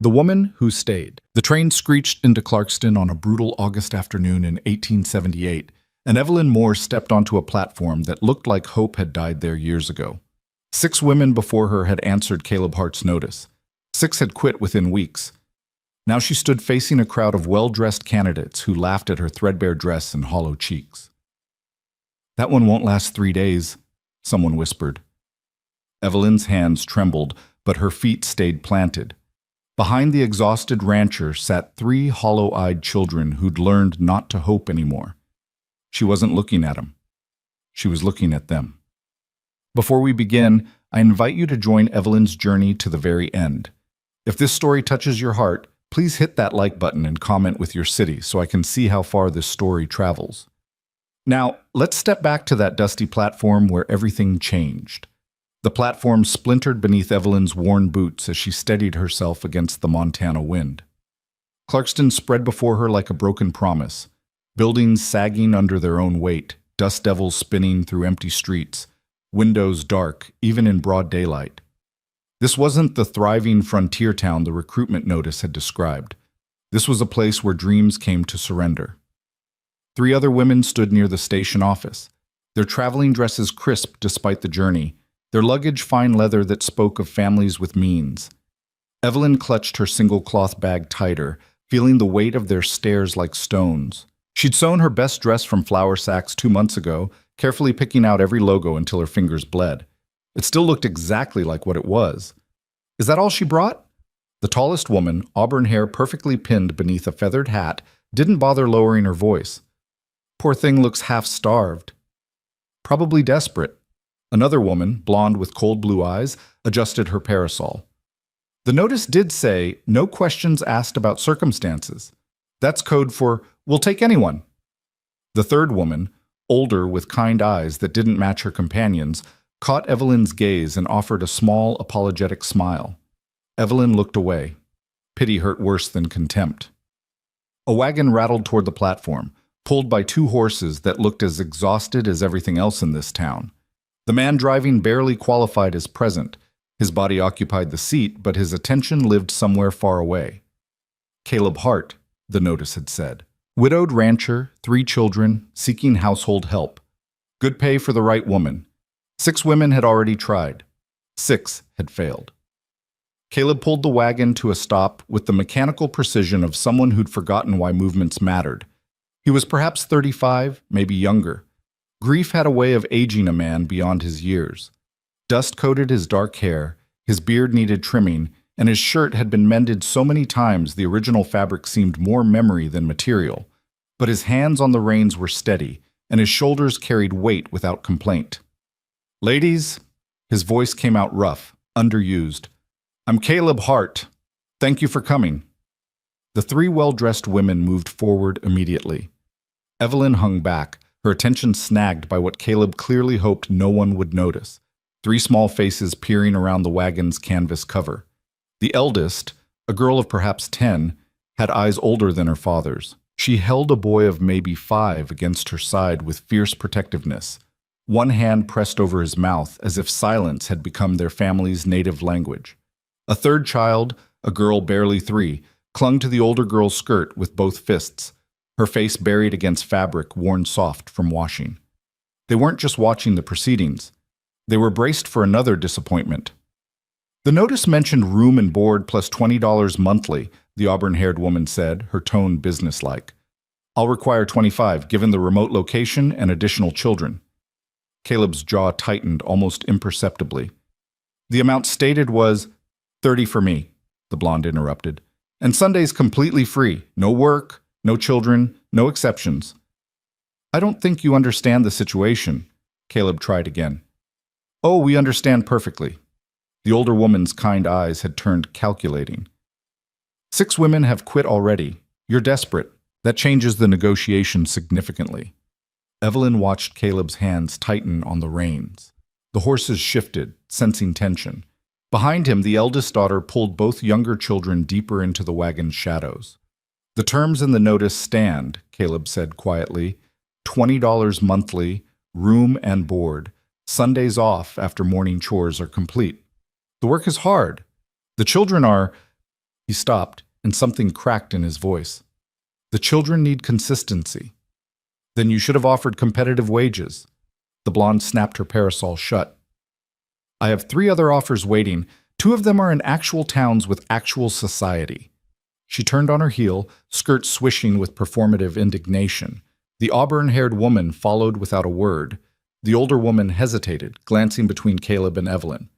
The Woman Who Stayed. The train screeched into Clarkston on a brutal August afternoon in 1878, and Evelyn Moore stepped onto a platform that looked like hope had died there years ago. 6 women before her had answered Caleb Hart's notice. 6 had quit within weeks. Now she stood facing a crowd of well-dressed candidates who laughed at her threadbare dress and hollow cheeks. "That one won't last 3 days," someone whispered. Evelyn's hands trembled, but her feet stayed planted. Behind the exhausted rancher sat 3 hollow-eyed children who'd learned not to hope anymore. She wasn't looking at them. She was looking at them. Before we begin, I invite you to join Evelyn's journey to the very end. If this story touches your heart, please hit that like button and comment with your city so I can see how far this story travels. Now, let's step back to that dusty platform where everything changed. The platform splintered beneath Evelyn's worn boots as she steadied herself against the Montana wind. Clarkston spread before her like a broken promise, buildings sagging under their own weight, dust devils spinning through empty streets, windows dark, even in broad daylight. This wasn't the thriving frontier town the recruitment notice had described. This was a place where dreams came to surrender. 3 other women stood near the station office, their traveling dresses crisp despite the journey, their luggage fine leather that spoke of families with means. Evelyn clutched her single cloth bag tighter, feeling the weight of their stares like stones. She'd sewn her best dress from flour sacks 2 months ago, carefully picking out every logo until her fingers bled. It still looked exactly like what it was. "Is that all she brought?" The tallest woman, auburn hair perfectly pinned beneath a feathered hat, didn't bother lowering her voice. "Poor thing looks half-starved." "Probably desperate." Another woman, blonde with cold blue eyes, adjusted her parasol. The notice did say, "No questions asked about circumstances." That's code for, "We'll take anyone." The third woman, older with kind eyes that didn't match her companions', caught Evelyn's gaze and offered a small, apologetic smile. Evelyn looked away. Pity hurt worse than contempt. A wagon rattled toward the platform, pulled by 2 horses that looked as exhausted as everything else in this town. The man driving barely qualified as present. His body occupied the seat, but his attention lived somewhere far away. Caleb Hart, the notice had said. Widowed rancher, 3 children, seeking household help. Good pay for the right woman. 6 women had already tried. 6 had failed. Caleb pulled the wagon to a stop with the mechanical precision of someone who'd forgotten why movements mattered. He was perhaps 35, maybe younger. Grief had a way of aging a man beyond his years. Dust coated his dark hair, his beard needed trimming, and his shirt had been mended so many times the original fabric seemed more memory than material. But his hands on the reins were steady, and his shoulders carried weight without complaint. "Ladies," his voice came out rough, underused. "I'm Caleb Hart. Thank you for coming." The 3 well-dressed women moved forward immediately. Evelyn hung back, her attention snagged by what Caleb clearly hoped no one would notice. 3 small faces peering around the wagon's canvas cover. The eldest, a girl of perhaps 10, had eyes older than her father's. She held a boy of maybe 5 against her side with fierce protectiveness. One hand pressed over his mouth as if silence had become their family's native language. A third child, a girl barely 3, clung to the older girl's skirt with both fists, her face buried against fabric worn soft from washing. They weren't just watching the proceedings. They were braced for another disappointment. The notice mentioned room and board plus $20 monthly, the auburn-haired woman said, her tone businesslike. "I'll require 25, given the remote location and additional children." Caleb's jaw tightened almost imperceptibly. "The amount stated was 30 for me," the blonde interrupted. "And Sunday's completely free. No work, no children, no exceptions." "I don't think you understand the situation," Caleb tried again. "Oh, we understand perfectly." The older woman's kind eyes had turned calculating. 6 women have quit already. You're desperate. That changes the negotiation significantly." Evelyn watched Caleb's hands tighten on the reins. The horses shifted, sensing tension. Behind him, the eldest daughter pulled both younger children deeper into the wagon's shadows. "The terms in the notice stand," Caleb said quietly. $20 monthly, room and board. Sundays off after morning chores are complete. The work is hard. The children are... He stopped, and something cracked in his voice. The children need consistency. Then you should have offered competitive wages. The blonde snapped her parasol shut. I have 3 other offers waiting. 2 of them are in actual towns with actual society. She turned on her heel, skirt swishing with performative indignation. The auburn-haired woman followed without a word. The older woman hesitated, glancing between Caleb and Evelyn.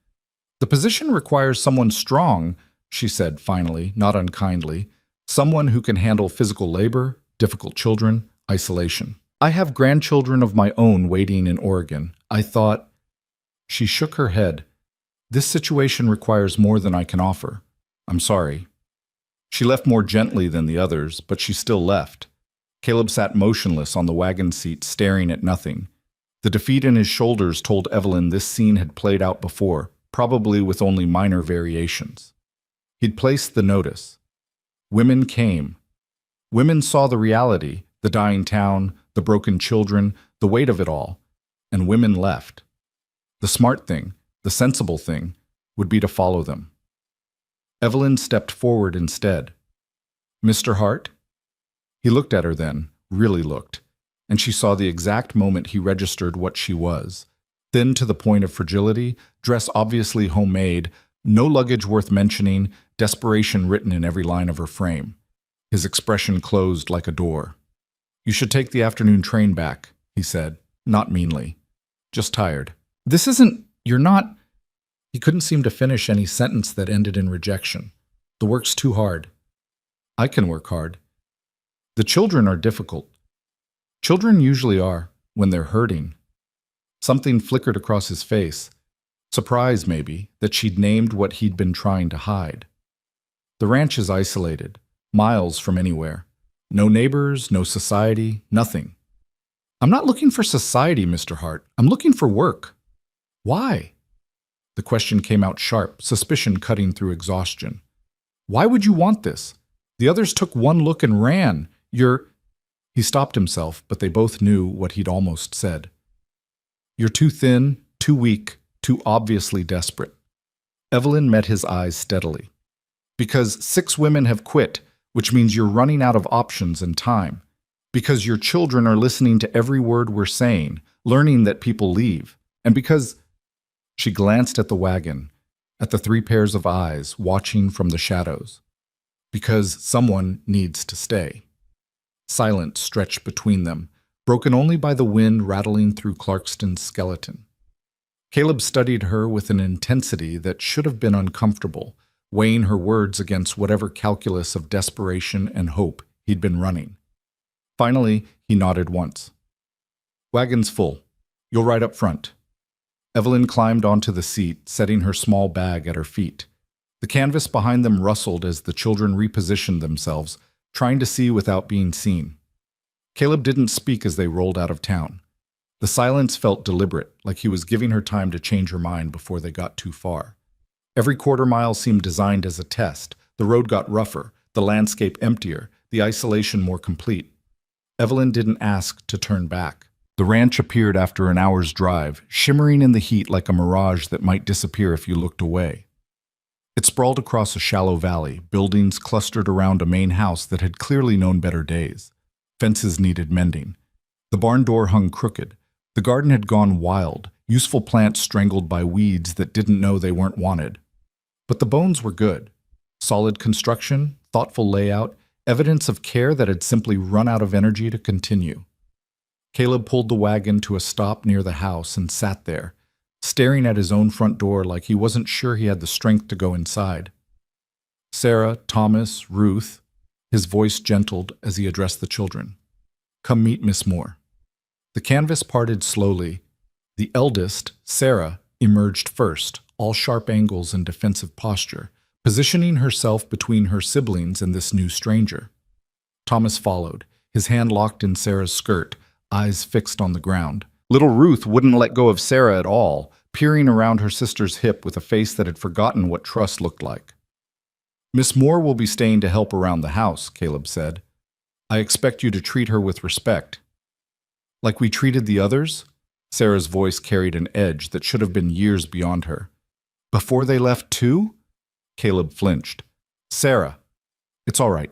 The position requires someone strong, she said finally, not unkindly. Someone who can handle physical labor, difficult children, isolation. I have grandchildren of my own waiting in Oregon. I thought... She shook her head. This situation requires more than I can offer. I'm sorry. She left more gently than the others, but she still left. Caleb sat motionless on the wagon seat, staring at nothing. The defeat in his shoulders told Evelyn this scene had played out before, probably with only minor variations. He'd placed the notice. Women came. Women saw the reality, the dying town, the broken children, the weight of it all, and women left. The smart thing, the sensible thing, would be to follow them. Evelyn stepped forward instead. Mr. Hart? He looked at her then, really looked, and she saw the exact moment he registered what she was. Thin to the point of fragility, dress obviously homemade, no luggage worth mentioning, desperation written in every line of her frame. His expression closed like a door. You should take the afternoon train back, he said, not meanly. Just tired. This isn't... You're not... He couldn't seem to finish any sentence that ended in rejection. The work's too hard. I can work hard. The children are difficult. Children usually are, when they're hurting. Something flickered across his face. Surprise, maybe, that she'd named what he'd been trying to hide. The ranch is isolated, miles from anywhere. No neighbors, no society, nothing. I'm not looking for society, Mr. Hart. I'm looking for work. Why? The question came out sharp, suspicion cutting through exhaustion. Why would you want this? The others took one look and ran. He stopped himself, but they both knew what he'd almost said. You're too thin, too weak, too obviously desperate. Evelyn met his eyes steadily. Because 6 women have quit, which means you're running out of options and time. Because your children are listening to every word we're saying, learning that people leave. And because... She glanced at the wagon, at the 3 pairs of eyes watching from the shadows. Because someone needs to stay. Silence stretched between them, broken only by the wind rattling through Clarkston's skeleton. Caleb studied her with an intensity that should have been uncomfortable, weighing her words against whatever calculus of desperation and hope he'd been running. Finally, he nodded once. Wagon's full. You'll ride up front. Evelyn climbed onto the seat, setting her small bag at her feet. The canvas behind them rustled as the children repositioned themselves, trying to see without being seen. Caleb didn't speak as they rolled out of town. The silence felt deliberate, like he was giving her time to change her mind before they got too far. Every quarter mile seemed designed as a test. The road got rougher, the landscape emptier, the isolation more complete. Evelyn didn't ask to turn back. The ranch appeared after an hour's drive, shimmering in the heat like a mirage that might disappear if you looked away. It sprawled across a shallow valley, buildings clustered around a main house that had clearly known better days. Fences needed mending. The barn door hung crooked. The garden had gone wild, useful plants strangled by weeds that didn't know they weren't wanted. But the bones were good. Solid construction, thoughtful layout, evidence of care that had simply run out of energy to continue. Caleb pulled the wagon to a stop near the house and sat there, staring at his own front door like he wasn't sure he had the strength to go inside. Sarah, Thomas, Ruth, his voice gentled as he addressed the children. Come meet Miss Moore. The canvas parted slowly. The eldest, Sarah, emerged first, all sharp angles and defensive posture, positioning herself between her siblings and this new stranger. Thomas followed, his hand locked in Sarah's skirt, eyes fixed on the ground. Little Ruth wouldn't let go of Sarah at all, peering around her sister's hip with a face that had forgotten what trust looked like. Miss Moore will be staying to help around the house, Caleb said. I expect you to treat her with respect. Like we treated the others? Sarah's voice carried an edge that should have been years beyond her. Before they left too? Caleb flinched. Sarah, It's all right.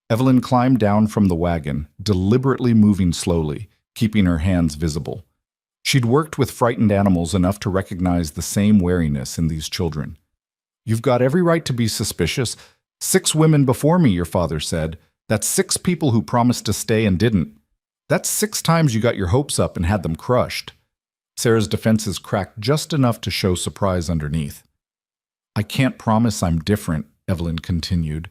Evelyn climbed down from the wagon, deliberately moving slowly, keeping her hands visible. She'd worked with frightened animals enough to recognize the same wariness in these children. You've got every right to be suspicious. 6 women before me, your father said. That's 6 people who promised to stay and didn't. That's 6 times you got your hopes up and had them crushed. Sarah's defenses cracked just enough to show surprise underneath. I can't promise I'm different, Evelyn continued.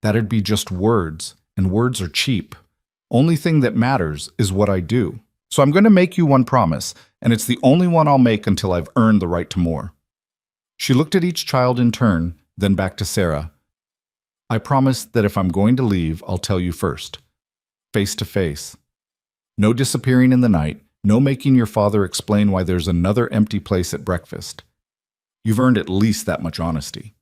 That'd be just words, and words are cheap. Only thing that matters is what I do. So I'm going to make you one promise, and it's the only one I'll make until I've earned the right to more. She looked at each child in turn, then back to Sarah. I promise that if I'm going to leave, I'll tell you first. Face to face. No disappearing in the night, no making your father explain why there's another empty place at breakfast. You've earned at least that much honesty.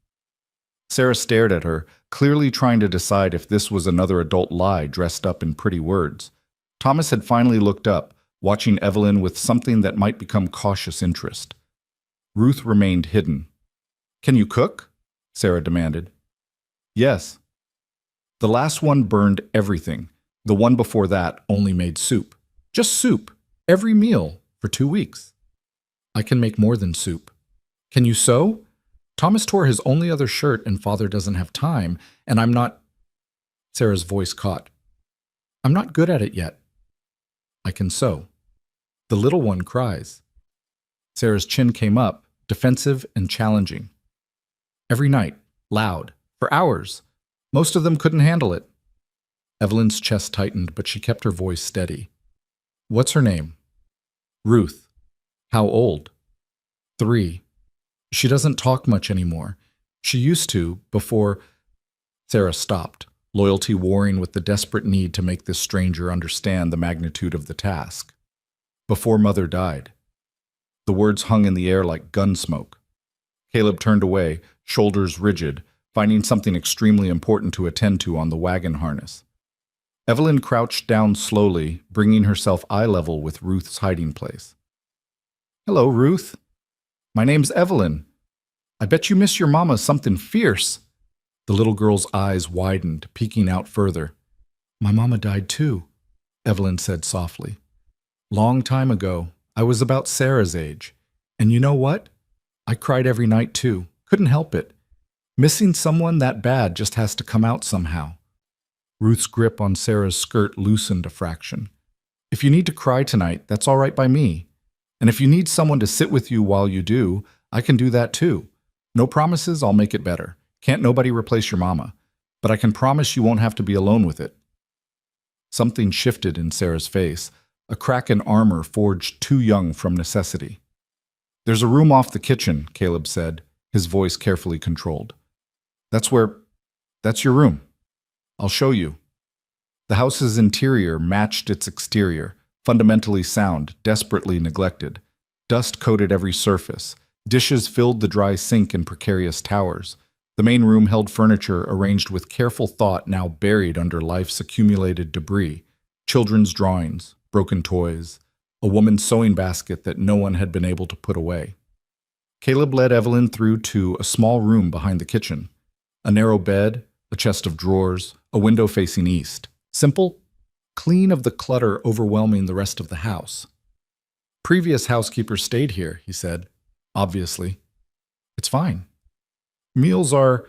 Sarah stared at her, clearly trying to decide if this was another adult lie dressed up in pretty words. Thomas had finally looked up, watching Evelyn with something that might become cautious interest. Ruth remained hidden. Can you cook? Sarah demanded. Yes. The last one burned everything. The one before that only made soup. Just soup. Every meal for 2 weeks. I can make more than soup. Can you sew? Thomas tore his only other shirt and father doesn't have time, and I'm not... Sarah's voice caught. I'm not good at it yet. I can sew. The little one cries. Sarah's chin came up, defensive and challenging. Every night, loud, for hours. Most of them couldn't handle it. Evelyn's chest tightened, but she kept her voice steady. What's her name? Ruth. How old? 3. She doesn't talk much anymore. She used to, before... Sarah stopped, loyalty warring with the desperate need to make this stranger understand the magnitude of the task. Before Mother died. The words hung in the air like gun smoke. Caleb turned away, shoulders rigid, finding something extremely important to attend to on the wagon harness. Evelyn crouched down slowly, bringing herself eye level with Ruth's hiding place. Hello, Ruth. My name's Evelyn. I bet you miss your mama something fierce. The little girl's eyes widened, peeking out further. My mama died too, Evelyn said softly. Long time ago. I was about Sarah's age. And you know what? I cried every night too. Couldn't help it. Missing someone that bad just has to come out somehow. Ruth's grip on Sarah's skirt loosened a fraction. If you need to cry tonight, that's all right by me. And if you need someone to sit with you while you do, I can do that too. No promises, I'll make it better. Can't nobody replace your mama. But I can promise you won't have to be alone with it. Something shifted in Sarah's face. A crack in armor forged too young from necessity. There's a room off the kitchen, Caleb said, his voice carefully controlled. That's your room. I'll show you. The house's interior matched its exterior, fundamentally sound, desperately neglected. Dust coated every surface. Dishes filled the dry sink in precarious towers. The main room held furniture arranged with careful thought now buried under life's accumulated debris. Children's drawings, broken toys, a woman's sewing basket that no one had been able to put away. Caleb led Evelyn through to a small room behind the kitchen. A narrow bed, a chest of drawers, a window facing east. Simple, clean of the clutter overwhelming the rest of the house. Previous housekeepers stayed here, he said, obviously. It's fine. Meals are...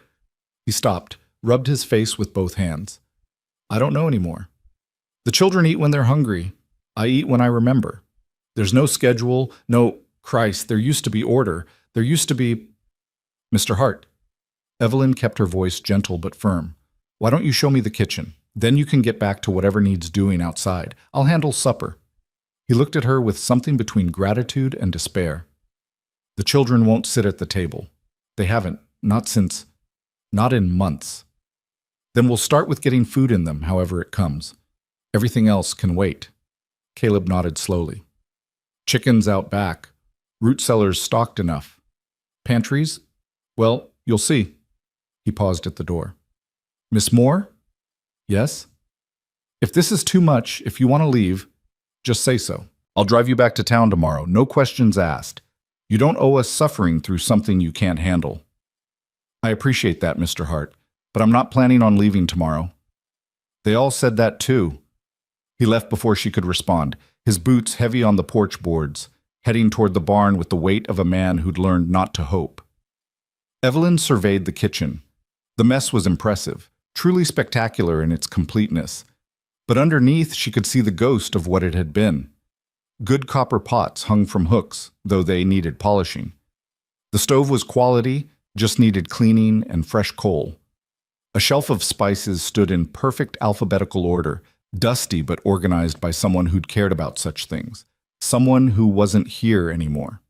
He stopped, rubbed his face with both hands. I don't know anymore. The children eat when they're hungry. I eat when I remember. There's no schedule, no... Christ, there used to be order. There used to be... Mr. Hart. Evelyn kept her voice gentle but firm. Why don't you show me the kitchen? Then you can get back to whatever needs doing outside. I'll handle supper. He looked at her with something between gratitude and despair. The children won't sit at the table. They haven't, not in months. Then we'll start with getting food in them, however it comes. Everything else can wait. Caleb nodded slowly. Chickens out back. Root cellars stocked enough. Pantries? Well, you'll see. He paused at the door. Miss Moore? Yes? If this is too much, if you want to leave, just say so. I'll drive you back to town tomorrow, no questions asked. You don't owe us suffering through something you can't handle. I appreciate that, Mr. Hart. But I'm not planning on leaving tomorrow. They all said that too. He left before she could respond, his boots heavy on the porch boards, heading toward the barn with the weight of a man who'd learned not to hope. Evelyn surveyed the kitchen. The mess was impressive, truly spectacular in its completeness. But underneath, she could see the ghost of what it had been. Good copper pots hung from hooks, though they needed polishing. The stove was quality, just needed cleaning and fresh coal. A shelf of spices stood in perfect alphabetical order, dusty but organized by someone who'd cared about such things, someone who wasn't here anymore.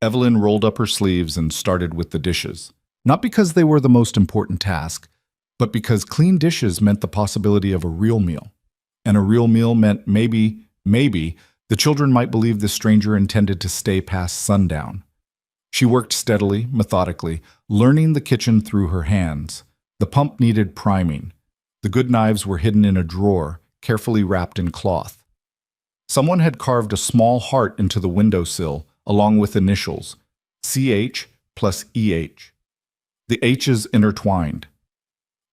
Evelyn rolled up her sleeves and started with the dishes, not because they were the most important task, but because clean dishes meant the possibility of a real meal. And a real meal meant maybe, the children might believe the stranger intended to stay past sundown. She worked steadily, methodically, learning the kitchen through her hands. The pump needed priming. The good knives were hidden in a drawer, carefully wrapped in cloth. Someone had carved a small heart into the windowsill, along with initials, CH plus EH. The H's intertwined.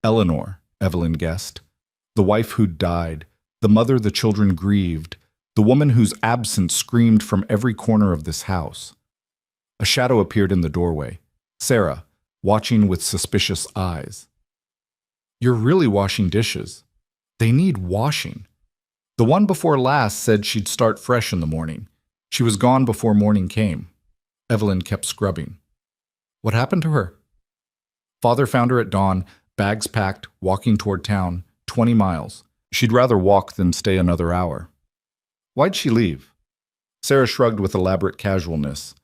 Eleanor, Evelyn guessed. The wife who'd died, the mother the children grieved, the woman whose absence screamed from every corner of this house. A shadow appeared in the doorway. Sarah, watching with suspicious eyes. You're really washing dishes. They need washing. The one before last said she'd start fresh in the morning. She was gone before morning came. Evelyn kept scrubbing. What happened to her? Father found her at dawn, bags packed, walking toward town, 20 miles. She'd rather walk than stay another hour. Why'd she leave? Sarah shrugged with elaborate casualness.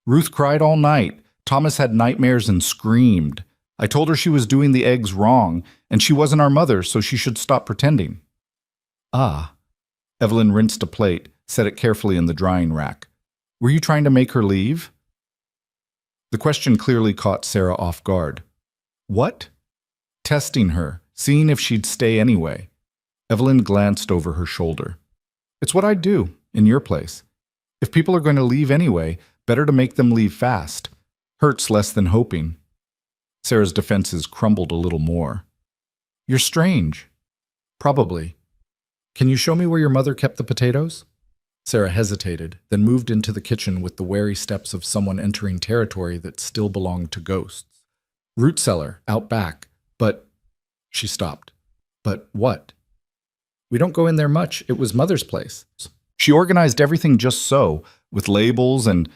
Ruth cried all night. Thomas had nightmares and screamed. I told her she was doing the eggs wrong, and she wasn't our mother, so she should stop pretending. Ah. Evelyn rinsed a plate, set it carefully in the drying rack. Were you trying to make her leave? The question clearly caught Sarah off guard. What? Testing her, seeing if she'd stay anyway. Evelyn glanced over her shoulder. It's what I'd do, in your place. If people are going to leave anyway, better to make them leave fast. Hurts less than hoping. Sarah's defenses crumbled a little more. You're strange. Probably. Can you show me where your mother kept the potatoes? Sarah hesitated, then moved into the kitchen with the wary steps of someone entering territory that still belonged to ghosts. Root cellar, out back. But... She stopped. But what? We don't go in there much. It was Mother's place. She organized everything just so, with labels and...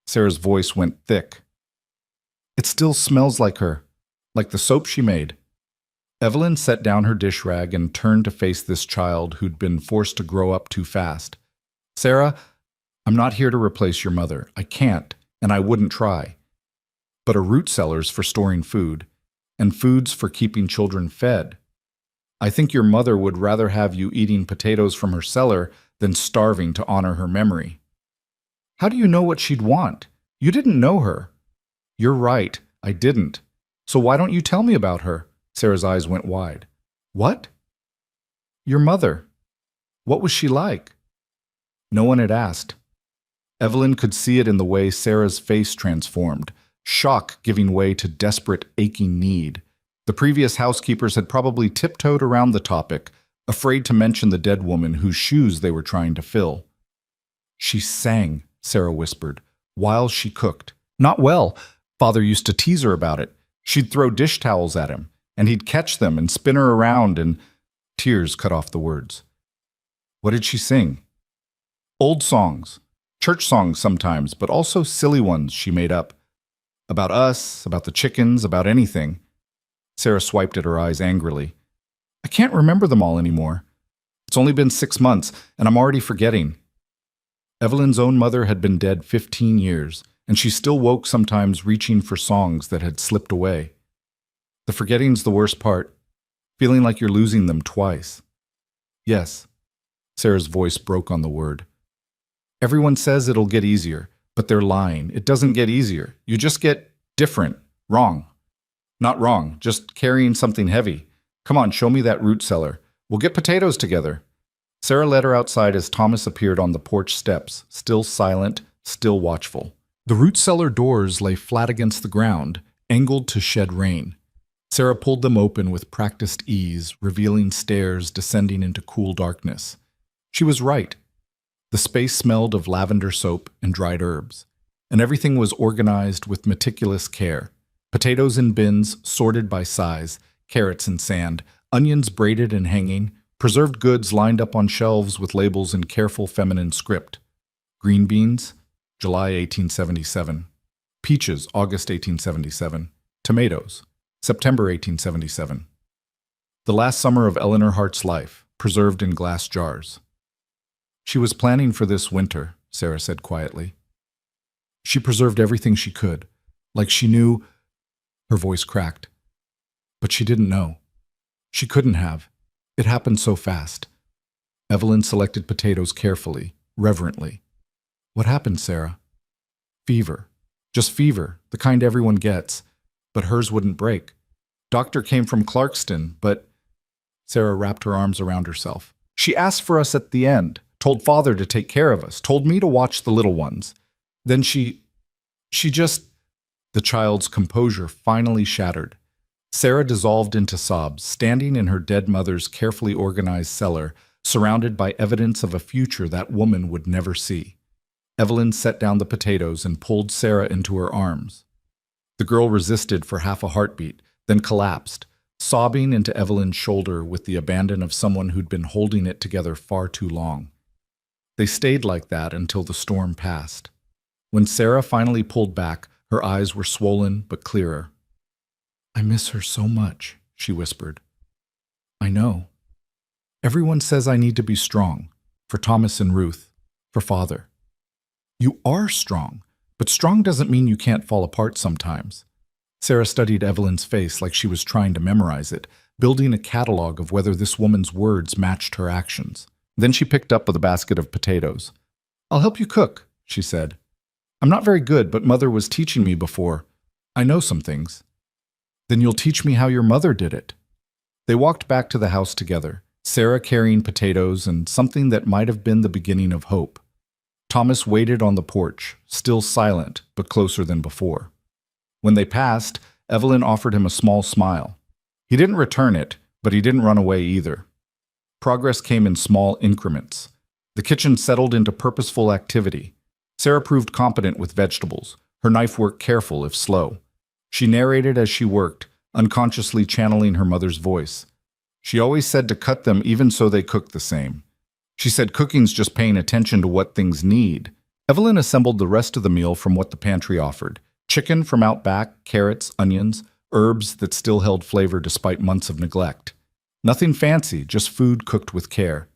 Sarah's voice went thick. It still smells like her, like the soap she made. Evelyn set down her dish rag and turned to face this child who'd been forced to grow up too fast. Sarah, I'm not here to replace your mother. I can't, and I wouldn't try. But a root cellar's for storing food, and food's for keeping children fed. I think your mother would rather have you eating potatoes from her cellar than starving to honor her memory. How do you know what she'd want? You didn't know her. You're right, I didn't. So why don't you tell me about her? Sarah's eyes went wide. What? Your mother. What was she like? No one had asked. Evelyn could see it in the way Sarah's face transformed, shock giving way to desperate, aching need. The previous housekeepers had probably tiptoed around the topic, afraid to mention the dead woman whose shoes they were trying to fill. She sang, Sarah whispered, while she cooked. Not well. Father used to tease her about it. She'd throw dish towels at him, and he'd catch them and spin her around, and tears cut off the words. What did she sing? Old songs, church songs sometimes, but also silly ones she made up. About us, about the chickens, about anything. Sarah swiped at her eyes angrily. I can't remember them all anymore. It's only been 6 months, and I'm already forgetting. Evelyn's own mother had been dead 15 years, and she still woke sometimes reaching for songs that had slipped away. The forgetting's the worst part, feeling like you're losing them twice. Yes, Sarah's voice broke on the word. Everyone says it'll get easier, but they're lying. It doesn't get easier. You just get different, wrong. Not wrong, just carrying something heavy. Come on, show me that root cellar. We'll get potatoes together. Sarah led her outside as Thomas appeared on the porch steps, still silent, still watchful. The root cellar doors lay flat against the ground, angled to shed rain. Sarah pulled them open with practiced ease, revealing stairs descending into cool darkness. She was right. The space smelled of lavender soap and dried herbs, and everything was organized with meticulous care. Potatoes in bins, sorted by size, carrots in sand, onions braided and hanging, preserved goods lined up on shelves with labels in careful feminine script. Green beans, July 1877. Peaches, August 1877. Tomatoes, September 1877. The last summer of Eleanor Hart's life, preserved in glass jars. She was planning for this winter, Sarah said quietly. She preserved everything she could, like she knew. Her voice cracked. But she didn't know. She couldn't have. It happened so fast. Evelyn selected potatoes carefully, reverently. What happened, Sarah? Fever. Just fever, the kind everyone gets. But hers wouldn't break. Doctor came from Clarkston, but... Sarah wrapped her arms around herself. She asked for us at the end, told Father to take care of us, told me to watch the little ones. Then she just... The child's composure finally shattered. Sarah dissolved into sobs, standing in her dead mother's carefully organized cellar, surrounded by evidence of a future that woman would never see. Evelyn set down the potatoes and pulled Sarah into her arms. The girl resisted for half a heartbeat, then collapsed, sobbing into Evelyn's shoulder with the abandon of someone who'd been holding it together far too long. They stayed like that until the storm passed. When Sarah finally pulled back, her eyes were swollen but clearer. I miss her so much, she whispered. I know. Everyone says I need to be strong, for Thomas and Ruth, for Father. You are strong, but strong doesn't mean you can't fall apart sometimes. Sarah studied Evelyn's face like she was trying to memorize it, building a catalog of whether this woman's words matched her actions. Then she picked up the basket of potatoes. I'll help you cook, she said. I'm not very good, but Mother was teaching me before. I know some things. Then you'll teach me how your mother did it. They walked back to the house together, Sarah carrying potatoes and something that might have been the beginning of hope. Thomas waited on the porch, still silent, but closer than before. When they passed, Evelyn offered him a small smile. He didn't return it, but he didn't run away either. Progress came in small increments. The kitchen settled into purposeful activity. Sarah proved competent with vegetables, her knife work careful if slow. She narrated as she worked, unconsciously channeling her mother's voice. She always said to cut them even so they cooked the same. She said cooking's just paying attention to what things need. Evelyn assembled the rest of the meal from what the pantry offered. Chicken from out back, carrots, onions, herbs that still held flavor despite months of neglect. Nothing fancy, just food cooked with care.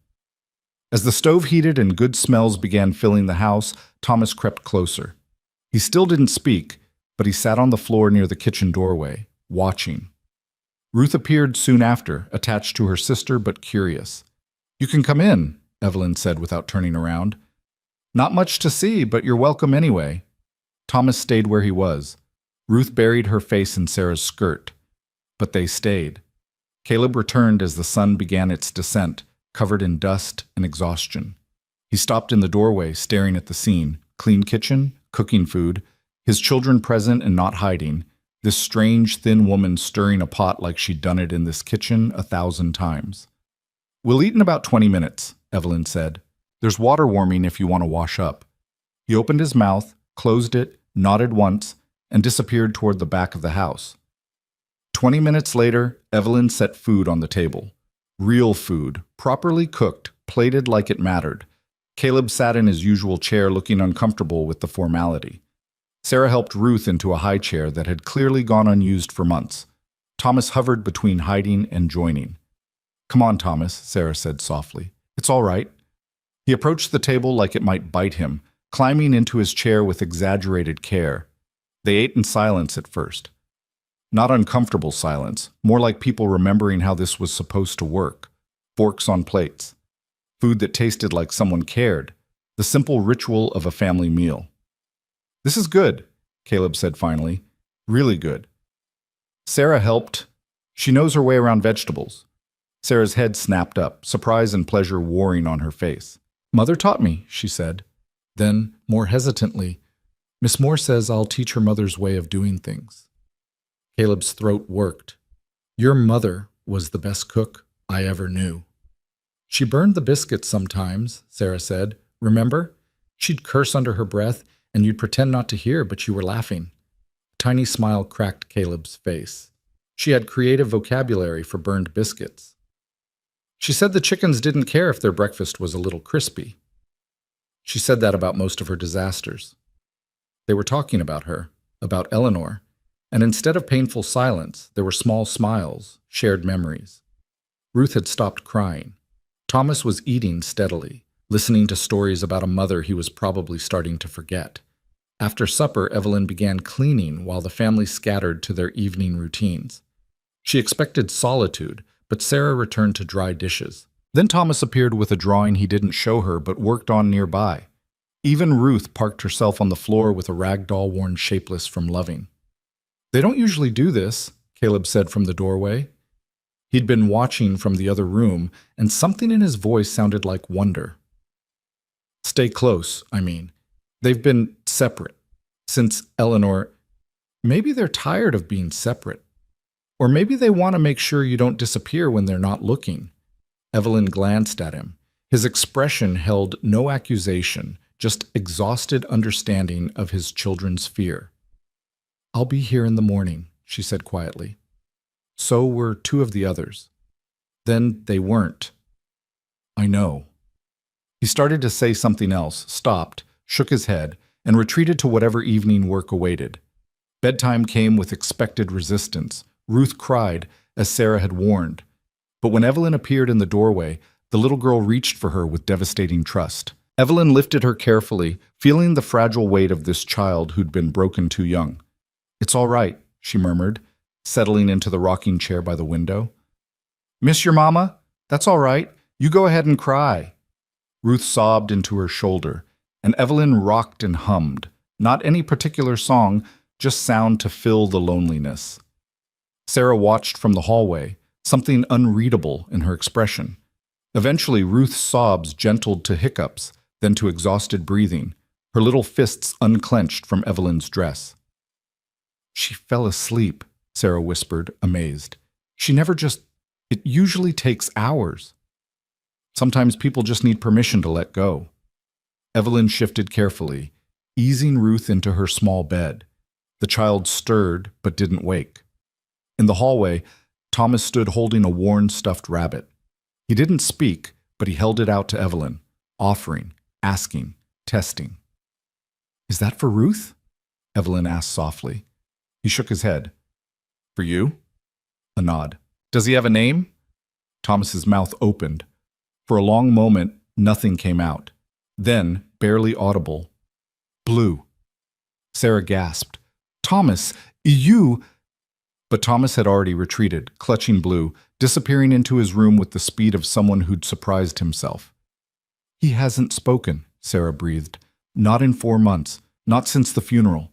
As the stove heated and good smells began filling the house, Thomas crept closer. He still didn't speak, but he sat on the floor near the kitchen doorway, watching. Ruth appeared soon after, attached to her sister but curious. You can come in, Evelyn said without turning around. Not much to see, but you're welcome anyway. Thomas stayed where he was. Ruth buried her face in Sarah's skirt. But they stayed. Caleb returned as the sun began its descent, covered in dust and exhaustion. He stopped in the doorway, staring at the scene. Clean kitchen, cooking food, his children present and not hiding, this strange, thin woman stirring a pot like she'd done it in this kitchen 1,000 times. We'll eat in about 20 minutes, Evelyn said. There's water warming if you want to wash up. He opened his mouth, closed it, nodded once, and disappeared toward the back of the house. 20 minutes later, Evelyn set food on the table. Real food, properly cooked, plated like it mattered. Caleb sat in his usual chair looking uncomfortable with the formality. Sarah helped Ruth into a high chair that had clearly gone unused for months. Thomas hovered between hiding and joining. Come on, Thomas, Sarah said softly. It's all right. He approached the table like it might bite him, climbing into his chair with exaggerated care. They ate in silence at first. Not uncomfortable silence, more like people remembering how this was supposed to work. Forks on plates. Food that tasted like someone cared. The simple ritual of a family meal. This is good, Caleb said finally. Really good. Sarah helped. She knows her way around vegetables. Sarah's head snapped up, surprise and pleasure warring on her face. Mother taught me, she said. Then, more hesitantly, Miss Moore says I'll teach her mother's way of doing things. Caleb's throat worked. Your mother was the best cook I ever knew. She burned the biscuits sometimes, Sarah said. Remember? She'd curse under her breath, and you'd pretend not to hear, but you were laughing. A tiny smile cracked Caleb's face. She had creative vocabulary for burned biscuits. She said the chickens didn't care if their breakfast was a little crispy. She said that about most of her disasters. They were talking about her, about Eleanor, and instead of painful silence, there were small smiles, shared memories. Ruth had stopped crying. Thomas was eating steadily, listening to stories about a mother he was probably starting to forget. After supper, Evelyn began cleaning while the family scattered to their evening routines. She expected solitude, but Sarah returned to dry dishes. Then Thomas appeared with a drawing he didn't show her but worked on nearby. Even Ruth parked herself on the floor with a rag doll worn shapeless from loving. They don't usually do this, Caleb said from the doorway. He'd been watching from the other room, and something in his voice sounded like wonder. Stay close, I mean. They've been separate. Since Eleanor, maybe they're tired of being separate. Or maybe they want to make sure you don't disappear when they're not looking. Evelyn glanced at him. His expression held no accusation, just exhausted understanding of his children's fear. I'll be here in the morning, she said quietly. So were two of the others. Then they weren't. I know. He started to say something else, stopped, shook his head, and retreated to whatever evening work awaited. Bedtime came with expected resistance. Ruth cried, as Sarah had warned. But when Evelyn appeared in the doorway, the little girl reached for her with devastating trust. Evelyn lifted her carefully, feeling the fragile weight of this child who'd been broken too young. It's all right, she murmured, settling into the rocking chair by the window. Miss your mama? That's all right. You go ahead and cry. Ruth sobbed into her shoulder, and Evelyn rocked and hummed, not any particular song, just sound to fill the loneliness. Sarah watched from the hallway, something unreadable in her expression. Eventually, Ruth's sobs gentled to hiccups, then to exhausted breathing, her little fists unclenched from Evelyn's dress. She fell asleep, Sarah whispered, amazed. It usually takes hours. Sometimes people just need permission to let go. Evelyn shifted carefully, easing Ruth into her small bed. The child stirred but didn't wake. In the hallway, Thomas stood holding a worn stuffed rabbit. He didn't speak, but he held it out to Evelyn, offering, asking, testing. Is that for Ruth? Evelyn asked softly. He shook his head. For you? A nod. Does he have a name? Thomas's mouth opened. For a long moment, nothing came out. Then, barely audible, Blue. Sarah gasped. Thomas, you... But Thomas had already retreated, clutching Blue, disappearing into his room with the speed of someone who'd surprised himself. He hasn't spoken, Sarah breathed. Not in 4 months. Not since the funeral.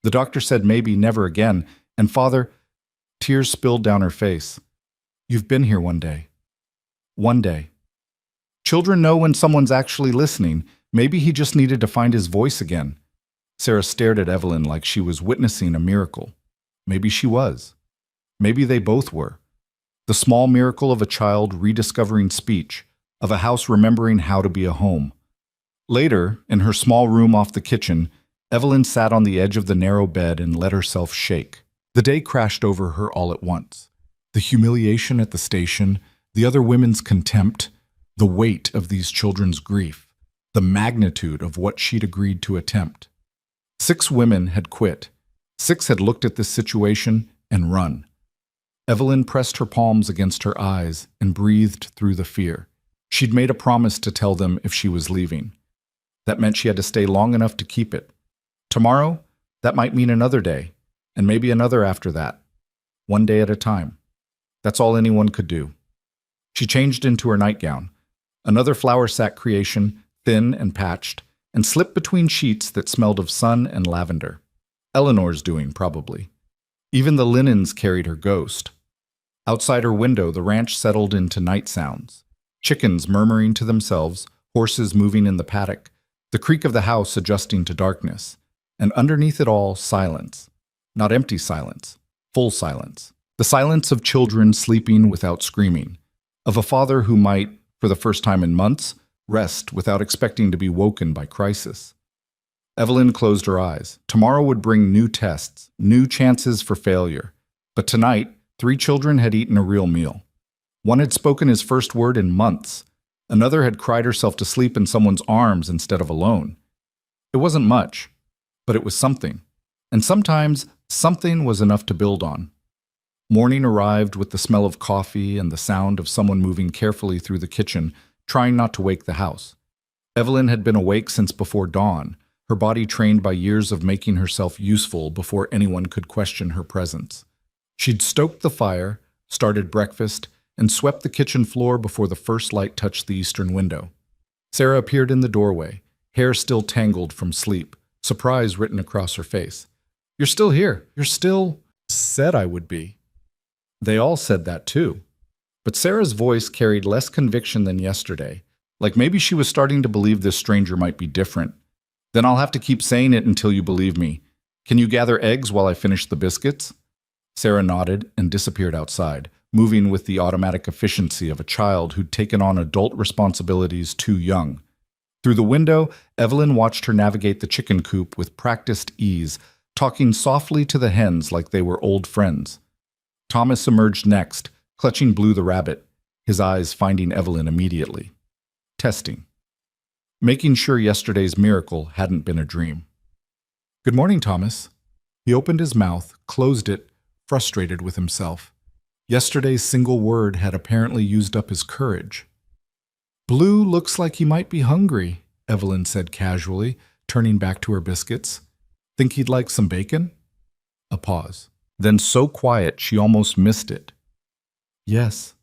The doctor said maybe never again, and Father... Tears spilled down her face. You've been here one day. One day. Children know when someone's actually listening. Maybe he just needed to find his voice again. Sarah stared at Evelyn like she was witnessing a miracle. Maybe she was. Maybe they both were. The small miracle of a child rediscovering speech, of a house remembering how to be a home. Later, in her small room off the kitchen, Evelyn sat on the edge of the narrow bed and let herself shake. The day crashed over her all at once. The humiliation at the station, the other women's contempt, the weight of these children's grief, the magnitude of what she'd agreed to attempt. 6 women had quit. 6 had looked at this situation and run. Evelyn pressed her palms against her eyes and breathed through the fear. She'd made a promise to tell them if she was leaving. That meant she had to stay long enough to keep it. Tomorrow, that might mean another day, and maybe another after that. One day at a time. That's all anyone could do. She changed into her nightgown, another flour sack creation, thin and patched, and slipped between sheets that smelled of sun and lavender. Eleanor's doing, probably. Even the linens carried her ghost. Outside her window, the ranch settled into night sounds. Chickens murmuring to themselves, horses moving in the paddock, the creak of the house adjusting to darkness, and underneath it all, silence. Not empty silence, full silence. The silence of children sleeping without screaming, of a father who might, for the first time in months, rest without expecting to be woken by crisis. Evelyn closed her eyes. Tomorrow would bring new tests, new chances for failure. But tonight, 3 children had eaten a real meal. One had spoken his first word in months. Another had cried herself to sleep in someone's arms instead of alone. It wasn't much, but it was something. And sometimes, something was enough to build on. Morning arrived with the smell of coffee and the sound of someone moving carefully through the kitchen, trying not to wake the house. Evelyn had been awake since before dawn, her body trained by years of making herself useful before anyone could question her presence. She'd stoked the fire, started breakfast, and swept the kitchen floor before the first light touched the eastern window. Sarah appeared in the doorway, hair still tangled from sleep, surprise written across her face. "You're still here. You're still..." "Said I would be." They all said that too. But Sarah's voice carried less conviction than yesterday, like maybe she was starting to believe this stranger might be different. "Then I'll have to keep saying it until you believe me. Can you gather eggs while I finish the biscuits?" Sarah nodded and disappeared outside, moving with the automatic efficiency of a child who'd taken on adult responsibilities too young. Through the window, Evelyn watched her navigate the chicken coop with practiced ease, talking softly to the hens like they were old friends. Thomas emerged next, clutching Blue the rabbit, his eyes finding Evelyn immediately. Testing. Making sure yesterday's miracle hadn't been a dream. "Good morning, Thomas." He opened his mouth, closed it, frustrated with himself. Yesterday's single word had apparently used up his courage. "Blue looks like he might be hungry," Evelyn said casually, turning back to her biscuits. "Think he'd like some bacon?" A pause. Then so quiet she almost missed it. "Yes."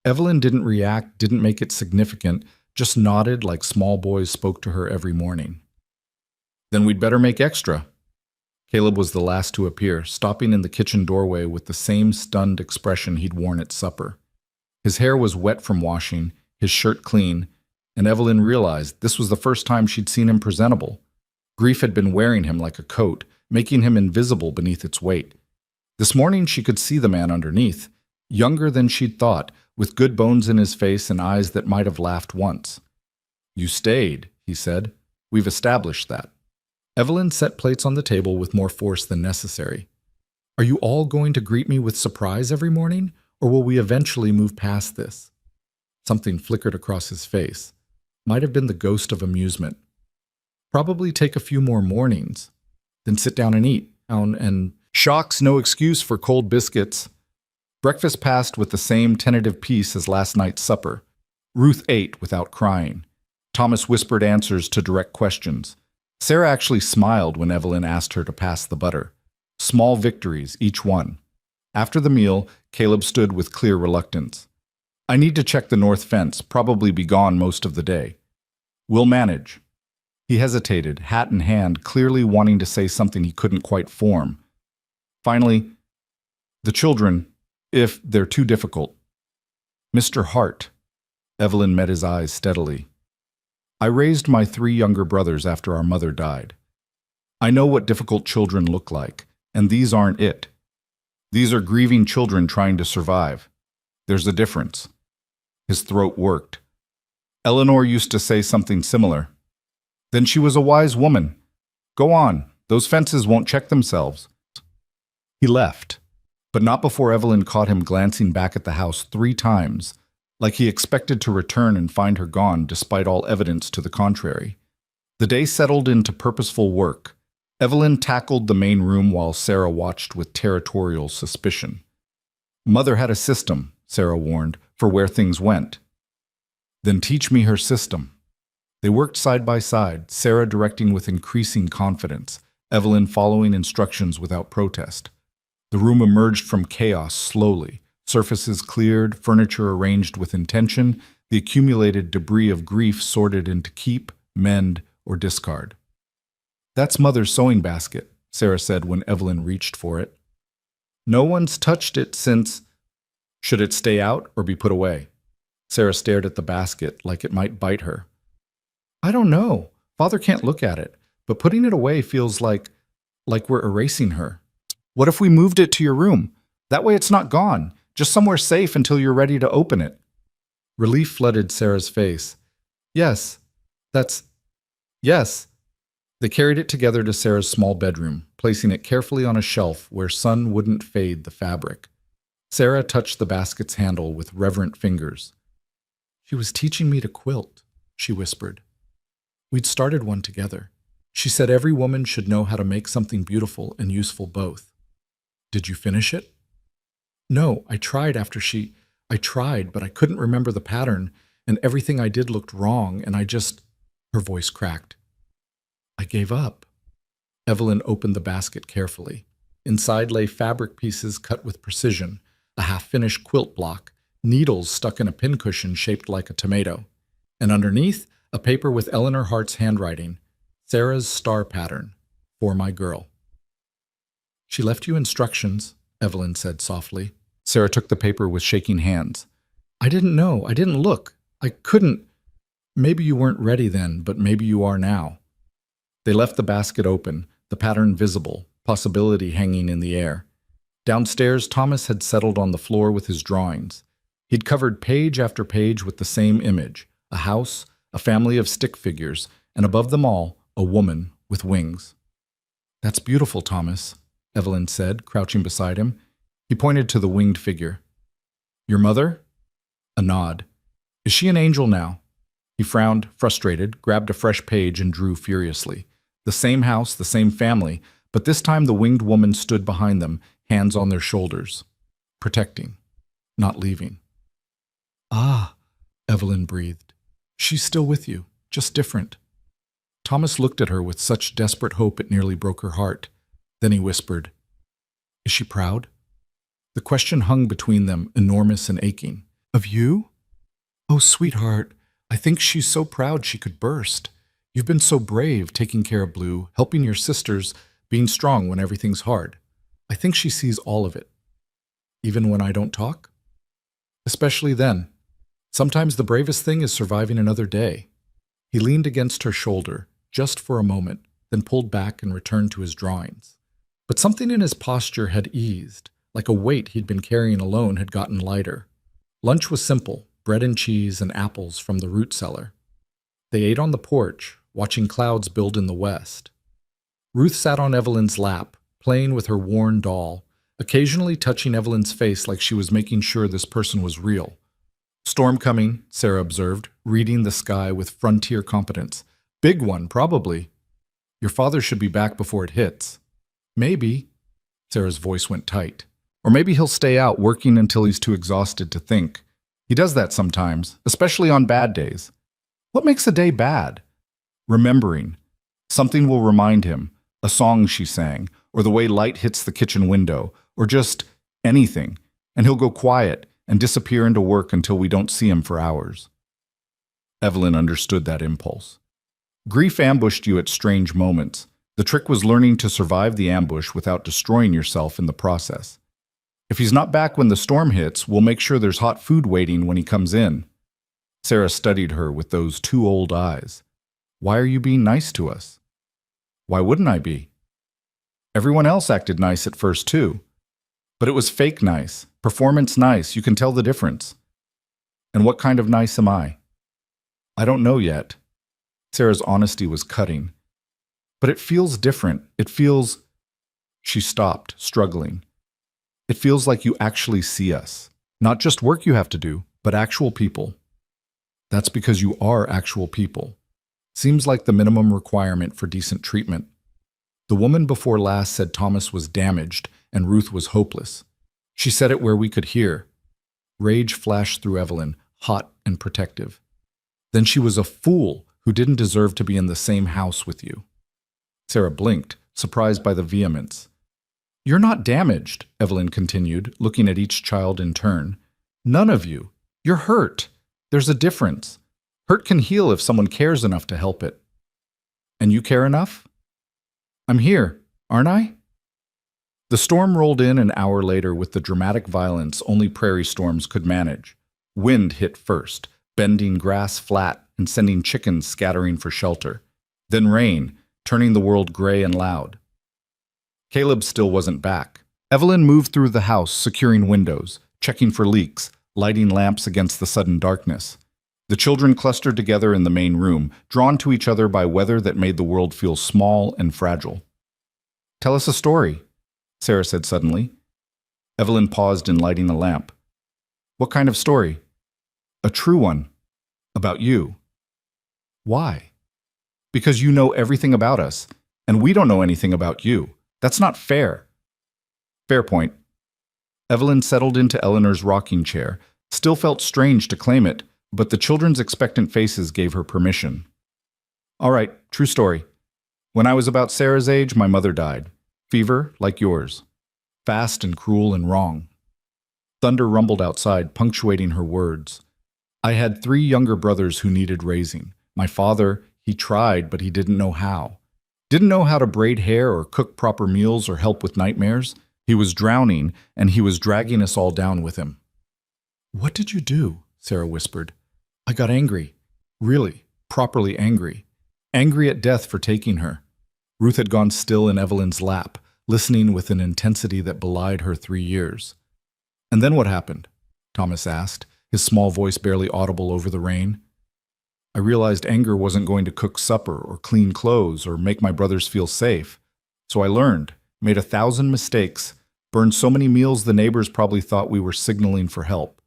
Evelyn didn't react, didn't make it significant, just nodded like small boys spoke to her every morning. "Then we'd better make extra." Caleb was the last to appear, stopping in the kitchen doorway with the same stunned expression he'd worn at supper. His hair was wet from washing, his shirt clean, and Evelyn realized this was the first time she'd seen him presentable. Grief had been wearing him like a coat, making him invisible beneath its weight. This morning she could see the man underneath, younger than she'd thought, with good bones in his face and eyes that might have laughed once. "You stayed," he said. "We've established that." Evelyn set plates on the table with more force than necessary. "Are you all going to greet me with surprise every morning, or will we eventually move past this?" Something flickered across his face. Might have been the ghost of amusement. "Probably take a few more mornings, then sit down and eat, and shock's no excuse for cold biscuits." Breakfast passed with the same tentative peace as last night's supper. Ruth ate without crying. Thomas whispered answers to direct questions. Sarah actually smiled when Evelyn asked her to pass the butter. Small victories, each one. After the meal, Caleb stood with clear reluctance. "I need to check the north fence, probably be gone most of the day." "We'll manage." He hesitated, hat in hand, clearly wanting to say something he couldn't quite form. Finally, "The children, if they're too difficult." "Mr. Hart." Evelyn met his eyes steadily. "I raised my 3 younger brothers after our mother died. I know what difficult children look like, and these aren't it. These are grieving children trying to survive. There's a difference." His throat worked. "Eleanor used to say something similar. Then she was a wise woman. Go on, those fences won't check themselves." He left, but not before Evelyn caught him glancing back at the house 3 times, like he expected to return and find her gone despite all evidence to the contrary. The day settled into purposeful work. Evelyn tackled the main room while Sarah watched with territorial suspicion. Mother had a system, Sarah warned, for where things went. "Then teach me her system." They worked side by side, Sarah directing with increasing confidence, Evelyn following instructions without protest. The room emerged from chaos slowly, surfaces cleared, furniture arranged with intention, the accumulated debris of grief sorted into keep, mend, or discard. "That's Mother's sewing basket," Sarah said when Evelyn reached for it. "No one's touched it since..." "Should it stay out or be put away?" Sarah stared at the basket like it might bite her. "I don't know. Father can't look at it, but putting it away feels like we're erasing her." "What if we moved it to your room? That way it's not gone, just somewhere safe until you're ready to open it. Relief flooded Sarah's face. Yes, that's... Yes. They carried it together to Sarah's small bedroom, placing it carefully on a shelf where sun wouldn't fade the fabric. Sarah touched the basket's handle with reverent fingers. She was teaching me to quilt, she whispered. We'd started one together. She said every woman should know how to make something beautiful and useful both. Did you finish it? No, I tried, but I couldn't remember the pattern, and everything I did looked wrong, and Her voice cracked. I gave up. Evelyn opened the basket carefully. Inside lay fabric pieces cut with precision, a half-finished quilt block, needles stuck in a pincushion shaped like a tomato, and underneath, a paper with Eleanor Hart's handwriting, Sarah's star pattern, for my girl. She left you instructions, Evelyn said softly. Sarah took the paper with shaking hands. I didn't know. I didn't look. I couldn't. Maybe you weren't ready then, but maybe you are now. They left the basket open, the pattern visible, possibility hanging in the air. Downstairs, Thomas had settled on the floor with his drawings. He'd covered page after page with the same image, a house, a family of stick figures, and above them all, a woman with wings. That's beautiful, Thomas, Evelyn said, crouching beside him. He pointed to the winged figure. Your mother? A nod. Is she an angel now? He frowned, frustrated, grabbed a fresh page and drew furiously. The same house, the same family, but this time the winged woman stood behind them, hands on their shoulders. Protecting, not leaving. Ah, Evelyn breathed. She's still with you, just different. Thomas looked at her with such desperate hope it nearly broke her heart. Then he whispered, Is she proud? The question hung between them, enormous and aching. Of you? Oh, sweetheart, I think she's so proud she could burst. You've been so brave, taking care of Blue, helping your sisters, being strong when everything's hard. I think she sees all of it. Even when I don't talk? Especially then. Sometimes the bravest thing is surviving another day. He leaned against her shoulder, just for a moment, then pulled back and returned to his drawings. But something in his posture had eased, like a weight he'd been carrying alone had gotten lighter. Lunch was simple, bread and cheese and apples from the root cellar. They ate on the porch, watching clouds build in the west. Ruth sat on Evelyn's lap, playing with her worn doll, occasionally touching Evelyn's face like she was making sure this person was real. Storm coming, Sarah observed, reading the sky with frontier competence. Big one, probably. Your father should be back before it hits. Maybe. Sarah's voice went tight. Or maybe he'll stay out working until he's too exhausted to think. He does that sometimes, especially on bad days. What makes a day bad? Remembering. Something will remind him, a song she sang, or the way light hits the kitchen window, or just anything, and he'll go quiet and disappear into work until we don't see him for hours. Evelyn understood that impulse. Grief ambushed you at strange moments. The trick was learning to survive the ambush without destroying yourself in the process. If he's not back when the storm hits, we'll make sure there's hot food waiting when he comes in. Sarah studied her with those two old eyes. Why are you being nice to us? Why wouldn't I be? Everyone else acted nice at first too. But it was fake nice, performance nice, you can tell the difference. And what kind of nice am I? I don't know yet. Sarah's honesty was cutting. But it feels different. It feels... She stopped, struggling. It feels like you actually see us. Not just work you have to do, but actual people. That's because you are actual people. Seems like the minimum requirement for decent treatment. The woman before last said Thomas was damaged and Ruth was hopeless. She said it where we could hear. Rage flashed through Evelyn, hot and protective. Then she was a fool who didn't deserve to be in the same house with you. Sarah blinked, surprised by the vehemence. You're not damaged, Evelyn continued, looking at each child in turn. None of you. You're hurt. There's a difference. Hurt can heal if someone cares enough to help it. And you care enough? I'm here, aren't I? The storm rolled in an hour later with the dramatic violence only prairie storms could manage. Wind hit first, bending grass flat and sending chickens scattering for shelter. Then rain, turning the world gray and loud. Caleb still wasn't back. Evelyn moved through the house, securing windows, checking for leaks, lighting lamps against the sudden darkness. The children clustered together in the main room, drawn to each other by weather that made the world feel small and fragile. "Tell us a story," Sarah said suddenly. Evelyn paused in lighting a lamp. "What kind of story?" "A true one. About you." "Why?" "Because you know everything about us, and we don't know anything about you. That's not fair." "Fair point." Evelyn settled into Eleanor's rocking chair, still felt strange to claim it, but the children's expectant faces gave her permission. "All right, true story. When I was about Sarah's age, my mother died. Fever, like yours. Fast and cruel and wrong." Thunder rumbled outside, punctuating her words. "I had 3 younger brothers who needed raising. My father, he tried, but he didn't know how. Didn't know how to braid hair or cook proper meals or help with nightmares. He was drowning, and he was dragging us all down with him." "What did you do?" Sarah whispered. "I got angry. Really, properly angry. Angry at death for taking her." Ruth had gone still in Evelyn's lap, listening with an intensity that belied her 3 years. "And then what happened?" Thomas asked, his small voice barely audible over the rain. "I realized anger wasn't going to cook supper or clean clothes or make my brothers feel safe. So I learned, made 1,000 mistakes, burned so many meals the neighbors probably thought we were signaling for help,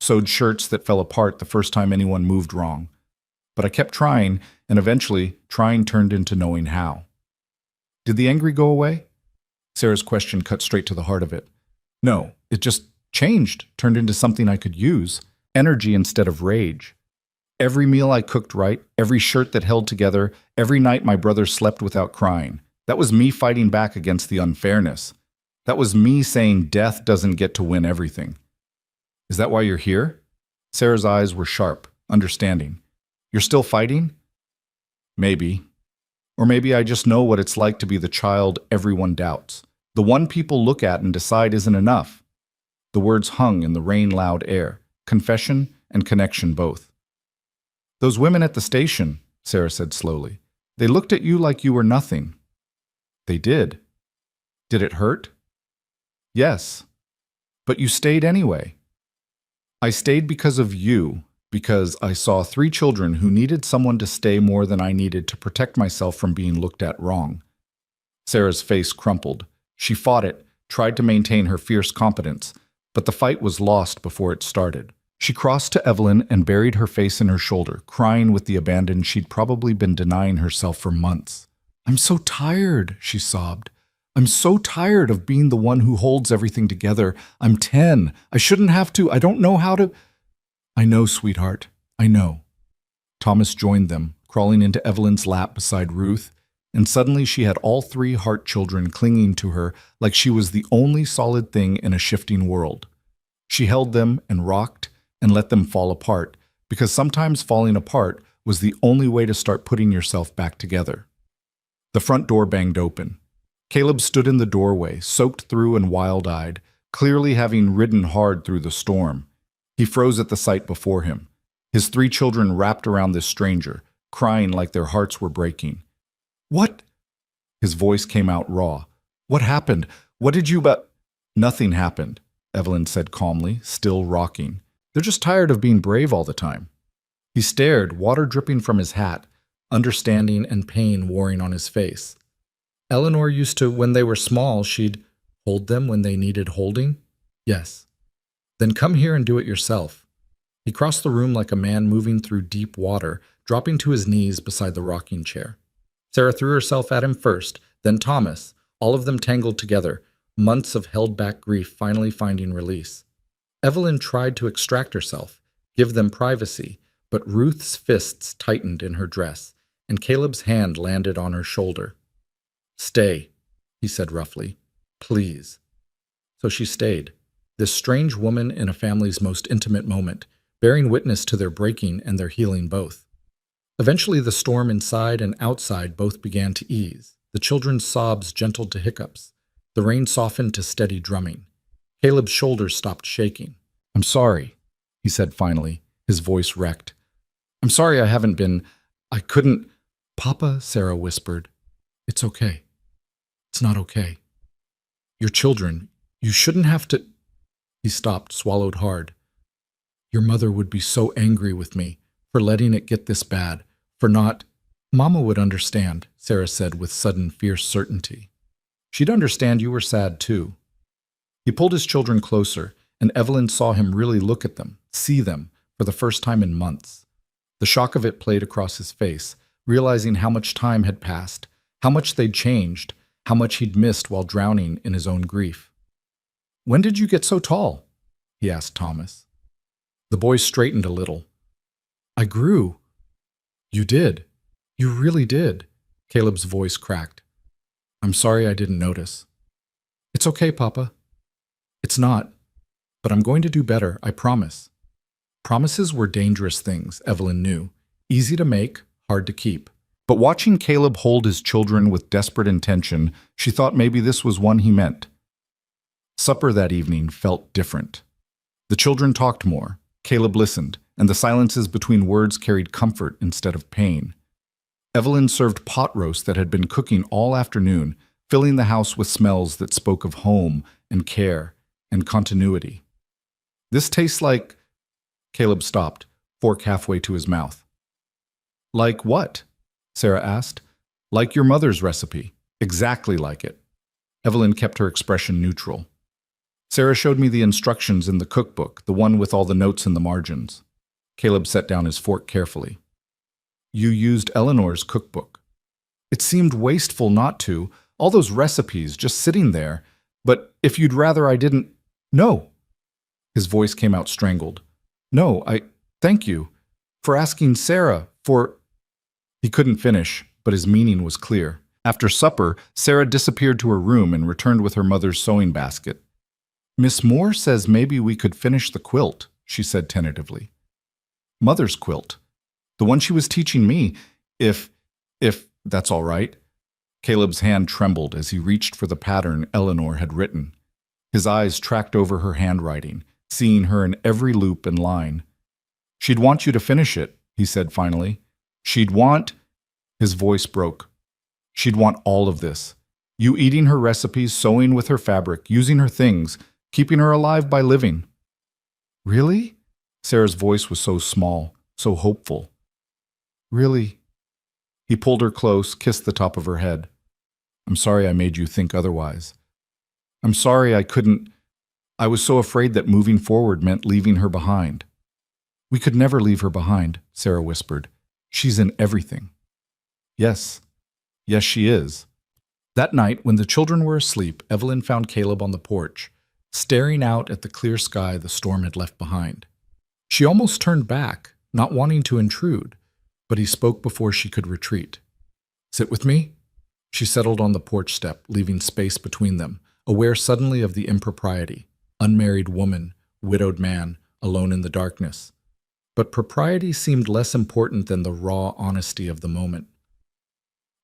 sewed shirts that fell apart the first time anyone moved wrong. But I kept trying, and eventually, trying turned into knowing how." "Did the anger go away?" Sarah's question cut straight to the heart of it. "No, it just changed, turned into something I could use. Energy instead of rage. Every meal I cooked right, every shirt that held together, every night my brother slept without crying. That was me fighting back against the unfairness. That was me saying death doesn't get to win everything." "Is that why you're here?" Sarah's eyes were sharp, understanding. "You're still fighting?" "Maybe. Or maybe I just know what it's like to be the child everyone doubts. The one people look at and decide isn't enough." The words hung in the rain-loud air, confession and connection both. "Those women at the station," Sarah said slowly, "they looked at you like you were nothing." "They did." "Did it hurt?" "Yes. But you stayed anyway." "I stayed because of you, because I saw 3 children who needed someone to stay more than I needed to protect myself from being looked at wrong." Sarah's face crumpled. She fought it, tried to maintain her fierce competence, but the fight was lost before it started. She crossed to Evelyn and buried her face in her shoulder, crying with the abandon she'd probably been denying herself for months. "I'm so tired," she sobbed. "I'm so tired of being the one who holds everything together. I'm 10. I shouldn't have to. I don't know how to—" "I know, sweetheart. I know." Thomas joined them, crawling into Evelyn's lap beside Ruth, and suddenly she had all 3 heart children clinging to her like she was the only solid thing in a shifting world. She held them and rocked and let them fall apart, because sometimes falling apart was the only way to start putting yourself back together. The front door banged open. Caleb stood in the doorway, soaked through and wild-eyed, clearly having ridden hard through the storm. He froze at the sight before him. His 3 children wrapped around this stranger, crying like their hearts were breaking. "What?" His voice came out raw. "What happened? What did you but—" "Nothing happened," Evelyn said calmly, still rocking. "They're just tired of being brave all the time." He stared, water dripping from his hat, understanding and pain warring on his face. "Eleanor used to, when they were small, she'd hold them when they needed holding?" "Yes." "Then come here and do it yourself." He crossed the room like a man moving through deep water, dropping to his knees beside the rocking chair. Sarah threw herself at him first, then Thomas, all of them tangled together, months of held-back grief finally finding release. Evelyn tried to extract herself, give them privacy, but Ruth's fists tightened in her dress, and Caleb's hand landed on her shoulder. "Stay," he said roughly. "Please." So she stayed, this strange woman in a family's most intimate moment, bearing witness to their breaking and their healing both. Eventually the storm inside and outside both began to ease, the children's sobs gentled to hiccups, the rain softened to steady drumming. Caleb's shoulders stopped shaking. "I'm sorry," he said finally, his voice wrecked. "I'm sorry I couldn't—" "Papa," Sarah whispered, "it's okay. It's not okay. Your children, You shouldn't have to. He stopped, swallowed hard. Your mother would be so angry with me for letting it get this bad, for not. Mama would understand, Sarah said with sudden, fierce certainty. She'd understand you were sad, too. He pulled his children closer, and Evelyn saw him really look at them, see them, for the first time in months. The shock of it played across his face, realizing how much time had passed, how much they'd changed, how much he'd missed while drowning in his own grief. When did you get so tall? He asked Thomas. The boy straightened a little. I grew. You did. You really did. Caleb's voice cracked. I'm sorry I didn't notice. It's okay, Papa. It's not. But I'm going to do better, I promise. Promises were dangerous things, Evelyn knew. Easy to make, hard to keep. But watching Caleb hold his children with desperate intention, she thought maybe this was one he meant. Supper that evening felt different. The children talked more. Caleb listened, and the silences between words carried comfort instead of pain. Evelyn served pot roast that had been cooking all afternoon, filling the house with smells that spoke of home and care and continuity. This tastes like... Caleb stopped, fork halfway to his mouth. Like what? Sarah asked. Like your mother's recipe. Exactly like it. Evelyn kept her expression neutral. Sarah showed me the instructions in the cookbook, the one with all the notes in the margins. Caleb set down his fork carefully. You used Eleanor's cookbook. It seemed wasteful not to, all those recipes just sitting there, but if you'd rather I didn't... No. His voice came out strangled. No, thank you. For asking Sarah, for... He couldn't finish, but his meaning was clear. After supper, Sarah disappeared to her room and returned with her mother's sewing basket. Miss Moore says maybe we could finish the quilt, she said tentatively. Mother's quilt. The one she was teaching me, if that's all right. Caleb's hand trembled as he reached for the pattern Eleanor had written. His eyes tracked over her handwriting, seeing her in every loop and line. She'd want you to finish it, he said finally. She'd want... His voice broke. She'd want all of this. You eating her recipes, sewing with her fabric, using her things, keeping her alive by living. Really? Sarah's voice was so small, so hopeful. Really? He pulled her close, kissed the top of her head. I'm sorry I made you think otherwise. I'm sorry I couldn't... I was so afraid that moving forward meant leaving her behind. We could never leave her behind, Sarah whispered. She's in everything. Yes. Yes, she is. That night, when the children were asleep, Evelyn found Caleb on the porch, staring out at the clear sky the storm had left behind. She almost turned back, not wanting to intrude, but he spoke before she could retreat. Sit with me? She settled on the porch step, leaving space between them, aware suddenly of the impropriety. Unmarried woman, widowed man, alone in the darkness. But propriety seemed less important than the raw honesty of the moment.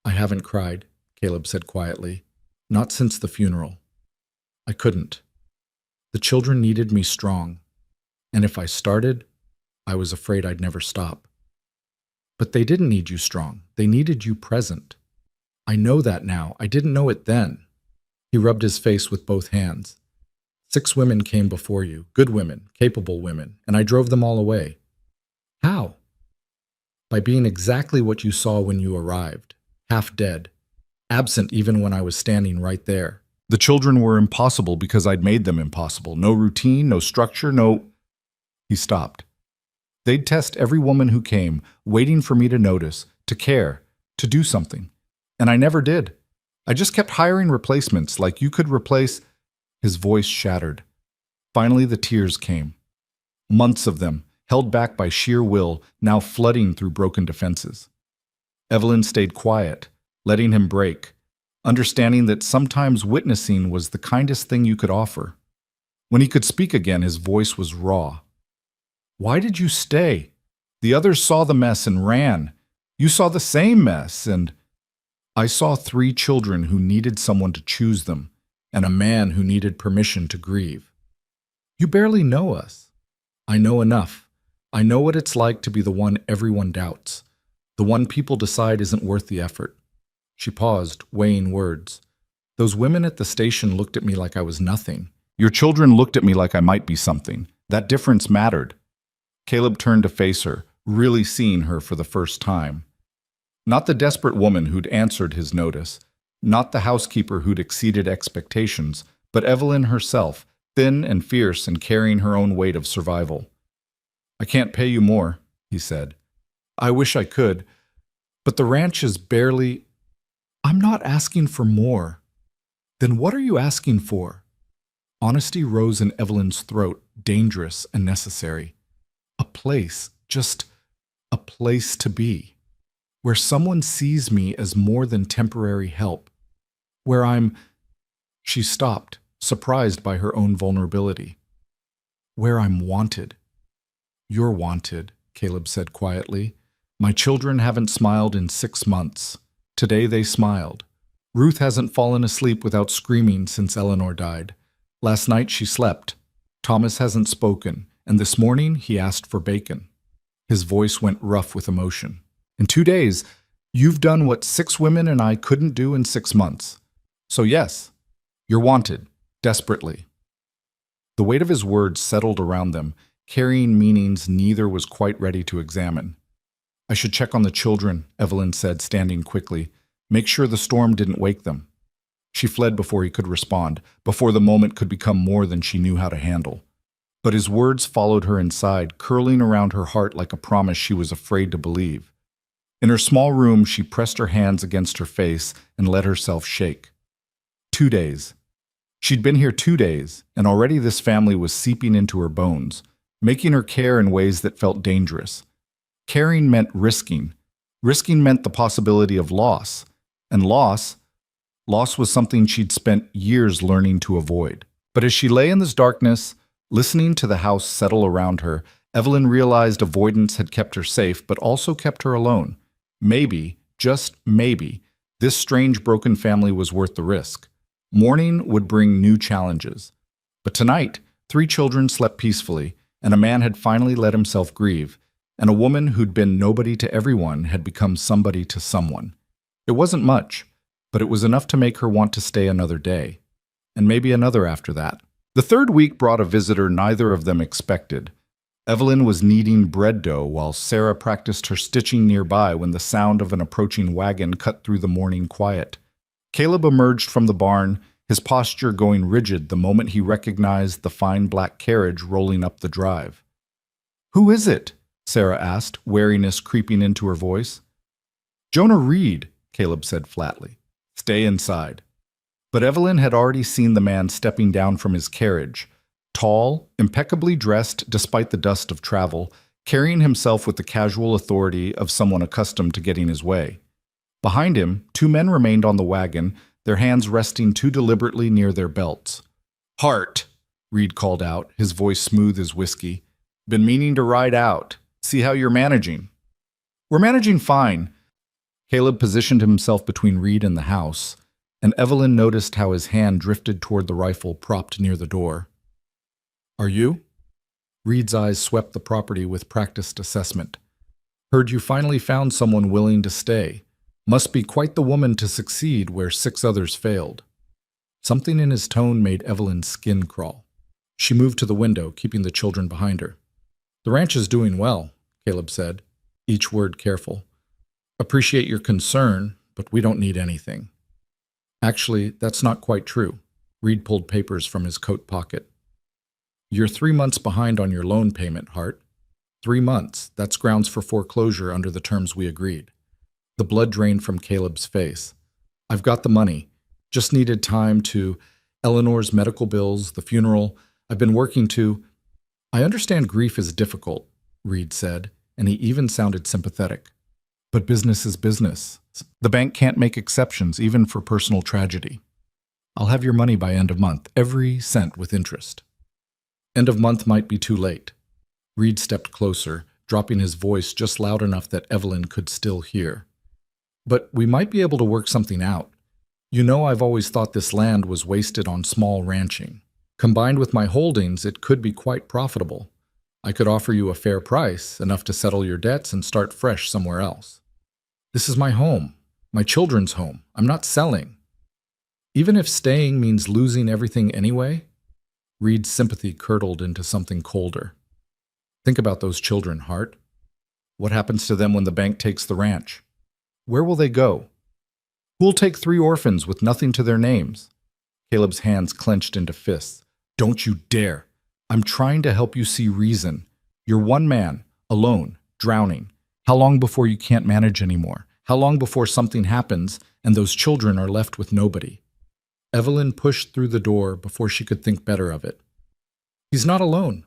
I haven't cried, Caleb said quietly. Not since the funeral. I couldn't. The children needed me strong, and if I started, I was afraid I'd never stop. But they didn't need you strong. They needed you present. I know that now. I didn't know it then. He rubbed his face with both hands. 6 women came before you, good women, capable women, and I drove them all away. How? By being exactly what you saw when you arrived, half dead, absent even when I was standing right there. The children were impossible because I'd made them impossible. No routine, no structure, no... He stopped. They'd test every woman who came, waiting for me to notice, to care, to do something. And I never did. I just kept hiring replacements like you could replace... His voice shattered. Finally, the tears came. Months of them, held back by sheer will, now flooding through broken defenses. Evelyn stayed quiet, letting him break, understanding that sometimes witnessing was the kindest thing you could offer. When he could speak again, his voice was raw. Why did you stay? The others saw the mess and ran. You saw the same mess, and... I saw 3 children who needed someone to choose them, and a man who needed permission to grieve. You barely know us. I know enough. I know what it's like to be the one everyone doubts, the one people decide isn't worth the effort. She paused, weighing words. Those women at the station looked at me like I was nothing, Your children looked at me like I might be something. That difference mattered. Caleb turned to face her, really seeing her for the first time. Not the desperate woman who'd answered his notice, not the housekeeper who'd exceeded expectations, but Evelyn herself, thin and fierce and carrying her own weight of survival. "I can't pay you more," he said. "I wish I could, but the ranch is barely—" "I'm not asking for more." "Then what are you asking for?" Honesty rose in Evelyn's throat, dangerous and necessary. "A place, just a place to be, where someone sees me as more than temporary help, where I'm—" She stopped, surprised by her own vulnerability. "Where I'm wanted." "You're wanted," Caleb said quietly. "My children haven't smiled in 6 months. Today they smiled. Ruth hasn't fallen asleep without screaming since Eleanor died. Last night she slept. Thomas hasn't spoken, and this morning he asked for bacon." His voice went rough with emotion. "In 2 days, you've done what 6 women and I couldn't do in 6 months. So yes, you're wanted, desperately." The weight of his words settled around them, carrying meanings neither was quite ready to examine. "I should check on the children," Evelyn said, standing quickly. "Make sure the storm didn't wake them." She fled before he could respond, before the moment could become more than she knew how to handle. But his words followed her inside, curling around her heart like a promise she was afraid to believe. In her small room, she pressed her hands against her face and let herself shake. 2 days. She'd been here 2 days, and already this family was seeping into her bones, making her care in ways that felt dangerous. Caring meant risking. Risking meant the possibility of loss. And loss was something she'd spent years learning to avoid. But as she lay in this darkness, listening to the house settle around her, Evelyn realized avoidance had kept her safe, but also kept her alone. Maybe, just maybe, this strange broken family was worth the risk. Morning would bring new challenges. But tonight, 3 children slept peacefully, and a man had finally let himself grieve, and a woman who'd been nobody to everyone had become somebody to someone. It wasn't much, but it was enough to make her want to stay another day, and maybe another after that. The 3rd week brought a visitor neither of them expected. Evelyn was kneading bread dough while Sarah practiced her stitching nearby when the sound of an approaching wagon cut through the morning quiet. Caleb emerged from the barn, his posture going rigid the moment he recognized the fine black carriage rolling up the drive. "Who is it?" Sarah asked, wariness creeping into her voice. "Jonah Reed," Caleb said flatly. "Stay inside." But Evelyn had already seen the man stepping down from his carriage, tall, impeccably dressed despite the dust of travel, carrying himself with the casual authority of someone accustomed to getting his way. Behind him, 2 men remained on the wagon, their hands resting too deliberately near their belts. "Hart," Reed called out, his voice smooth as whiskey. "Been meaning to ride out. See how you're managing." "We're managing fine." Caleb positioned himself between Reed and the house, and Evelyn noticed how his hand drifted toward the rifle propped near the door. "Are you?" Reed's eyes swept the property with practiced assessment. "Heard you finally found someone willing to stay. Must be quite the woman to succeed where 6 others failed." Something in his tone made Evelyn's skin crawl. She moved to the window, keeping the children behind her. "The ranch is doing well," Caleb said, each word careful. "Appreciate your concern, but we don't need anything." "Actually, that's not quite true." Reed pulled papers from his coat pocket. "You're 3 months behind on your loan payment, Hart. 3 months, that's grounds for foreclosure under the terms we agreed." The blood drained from Caleb's face. "I've got the money. Just needed time to— Eleanor's medical bills, the funeral. I've been working to—" "I understand grief is difficult," Reed said, and he even sounded sympathetic. "But business is business. The bank can't make exceptions, even for personal tragedy. I'll have your money by end of month, every cent with interest." "End of month might be too late." Reed stepped closer, dropping his voice just loud enough that Evelyn could still hear. "But we might be able to work something out. You know, I've always thought this land was wasted on small ranching. Combined with my holdings, it could be quite profitable. I could offer you a fair price, enough to settle your debts and start fresh somewhere else. This is my home, my children's home. I'm not selling. Even if staying means losing everything anyway, Reed's sympathy curdled into something colder. Think about those children, Hart. What happens to them when the bank takes the ranch? Where will they go? Who'll take 3 orphans with nothing to their names? Caleb's hands clenched into fists. Don't you dare. I'm trying to help you see reason. You're one man, alone, drowning. How long before you can't manage anymore? How long before something happens and those children are left with nobody? Evelyn pushed through the door before she could think better of it. He's not alone.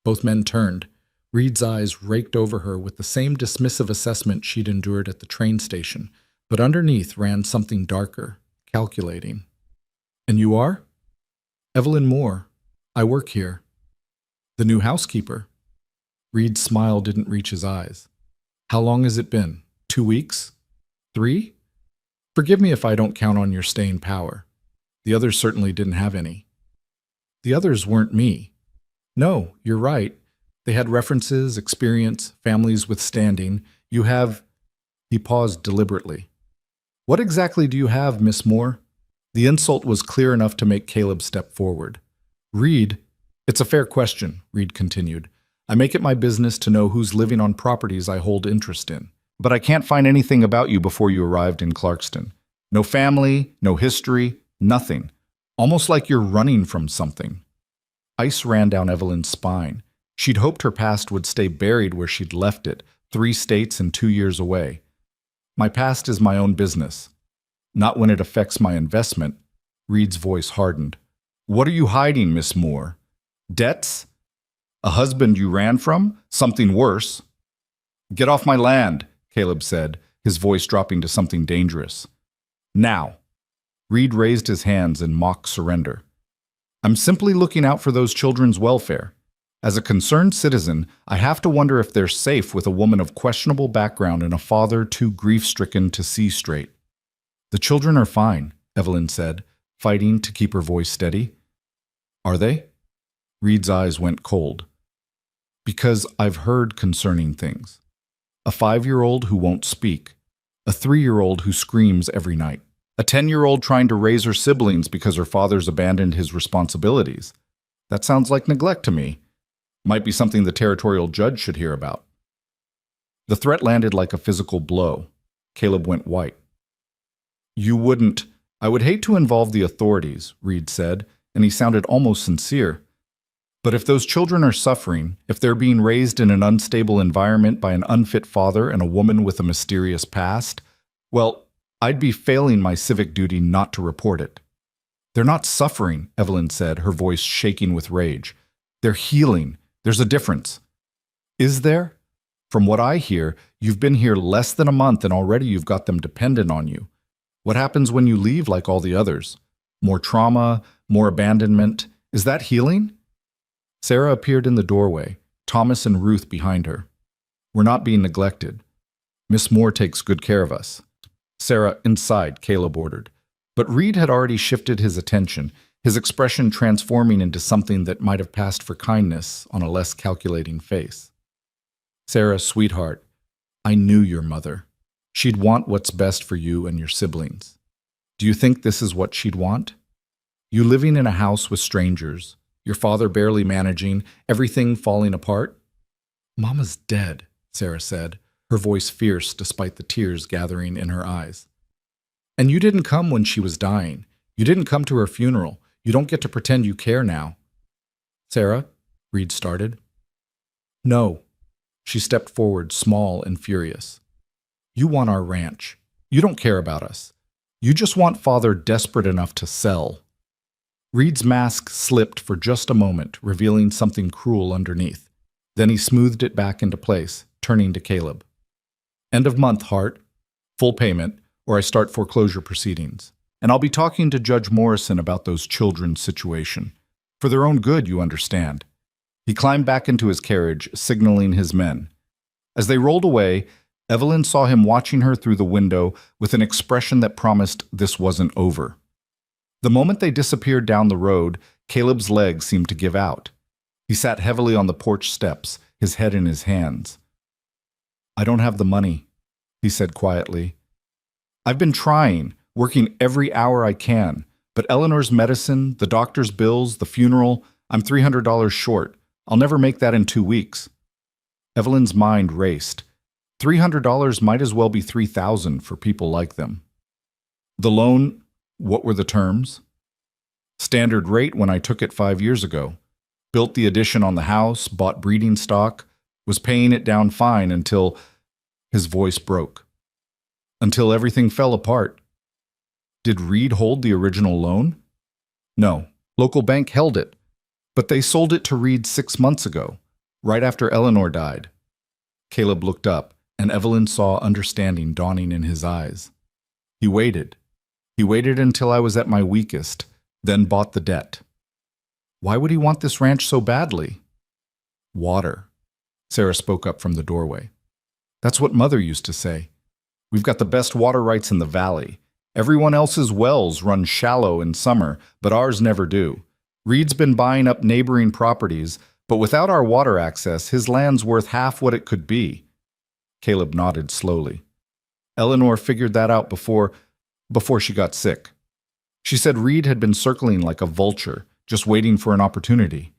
Both men turned. Reed's eyes raked over her with the same dismissive assessment she'd endured at the train station, but underneath ran something darker, calculating. And you are? Evelyn Moore. I work here. The new housekeeper. Reed's smile didn't reach his eyes. How long has it been? 2 weeks? 3? Forgive me if I don't count on your staying power. The others certainly didn't have any. The others weren't me. No, you're right. They had references, experience, families with standing. You have... He paused deliberately. What exactly do you have, Miss Moore? The insult was clear enough to make Caleb step forward. Reed, it's a fair question, Reed continued. I make it my business to know who's living on properties I hold interest in. But I can't find anything about you before you arrived in Clarkston. No family, no history, nothing. Almost like you're running from something. Ice ran down Evelyn's spine. She'd hoped her past would stay buried where she'd left it, 3 states and 2 years away. My past is my own business. Not when it affects my investment. Reed's voice hardened. What are you hiding, Miss Moore? Debts? A husband you ran from? Something worse? Get off my land, Caleb said, his voice dropping to something dangerous. Now. Reed raised his hands in mock surrender. I'm simply looking out for those children's welfare. As a concerned citizen, I have to wonder if they're safe with a woman of questionable background and a father too grief-stricken to see straight. The children are fine, Evelyn said, fighting to keep her voice steady. Are they? Reed's eyes went cold. Because I've heard concerning things. A 5-year-old who won't speak. A 3-year-old who screams every night. A 10-year-old trying to raise her siblings because her father's abandoned his responsibilities. That sounds like neglect to me. Might be something the territorial judge should hear about. The threat landed like a physical blow. Caleb went white. You wouldn't... I would hate to involve the authorities, Reed said, and he sounded almost sincere. But if those children are suffering, if they're being raised in an unstable environment by an unfit father and a woman with a mysterious past, well, I'd be failing my civic duty not to report it. They're not suffering, Evelyn said, her voice shaking with rage. They're healing. There's a difference. Is there? From what I hear, you've been here less than a month and already you've got them dependent on you. What happens when you leave like all the others? More trauma, more abandonment. Is that healing? Sarah appeared in the doorway, Thomas and Ruth behind her. We're not being neglected. Miss Moore takes good care of us. Sarah, inside, Caleb ordered. But Reed had already shifted his attention, his expression transforming into something that might have passed for kindness on a less calculating face. Sarah, sweetheart, I knew your mother. She'd want what's best for you and your siblings. Do you think this is what she'd want? You living in a house with strangers, your father barely managing, everything falling apart? Mama's dead, Sarah said, her voice fierce despite the tears gathering in her eyes. And you didn't come when she was dying. You didn't come to her funeral. You don't get to pretend you care now. Sarah, Reed started. No. She stepped forward, small and furious. You want our ranch. You don't care about us. You just want Father desperate enough to sell. Reed's mask slipped for just a moment, revealing something cruel underneath. Then he smoothed it back into place, turning to Caleb. End of month, Hart. Full payment, or I start foreclosure proceedings. And I'll be talking to Judge Morrison about those children's situation. For their own good, you understand. He climbed back into his carriage, signaling his men. As they rolled away, Evelyn saw him watching her through the window with an expression that promised this wasn't over. The moment they disappeared down the road, Caleb's legs seemed to give out. He sat heavily on the porch steps, his head in his hands. I don't have the money, he said quietly. I've been trying, working every hour I can, But Eleanor's medicine, the doctor's bills, the funeral, I'm $300 short. I'll never make that in 2 weeks. Evelyn's mind raced. $300 might as well be $3,000 for people like them. The loan, what were the terms? Standard rate when I took it 5 years ago. Built the addition on the house, bought breeding stock, was paying it down fine until his voice broke. Until everything fell apart. Did Reed hold the original loan? No, local bank held it, but they sold it to Reed 6 months ago, right after Eleanor died. Caleb looked up, and Evelyn saw understanding dawning in his eyes. He waited. He waited until I was at my weakest, then bought the debt. Why would he want this ranch so badly? Water. Sarah spoke up from the doorway. That's what Mother used to say. We've got the best water rights in the valley. Everyone else's wells run shallow in summer, but ours never do. Reed's been buying up neighboring properties, but without our water access, his land's worth half what it could be. Caleb nodded slowly. Eleanor figured that out before she got sick. She said Reed had been circling like a vulture, just waiting for an opportunity.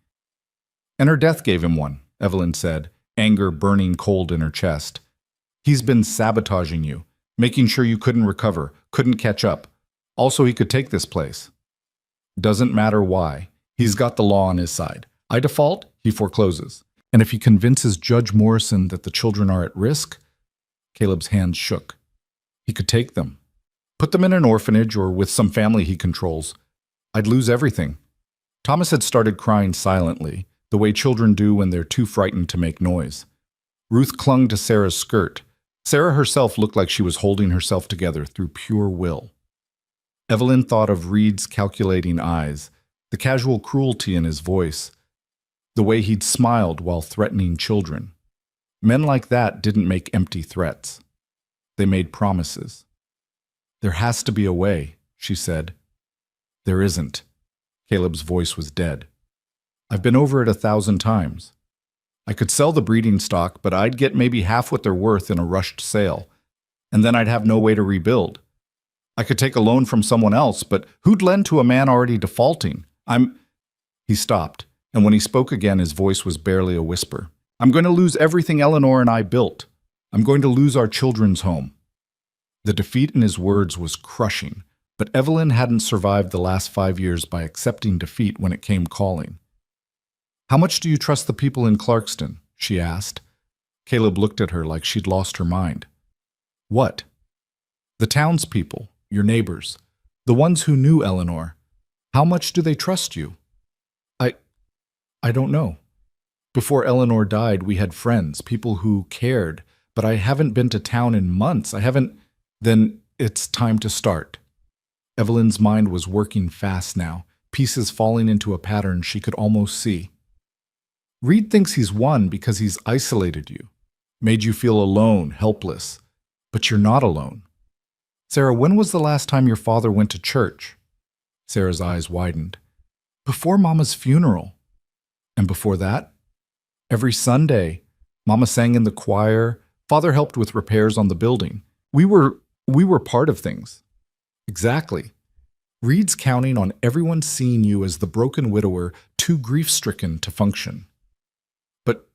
And her death gave him one, Evelyn said, anger burning cold in her chest. He's been sabotaging you, making sure you couldn't recover, couldn't catch up. Also, he could take this place. Doesn't matter why. He's got the law on his side. I default, he forecloses. And if he convinces Judge Morrison that the children are at risk, Caleb's hands shook. He could take them. Put them in an orphanage or with some family he controls. I'd lose everything. Thomas had started crying silently, the way children do when they're too frightened to make noise. Ruth clung to Sarah's skirt. Sarah herself looked like she was holding herself together through pure will. Evelyn thought of Reed's calculating eyes, the casual cruelty in his voice, the way he'd smiled while threatening children. Men like that didn't make empty threats. They made promises. There has to be a way, she said. There isn't. Caleb's voice was dead. I've been over it 1,000 times. I could sell the breeding stock, but I'd get maybe half what they're worth in a rushed sale, and then I'd have no way to rebuild. I could take a loan from someone else, but who'd lend to a man already defaulting? He stopped, and when he spoke again, his voice was barely a whisper. I'm going to lose everything Eleanor and I built. I'm going to lose our children's home. The defeat in his words was crushing, but Evelyn hadn't survived the last 5 years by accepting defeat when it came calling. How much do you trust the people in Clarkston? She asked. Caleb looked at her like she'd lost her mind. What? The townspeople, your neighbors, the ones who knew Eleanor. How much do they trust you? I don't know. Before Eleanor died, we had friends, people who cared, but I haven't been to town in months. Then it's time to start. Evelyn's mind was working fast now, pieces falling into a pattern she could almost see. Reed thinks he's won because he's isolated you, made you feel alone, helpless. But you're not alone. Sarah, when was the last time your father went to church? Sarah's eyes widened. Before Mama's funeral. And before that? Every Sunday, Mama sang in the choir. Father helped with repairs on the building. We were part of things. Exactly. Reed's counting on everyone seeing you as the broken widower, too grief-stricken to function. But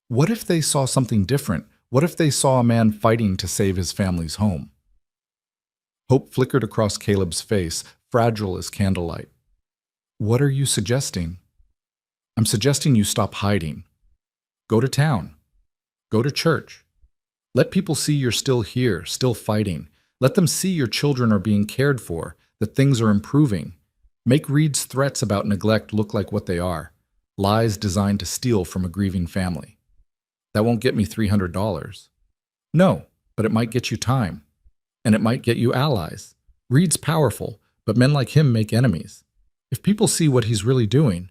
what if they saw something different? What if they saw a man fighting to save his family's home? Hope flickered across Caleb's face, fragile as candlelight. What are you suggesting? I'm suggesting you stop hiding. Go to town. Go to church. Let people see you're still here, still fighting. Let them see your children are being cared for, that things are improving. Make Reed's threats about neglect look like what they are, lies designed to steal from a grieving family. That won't get me $300. No, but it might get you time. And it might get you allies. Reed's powerful, but men like him make enemies. If people see what he's really doing,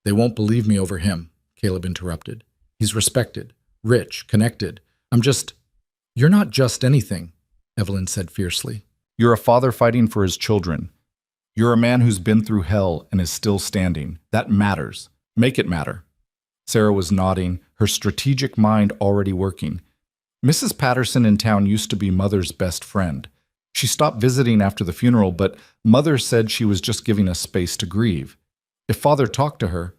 they won't believe me over him, Caleb interrupted. He's respected, rich, connected. You're not just anything, Evelyn said fiercely. You're a father fighting for his children. You're a man who's been through hell and is still standing. That matters. Make it matter. Sarah was nodding, her strategic mind already working. Mrs. Patterson in town used to be Mother's best friend. She stopped visiting after the funeral, but Mother said she was just giving us space to grieve. If Father talked to her,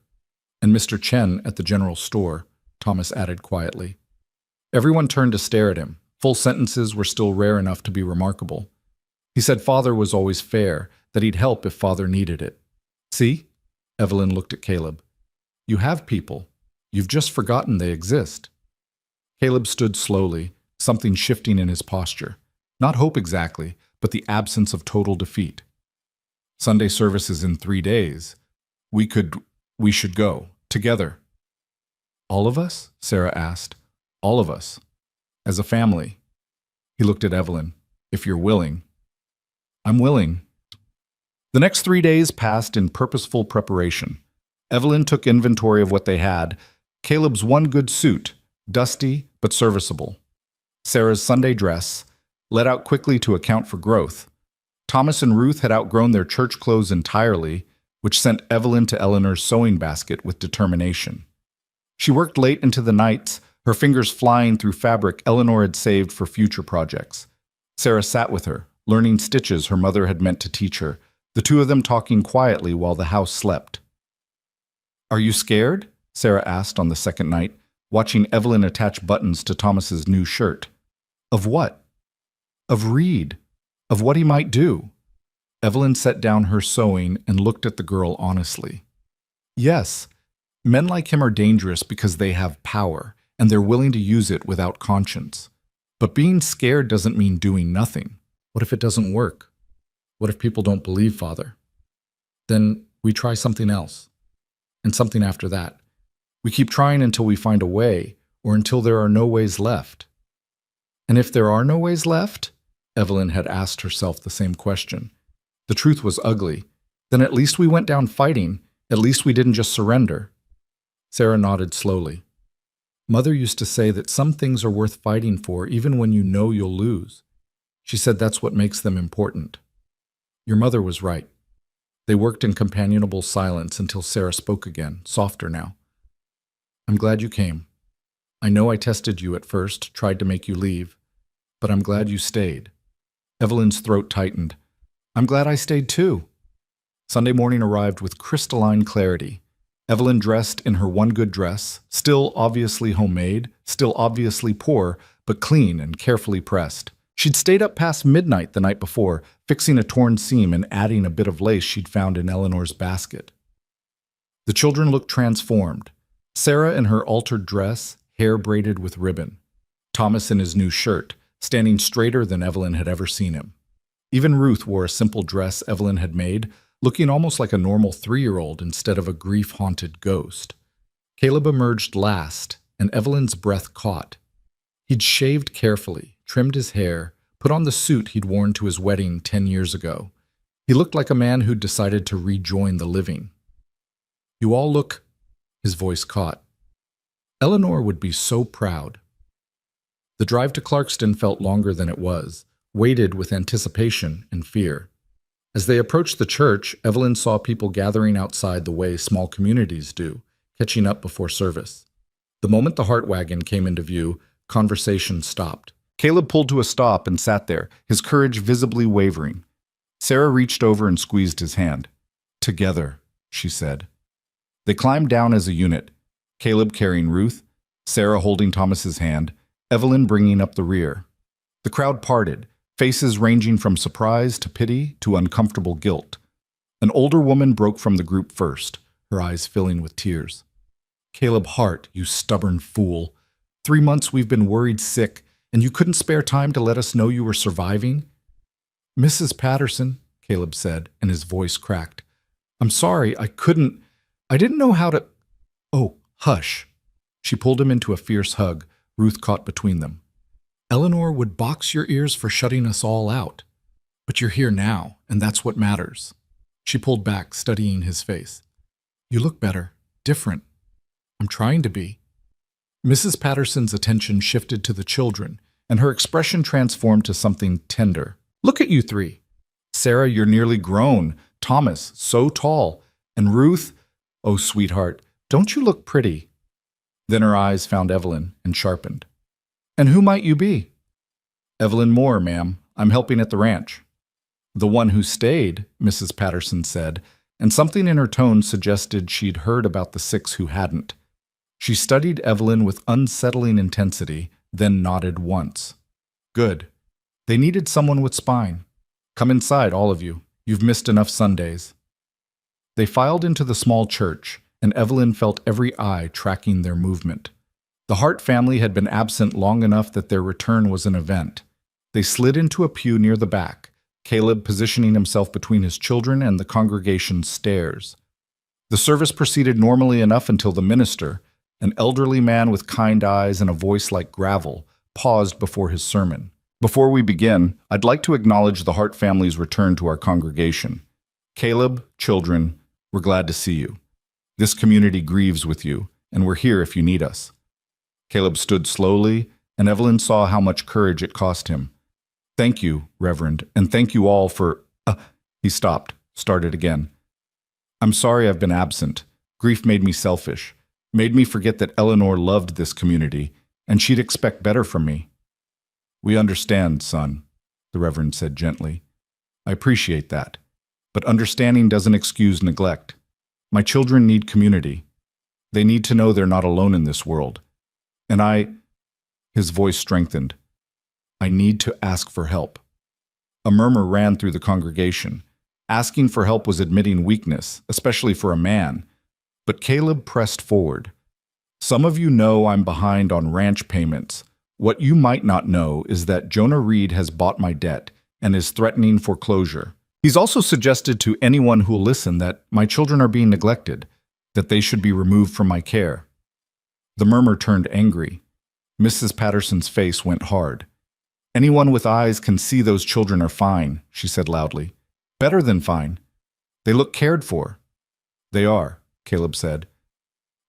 and Mr. Chen at the general store, Thomas added quietly. Everyone turned to stare at him. Full sentences were still rare enough to be remarkable. He said Father was always fair, that he'd help if Father needed it. See? Evelyn looked at Caleb. You have people. You've just forgotten they exist. Caleb stood slowly, something shifting in his posture. Not hope exactly, but the absence of total defeat. Sunday service is in 3 days. We should go, together. All of us? Sarah asked. All of us. As a family. He looked at Evelyn. If you're willing. I'm willing. The next 3 days passed in purposeful preparation. Evelyn took inventory of what they had. Caleb's one good suit, dusty but serviceable. Sarah's Sunday dress, let out quickly to account for growth. Thomas and Ruth had outgrown their church clothes entirely, which sent Evelyn to Eleanor's sewing basket with determination. She worked late into the nights, her fingers flying through fabric Eleanor had saved for future projects. Sarah sat with her, learning stitches her mother had meant to teach her, the two of them talking quietly while the house slept. Are you scared? Sarah asked on the second night, watching Evelyn attach buttons to Thomas's new shirt. Of what? Of Reed. Of what he might do. Evelyn set down her sewing and looked at the girl honestly. Yes, men like him are dangerous because they have power, and they're willing to use it without conscience. But being scared doesn't mean doing nothing. What if it doesn't work? What if people don't believe Father? Then we try something else. And something after that. We keep trying until we find a way, or until there are no ways left. And if there are no ways left? Evelyn had asked herself the same question. The truth was ugly. Then at least we went down fighting. At least we didn't just surrender. Sarah nodded slowly. Mother used to say that some things are worth fighting for even when you know you'll lose. She said that's what makes them important. Your mother was right. They worked in companionable silence until Sarah spoke again, softer now. I'm glad you came. I know I tested you at first, tried to make you leave, but I'm glad you stayed. Evelyn's throat tightened. I'm glad I stayed too. Sunday morning arrived with crystalline clarity. Evelyn dressed in her one good dress, still obviously homemade, still obviously poor, but clean and carefully pressed. She'd stayed up past midnight the night before, fixing a torn seam and adding a bit of lace she'd found in Eleanor's basket. The children looked transformed. Sarah in her altered dress, hair braided with ribbon. Thomas in his new shirt, standing straighter than Evelyn had ever seen him. Even Ruth wore a simple dress Evelyn had made, looking almost like a normal 3-year-old instead of a grief-haunted ghost. Caleb emerged last, and Evelyn's breath caught. He'd shaved carefully, trimmed his hair, put on the suit he'd worn to his wedding 10 years ago. He looked like a man who'd decided to rejoin the living. You all look... His voice caught. Eleanor would be so proud. The drive to Clarkston felt longer than it was, weighted with anticipation and fear. As they approached the church, Evelyn saw people gathering outside the way small communities do, catching up before service. The moment the Hart wagon came into view, conversation stopped. Caleb pulled to a stop and sat there, his courage visibly wavering. Sarah reached over and squeezed his hand. Together, she said. They climbed down as a unit, Caleb carrying Ruth, Sarah holding Thomas's hand, Evelyn bringing up the rear. The crowd parted, faces ranging from surprise to pity to uncomfortable guilt. An older woman broke from the group first, her eyes filling with tears. Caleb Hart, you stubborn fool. 3 months we've been worried sick, and you couldn't spare time to let us know you were surviving? Mrs. Patterson, Caleb said, and his voice cracked. I'm sorry, I didn't know how to... Oh, hush. She pulled him into a fierce hug, Ruth caught between them. Eleanor would box your ears for shutting us all out. But you're here now, and that's what matters. She pulled back, studying his face. You look better, different. I'm trying to be. Mrs. Patterson's attention shifted to the children, and her expression transformed to something tender. Look at you three. Sarah, you're nearly grown. Thomas, so tall. And Ruth, oh, sweetheart, don't you look pretty? Then her eyes found Evelyn and sharpened. And who might you be? Evelyn Moore, ma'am. I'm helping at the ranch. The one who stayed, Mrs. Patterson said, and something in her tone suggested she'd heard about the 6 who hadn't. She studied Evelyn with unsettling intensity, then nodded once. Good. They needed someone with spine. Come inside, all of you. You've missed enough Sundays. They filed into the small church, and Evelyn felt every eye tracking their movement. The Hart family had been absent long enough that their return was an event. They slid into a pew near the back, Caleb positioning himself between his children and the congregation's stairs. The service proceeded normally enough until the minister, an elderly man with kind eyes and a voice like gravel, paused before his sermon. Before we begin, I'd like to acknowledge the Hart family's return to our congregation. Caleb, children, we're glad to see you. This community grieves with you, and we're here if you need us. Caleb stood slowly, and Evelyn saw how much courage it cost him. Thank you, Reverend, and thank you all for... He stopped, started again. I'm sorry I've been absent. Grief made me selfish, made me forget that Eleanor loved this community, and she'd expect better from me. We understand, son, the Reverend said gently. I appreciate that, but understanding doesn't excuse neglect. My children need community. They need to know they're not alone in this world. And his voice strengthened. I need to ask for help. A murmur ran through the congregation. Asking for help was admitting weakness, especially for a man. But Caleb pressed forward. Some of you know I'm behind on ranch payments. What you might not know is that Jonah Reed has bought my debt and is threatening foreclosure. He's also suggested to anyone who'll listen that my children are being neglected, that they should be removed from my care. The murmur turned angry. Mrs. Patterson's face went hard. Anyone with eyes can see those children are fine, she said loudly. Better than fine. They look cared for. They are, Caleb said.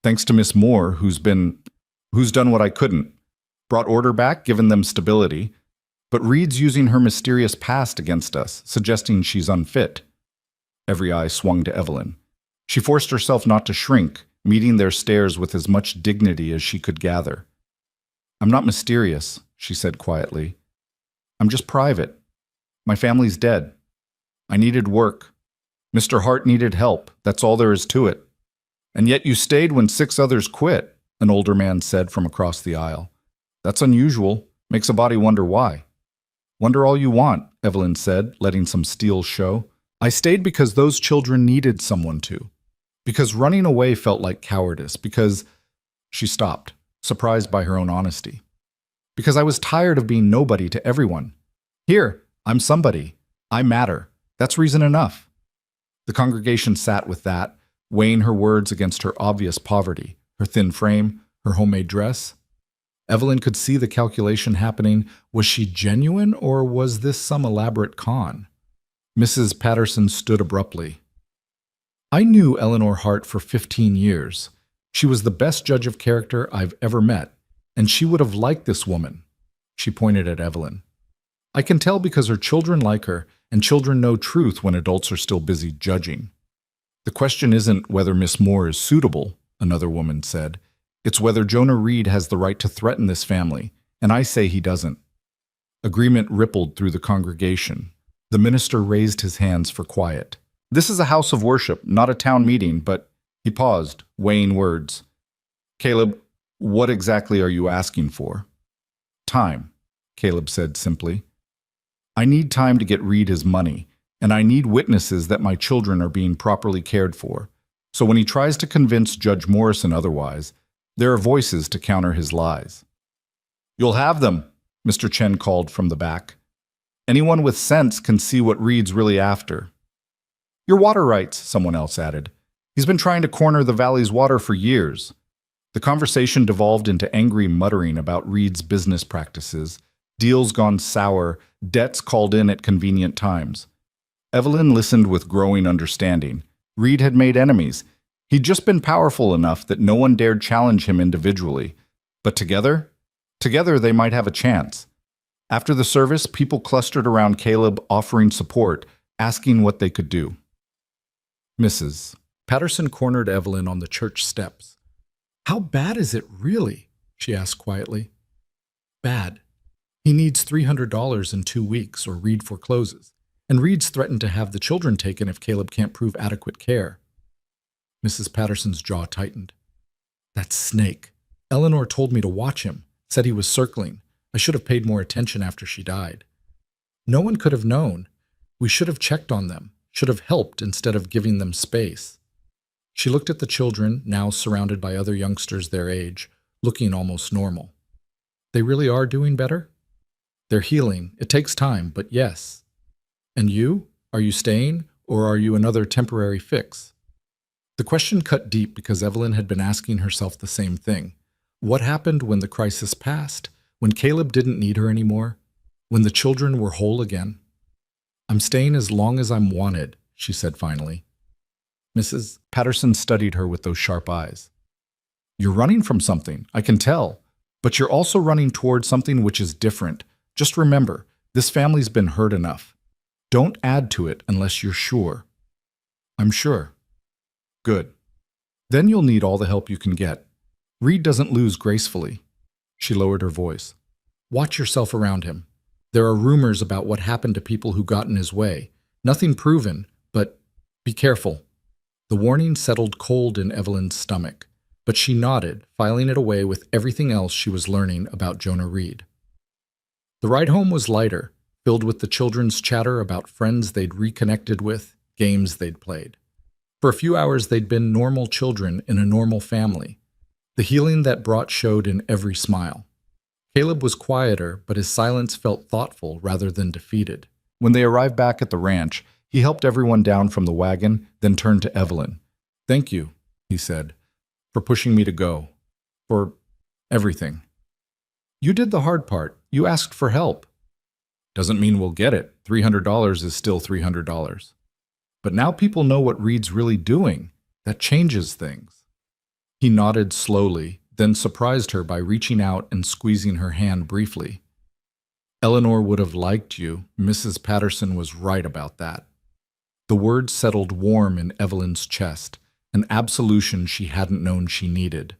Thanks to Miss Moore, who's done what I couldn't. Brought order back, given them stability. But Reed's using her mysterious past against us, suggesting she's unfit. Every eye swung to Evelyn. She forced herself not to shrink, meeting their stares with as much dignity as she could gather. I'm not mysterious, she said quietly. I'm just private. My family's dead. I needed work. Mr. Hart needed help. That's all there is to it. And yet you stayed when 6 others quit, an older man said from across the aisle. That's unusual. Makes a body wonder why. Wonder all you want, Evelyn said, letting some steel show. I stayed because those children needed someone to. Because running away felt like cowardice. Because... She stopped, surprised by her own honesty. Because I was tired of being nobody to everyone. Here, I'm somebody. I matter. That's reason enough. The congregation sat with that, weighing her words against her obvious poverty, her thin frame, her homemade dress. Evelyn could see the calculation happening. Was she genuine, or was this some elaborate con? Mrs. Patterson stood abruptly. I knew Eleanor Hart for 15 years. She was the best judge of character I've ever met, and she would have liked this woman. She pointed at Evelyn. I can tell because her children like her, and children know truth when adults are still busy judging. The question isn't whether Miss Moore is suitable, another woman said. It's whether Jonah Reed has the right to threaten this family, and I say he doesn't. Agreement rippled through the congregation. The minister raised his hands for quiet. This is a house of worship, not a town meeting, but... He paused, weighing words. Caleb, what exactly are you asking for? Time, Caleb said simply. I need time to get Reed his money, and I need witnesses that my children are being properly cared for. So when he tries to convince Judge Morrison otherwise, there are voices to counter his lies. You'll have them, Mr. Chen called from the back. Anyone with sense can see what Reed's really after. Your water rights, someone else added. He's been trying to corner the valley's water for years. The conversation devolved into angry muttering about Reed's business practices, deals gone sour, debts called in at convenient times. Evelyn listened with growing understanding. Reed had made enemies. He'd just been powerful enough that no one dared challenge him individually. But together they might have a chance. After the service, people clustered around Caleb, offering support, asking what they could do. Mrs. Patterson cornered Evelyn on the church steps. How bad is it really? She asked quietly. Bad. He needs $300 in 2 weeks or Reed forecloses, and Reed's threatened to have the children taken if Caleb can't prove adequate care. Mrs. Patterson's jaw tightened. That snake. Eleanor told me to watch him, said he was circling. I should have paid more attention after she died. No one could have known. We should have checked on them, should have helped instead of giving them space. She looked at the children, now surrounded by other youngsters their age, looking almost normal. They really are doing better? They're healing. It takes time, but yes. And you? Are you staying, or are you another temporary fix? The question cut deep because Evelyn had been asking herself the same thing. What happened when the crisis passed? When Caleb didn't need her anymore? When the children were whole again? I'm staying as long as I'm wanted, she said finally. Mrs. Patterson studied her with those sharp eyes. You're running from something, I can tell, but you're also running toward something which is different. Just remember, this family's been hurt enough. Don't add to it unless you're sure. I'm sure. Good. Then you'll need all the help you can get. Reed doesn't lose gracefully. She lowered her voice. Watch yourself around him. There are rumors about what happened to people who got in his way. Nothing proven, but be careful. The warning settled cold in Evelyn's stomach, but she nodded, filing it away with everything else she was learning about Jonah Reed. The ride home was lighter, filled with the children's chatter about friends they'd reconnected with, games they'd played. For a few hours they'd been normal children in a normal family. The healing that brought showed in every smile. Caleb was quieter, but his silence felt thoughtful rather than defeated. When they arrived back at the ranch, he helped everyone down from the wagon, then turned to Evelyn. Thank you, he said, for pushing me to go. For everything. You did the hard part. You asked for help. Doesn't mean we'll get it. $300 is still $300. But now people know what Reed's really doing. That changes things. He nodded slowly, then surprised her by reaching out and squeezing her hand briefly. Eleanor would have liked you. Mrs. Patterson was right about that. The words settled warm in Evelyn's chest, an absolution she hadn't known she needed.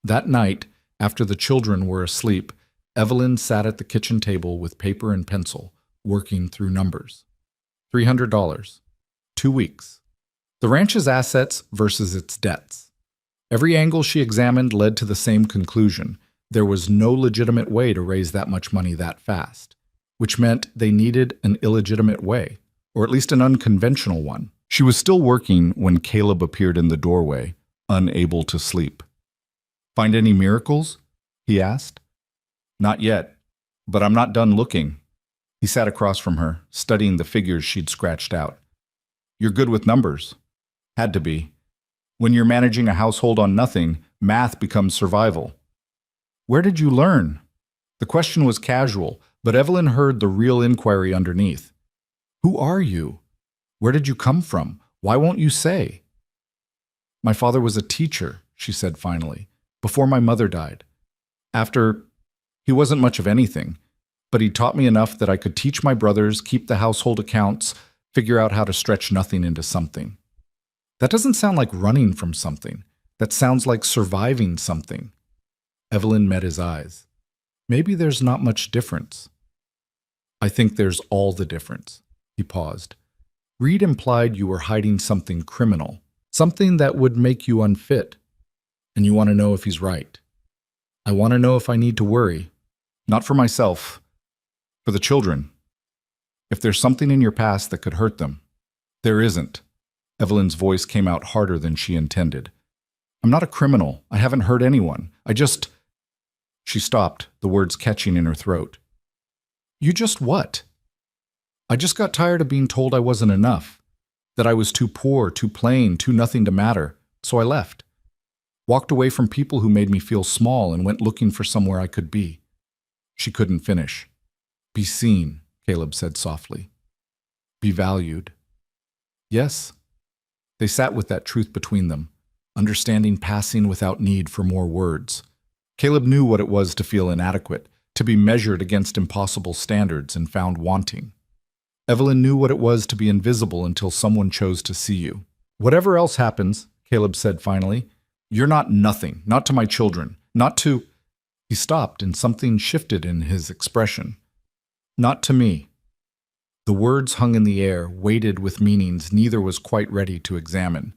That night, after the children were asleep, Evelyn sat at the kitchen table with paper and pencil, working through numbers. $300. 2 weeks. The ranch's assets versus its debts. Every angle she examined led to the same conclusion. There was no legitimate way to raise that much money that fast, which meant they needed an illegitimate way, or at least an unconventional one. She was still working when Caleb appeared in the doorway, unable to sleep. Find any miracles? He asked. Not yet, but I'm not done looking. He sat across from her, studying the figures she'd scratched out. You're good with numbers. Had to be. When you're managing a household on nothing, math becomes survival. Where did you learn? The question was casual, but Evelyn heard the real inquiry underneath. Who are you? Where did you come from? Why won't you say? My father was a teacher, she said finally, before my mother died. He wasn't much of anything, but he taught me enough that I could teach my brothers, keep the household accounts, figure out how to stretch nothing into something. That doesn't sound like running from something. That sounds like surviving something. Evelyn met his eyes. Maybe there's not much difference. I think there's all the difference. He paused. Reed implied you were hiding something criminal, something that would make you unfit. And you want to know if he's right. I want to know if I need to worry. Not for myself. For the children. If there's something in your past that could hurt them. There isn't. Evelyn's voice came out harder than she intended. I'm not a criminal. I haven't hurt anyone. She stopped, the words catching in her throat. You just what? I just got tired of being told I wasn't enough. That I was too poor, too plain, too nothing to matter. So I left. Walked away from people who made me feel small and went looking for somewhere I could be. She couldn't finish. Be seen, Caleb said softly. Be valued. Yes. They sat with that truth between them, understanding passing without need for more words. Caleb knew what it was to feel inadequate, to be measured against impossible standards and found wanting. Evelyn knew what it was to be invisible until someone chose to see you. Whatever else happens, Caleb said finally, you're not nothing, not to my children, not to... He stopped and something shifted in his expression. Not to me. The words hung in the air, weighted with meanings neither was quite ready to examine.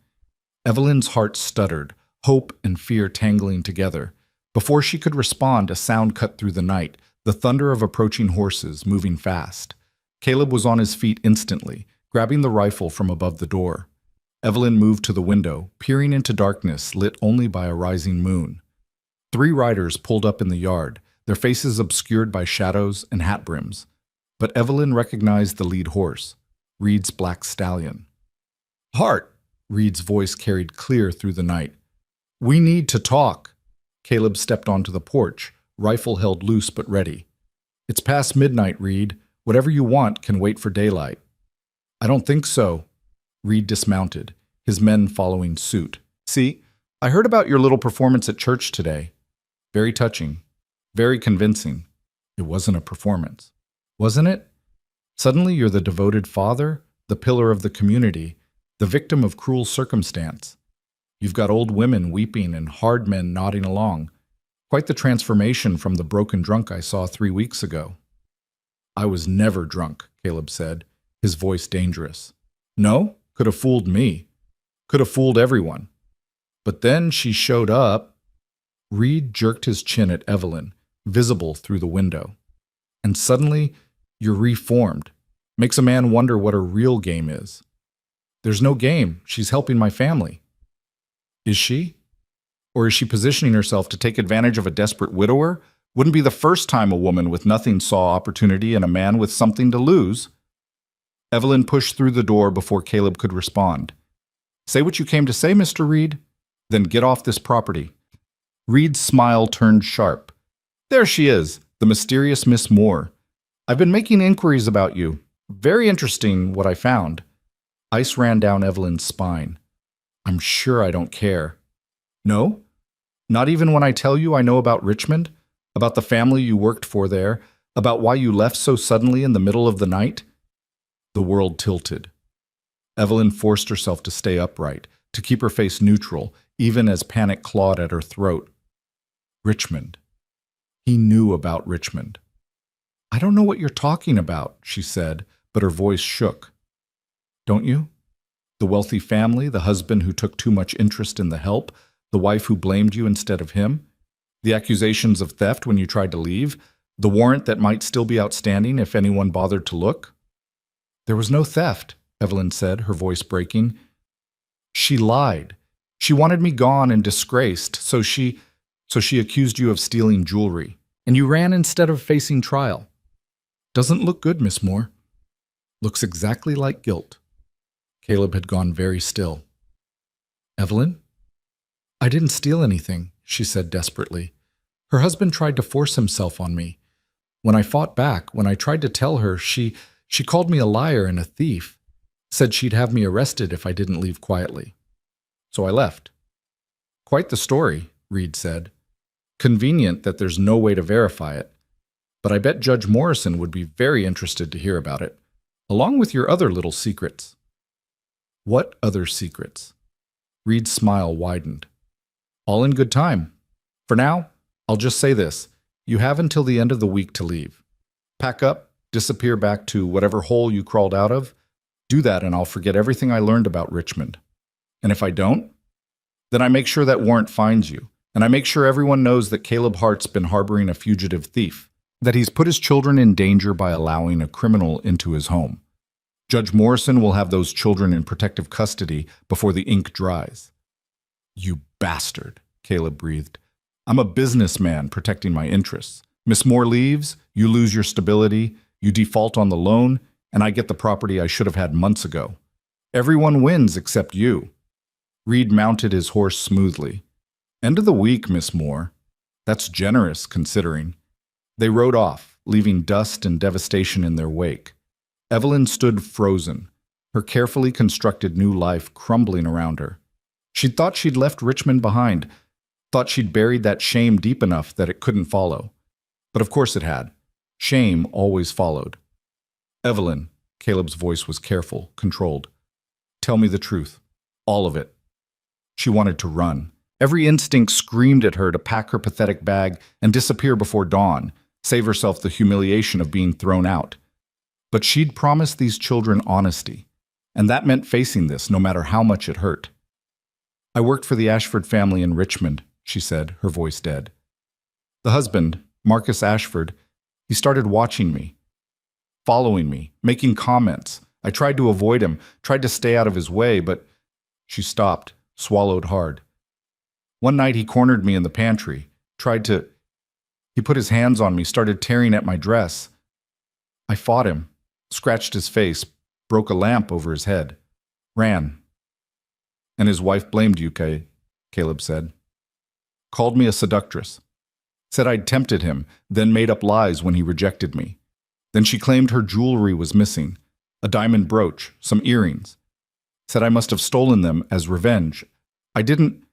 Evelyn's heart stuttered, hope and fear tangling together. Before she could respond, a sound cut through the night, the thunder of approaching horses moving fast. Caleb was on his feet instantly, grabbing the rifle from above the door. Evelyn moved to the window, peering into darkness lit only by a rising moon. 3 riders pulled up in the yard, their faces obscured by shadows and hat brims. But Evelyn recognized the lead horse, Reed's black stallion. "Hart!" Reed's voice carried clear through the night. "We need to talk." Caleb stepped onto the porch, rifle held loose but ready. "It's past midnight, Reed. Whatever you want can wait for daylight." "I don't think so." Reed dismounted, his men following suit. "See, I heard about your little performance at church today. Very touching. Very convincing. It wasn't a performance. Wasn't it? Suddenly you're the devoted father, the pillar of the community, the victim of cruel circumstance. You've got old women weeping and hard men nodding along. Quite the transformation from the broken drunk I saw 3 weeks ago." "I was never drunk," Caleb said, his voice dangerous. "No? Could have fooled me. Could have fooled everyone. But then she showed up." Reed jerked his chin at Evelyn, visible through the window. "And suddenly, you're reformed. Makes a man wonder what her real game is." "There's no game. She's helping my family." "Is she? Or is she positioning herself to take advantage of a desperate widower? Wouldn't be the first time a woman with nothing saw opportunity in a man with something to lose." Evelyn pushed through the door before Caleb could respond. "Say what you came to say, Mr. Reed. Then get off this property." Reed's smile turned sharp. "There she is, the mysterious Miss Moore. I've been making inquiries about you. Very interesting what I found." Ice ran down Evelyn's spine. "I'm sure I don't care." "No? Not even when I tell you I know about Richmond? About the family you worked for there? About why you left so suddenly in the middle of the night?" The world tilted. Evelyn forced herself to stay upright, to keep her face neutral, even as panic clawed at her throat. Richmond. He knew about Richmond. "I don't know what you're talking about," she said, but her voice shook. "Don't you? The wealthy family, the husband who took too much interest in the help, the wife who blamed you instead of him, the accusations of theft when you tried to leave, the warrant that might still be outstanding if anyone bothered to look?" "There was no theft," Evelyn said, her voice breaking. "She lied. She wanted me gone and disgraced, so she accused you of stealing jewelry, and you ran instead of facing trial. Doesn't look good, Miss Moore. Looks exactly like guilt." Caleb had gone very still. "Evelyn?" "I didn't steal anything," she said desperately. "Her husband tried to force himself on me. When I fought back, when I tried to tell her, she called me a liar and a thief, said she'd have me arrested if I didn't leave quietly. So I left." "Quite the story," Reed said. "Convenient that there's no way to verify it. But I bet Judge Morrison would be very interested to hear about it, along with your other little secrets." "What other secrets?" Reed's smile widened. "All in good time. For now, I'll just say this. You have until the end of the week to leave. Pack up, disappear back to whatever hole you crawled out of. Do that and I'll forget everything I learned about Richmond. And if I don't, then I make sure that warrant finds you, and I make sure everyone knows that Caleb Hart's been harboring a fugitive thief, that he's put his children in danger by allowing a criminal into his home. Judge Morrison will have those children in protective custody before the ink dries." "You bastard," Caleb breathed. "I'm a businessman protecting my interests. Miss Moore leaves, you lose your stability, you default on the loan, and I get the property I should have had months ago. Everyone wins except you." Reed mounted his horse smoothly. "End of the week, Miss Moore. That's generous, considering." They rode off, leaving dust and devastation in their wake. Evelyn stood frozen, her carefully constructed new life crumbling around her. She'd thought she'd left Richmond behind, thought she'd buried that shame deep enough that it couldn't follow. But of course it had. Shame always followed. "Evelyn," Caleb's voice was careful, controlled. "Tell me the truth. All of it." She wanted to run. Every instinct screamed at her to pack her pathetic bag and disappear before dawn, save herself the humiliation of being thrown out. But she'd promised these children honesty, and that meant facing this no matter how much it hurt. "I worked for the Ashford family in Richmond," she said, her voice dead. "The husband, Marcus Ashford, he started watching me, following me, making comments. I tried to avoid him, tried to stay out of his way, but..." She stopped, swallowed hard. "One night he cornered me in the pantry, he put his hands on me, started tearing at my dress. I fought him, scratched his face, broke a lamp over his head, ran. And his wife blamed you, Caleb said. Called me a seductress. Said I'd tempted him, then made up lies when he rejected me. Then she claimed her jewelry was missing, a diamond brooch, some earrings. Said I must have stolen them as revenge. I didn't..."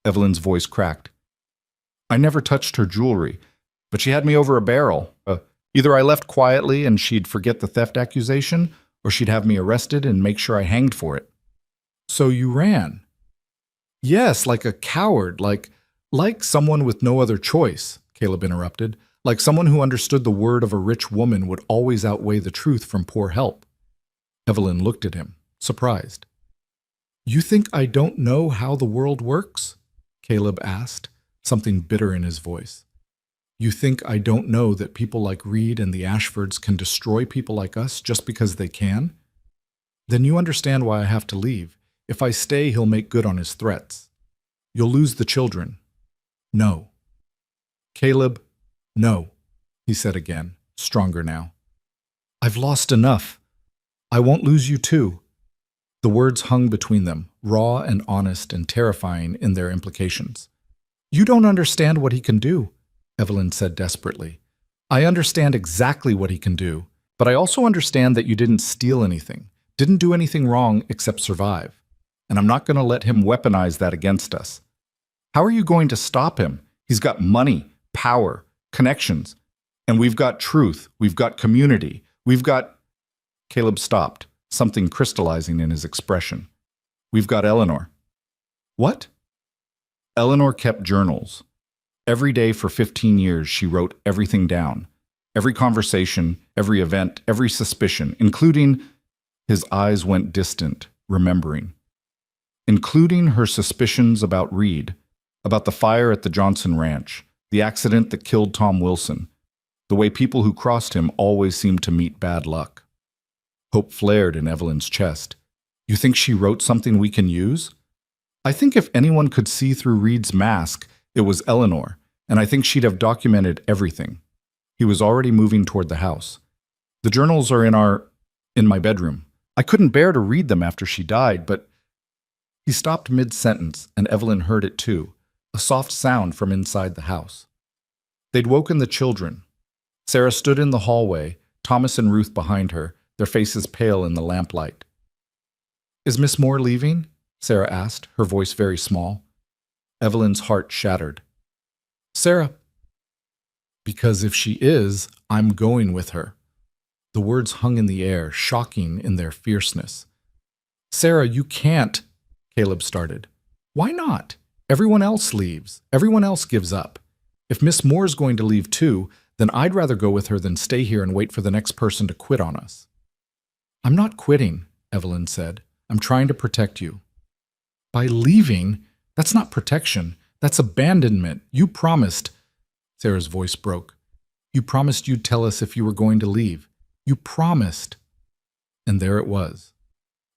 Evelyn's voice cracked. "I never touched her jewelry, but she had me over a barrel. Either I left quietly and she'd forget the theft accusation, or she'd have me arrested and make sure I hanged for it." "So you ran?" "Yes, like a coward, like someone with no other choice," Caleb interrupted. "Like someone who understood the word of a rich woman would always outweigh the truth from poor help." Evelyn looked at him, surprised. "You think I don't know how the world works?" Caleb asked, something bitter in his voice. "You think I don't know that people like Reed and the Ashfords can destroy people like us just because they can? Then you understand why I have to leave. If I stay, he'll make good on his threats. You'll lose the children." "No." "Caleb, no," he said again, stronger now. "I've lost enough. I won't lose you too." The words hung between them, raw and honest and terrifying in their implications. "You don't understand what he can do," Evelyn said desperately. "I understand exactly what he can do, but I also understand that you didn't steal anything, didn't do anything wrong except survive. And I'm not going to let him weaponize that against us. How are you going to stop him? He's got money, power, connections. And we've got truth, we've got community, we've got..." Caleb stopped, something crystallizing in his expression. "We've got Eleanor." "What?" "Eleanor kept journals. Every day for 15 years she wrote everything down. Every conversation, every event, every suspicion, including..." His eyes went distant, remembering. "Including her suspicions about Reed, about the fire at the Johnson Ranch, the accident that killed Tom Wilson, the way people who crossed him always seemed to meet bad luck." Hope flared in Evelyn's chest. "You think she wrote something we can use?" "I think if anyone could see through Reed's mask, it was Eleanor, and I think she'd have documented everything." He was already moving toward the house. "The journals are in my bedroom. I couldn't bear to read them after she died, but..." He stopped mid-sentence, and Evelyn heard it too, a soft sound from inside the house. They'd woken the children. Sarah stood in the hallway, Thomas and Ruth behind her, their faces pale in the lamplight. "Is Miss Moore leaving?" Sarah asked, her voice very small. Evelyn's heart shattered. "Sarah..." "Because if she is, I'm going with her." The words hung in the air, shocking in their fierceness. "Sarah, you can't..." Caleb started. "Why not? Everyone else leaves. Everyone else gives up. If Miss Moore's going to leave too, then I'd rather go with her than stay here and wait for the next person to quit on us." "I'm not quitting," Evelyn said. "I'm trying to protect you." "By leaving? That's not protection. That's abandonment. You promised..." Sarah's voice broke. "You promised you'd tell us if you were going to leave. You promised." And there it was.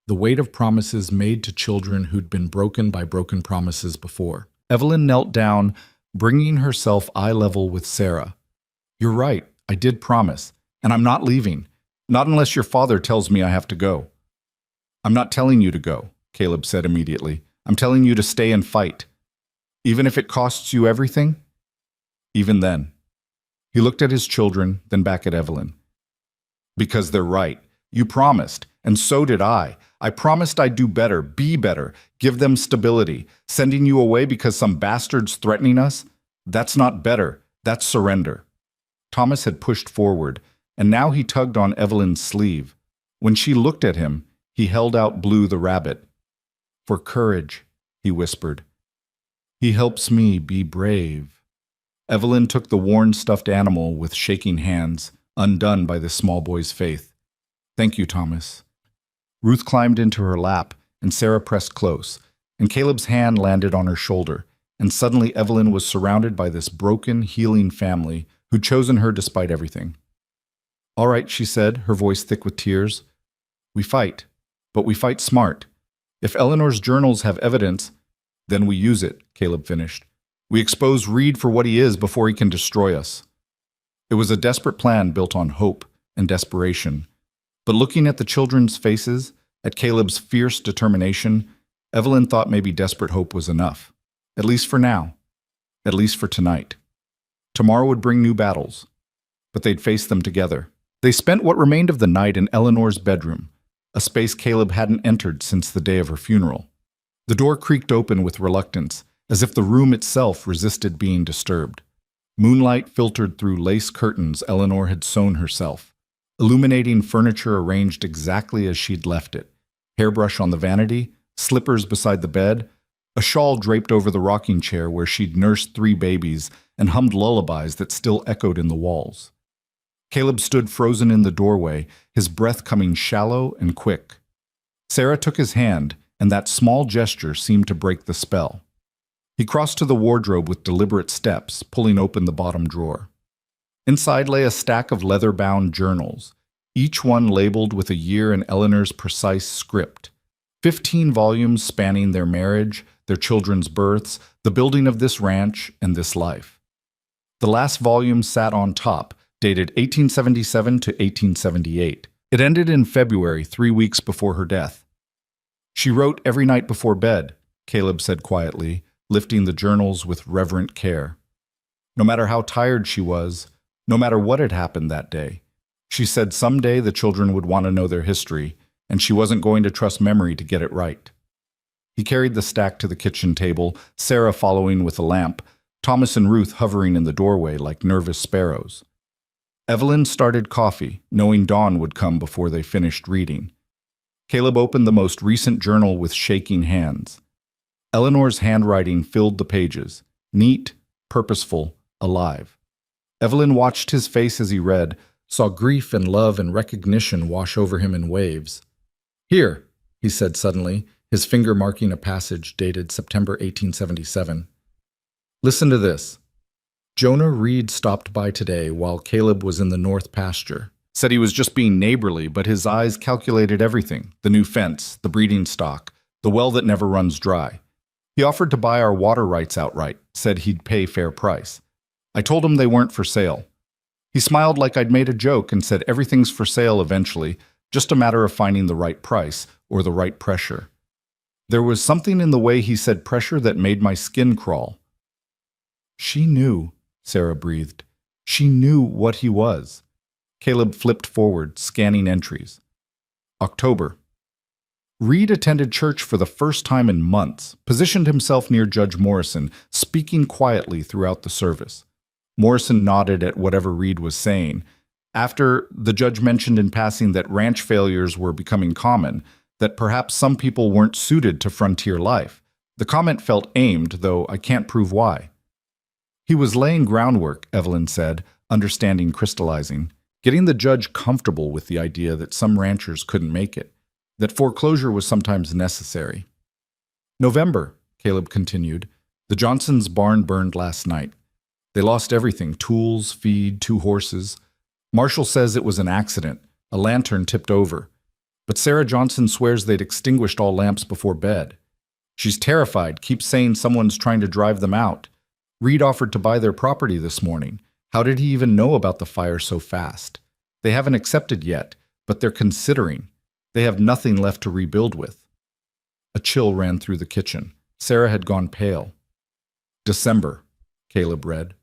The weight of promises made to children who'd been broken by broken promises before. Evelyn knelt down, bringing herself eye level with Sarah. "You're right. I did promise. And I'm not leaving. Not unless your father tells me I have to go." "I'm not telling you to go," Caleb said immediately. "I'm telling you to stay and fight. Even if it costs you everything?" "Even then." He looked at his children, then back at Evelyn. "Because they're right. You promised, and so did I. I promised I'd do better, be better, give them stability. Sending you away because some bastard's threatening us? That's not better. That's surrender." Thomas had pushed forward, and now he tugged on Evelyn's sleeve. When she looked at him, he held out Blue the rabbit. "For courage," he whispered. He helps me be brave. Evelyn took the worn stuffed animal with shaking hands, undone by the small boy's faith. Thank you, Thomas. Ruth climbed into her lap, and Sarah pressed close, and Caleb's hand landed on her shoulder, and suddenly Evelyn was surrounded by this broken, healing family who'd chosen her despite everything. All right, she said, her voice thick with tears. We fight, but we fight smart. If Eleanor's journals have evidence, then we use it, Caleb finished. We expose Reed for what he is before he can destroy us. It was a desperate plan built on hope and desperation. But looking at the children's faces, at Caleb's fierce determination, Evelyn thought maybe desperate hope was enough. At least for now. At least for tonight. Tomorrow would bring new battles. But they'd face them together. They spent what remained of the night in Eleanor's bedroom, a space Caleb hadn't entered since the day of her funeral. The door creaked open with reluctance, as if the room itself resisted being disturbed. Moonlight filtered through lace curtains Eleanor had sewn herself, illuminating furniture arranged exactly as she'd left it. Hairbrush on the vanity, slippers beside the bed, a shawl draped over the rocking chair where she'd nursed 3 babies and hummed lullabies that still echoed in the walls. Caleb stood frozen in the doorway, his breath coming shallow and quick. Sarah took his hand, and that small gesture seemed to break the spell. He crossed to the wardrobe with deliberate steps, pulling open the bottom drawer. Inside lay a stack of leather-bound journals, each one labeled with a year in Eleanor's precise script. 15 volumes spanning their marriage, their children's births, the building of this ranch, and this life. The last volume sat on top, dated 1877 to 1878. It ended in February, 3 weeks before her death. She wrote every night before bed, Caleb said quietly, lifting the journals with reverent care. No matter how tired she was, no matter what had happened that day, she said someday the children would want to know their history, and she wasn't going to trust memory to get it right. He carried the stack to the kitchen table, Sarah following with a lamp, Thomas and Ruth hovering in the doorway like nervous sparrows. Evelyn started coffee, knowing dawn would come before they finished reading. Caleb opened the most recent journal with shaking hands. Eleanor's handwriting filled the pages, neat, purposeful, alive. Evelyn watched his face as he read, saw grief and love and recognition wash over him in waves. Here, he said suddenly, his finger marking a passage dated September 1877. Listen to this. Jonah Reed stopped by today while Caleb was in the north pasture. Said he was just being neighborly, but his eyes calculated everything. The new fence, the breeding stock, the well that never runs dry. He offered to buy our water rights outright, said he'd pay fair price. I told him they weren't for sale. He smiled like I'd made a joke and said everything's for sale eventually, just a matter of finding the right price or the right pressure. There was something in the way he said pressure that made my skin crawl. She knew, Sarah breathed. She knew what he was. Caleb flipped forward, scanning entries. October. Reed attended church for the first time in months, positioned himself near Judge Morrison, speaking quietly throughout the service. Morrison nodded at whatever Reed was saying. After, the judge mentioned in passing that ranch failures were becoming common, that perhaps some people weren't suited to frontier life. The comment felt aimed, though I can't prove why. He was laying groundwork, Evelyn said, understanding crystallizing, getting the judge comfortable with the idea that some ranchers couldn't make it, that foreclosure was sometimes necessary. November, Caleb continued. The Johnsons' barn burned last night. They lost everything, tools, feed, 2 horses. Marshall says it was an accident. A lantern tipped over. But Sarah Johnson swears they'd extinguished all lamps before bed. She's terrified, keeps saying someone's trying to drive them out. Reed offered to buy their property this morning. How did he even know about the fire so fast? They haven't accepted yet, but they're considering. They have nothing left to rebuild with. A chill ran through the kitchen. Sarah had gone pale. December, Caleb read.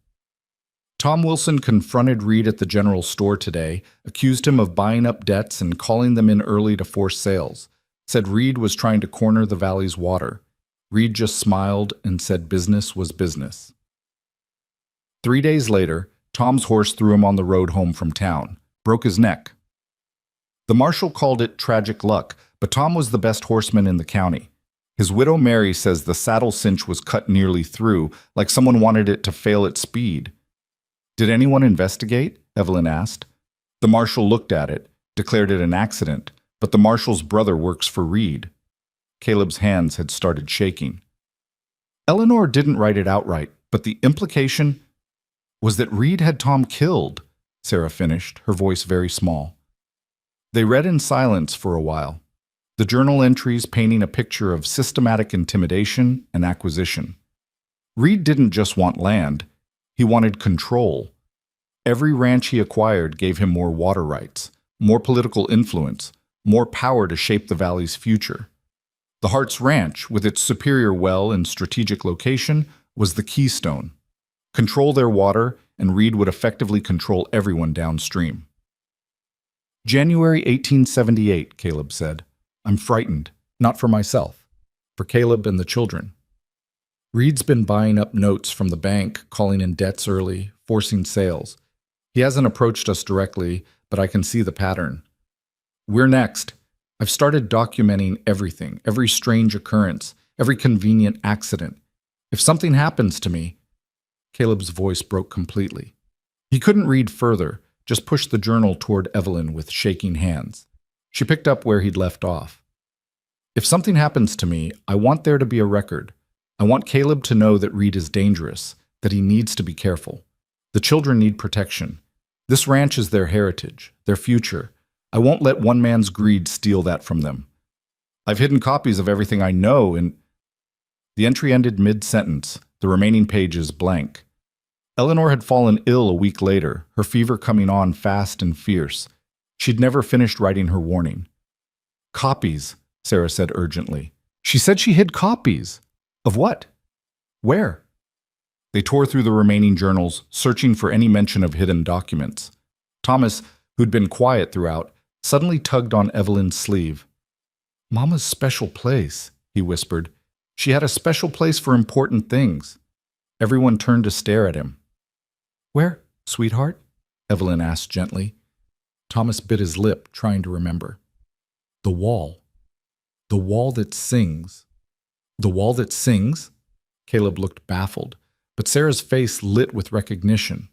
Tom Wilson confronted Reed at the general store today, accused him of buying up debts and calling them in early to force sales, said Reed was trying to corner the valley's water. Reed just smiled and said business was business. 3 days later, Tom's horse threw him on the road home from town, broke his neck. The marshal called it tragic luck, but Tom was the best horseman in the county. His widow Mary says the saddle cinch was cut nearly through, like someone wanted it to fail at speed. Did anyone investigate? Evelyn asked. The marshal looked at it, declared it an accident, but the marshal's brother works for Reed. Caleb's hands had started shaking. Eleanor didn't write it outright, but the implication was that Reed had Tom killed, Sarah finished, her voice very small. They read in silence for a while, the journal entries painting a picture of systematic intimidation and acquisition. Reed didn't just want land, he wanted control. Every ranch he acquired gave him more water rights, more political influence, more power to shape the valley's future. The Hart's Ranch, with its superior well and strategic location, was the keystone. Control their water, and Reed would effectively control everyone downstream. January 1878, Caleb said. I'm frightened, not for myself, for Caleb and the children. Reed's been buying up notes from the bank, calling in debts early, forcing sales. He hasn't approached us directly, but I can see the pattern. We're next. I've started documenting everything, every strange occurrence, every convenient accident. If something happens to me, Caleb's voice broke completely. He couldn't read further, just pushed the journal toward Evelyn with shaking hands. She picked up where he'd left off. If something happens to me, I want there to be a record. I want Caleb to know that Reed is dangerous, that he needs to be careful. The children need protection. This ranch is their heritage, their future. I won't let one man's greed steal that from them. I've hidden copies of everything I know, and the entry ended mid-sentence, the remaining pages blank. Eleanor had fallen ill a week later, her fever coming on fast and fierce. She'd never finished writing her warning. Copies, Sarah said urgently. She said she hid copies. Of what? Where? They tore through the remaining journals, searching for any mention of hidden documents. Thomas, who'd been quiet throughout, suddenly tugged on Evelyn's sleeve. Mama's special place, he whispered. She had a special place for important things. Everyone turned to stare at him. Where, sweetheart? Evelyn asked gently. Thomas bit his lip, trying to remember. The wall. The wall that sings. The wall that sings? Caleb looked baffled, but Sarah's face lit with recognition.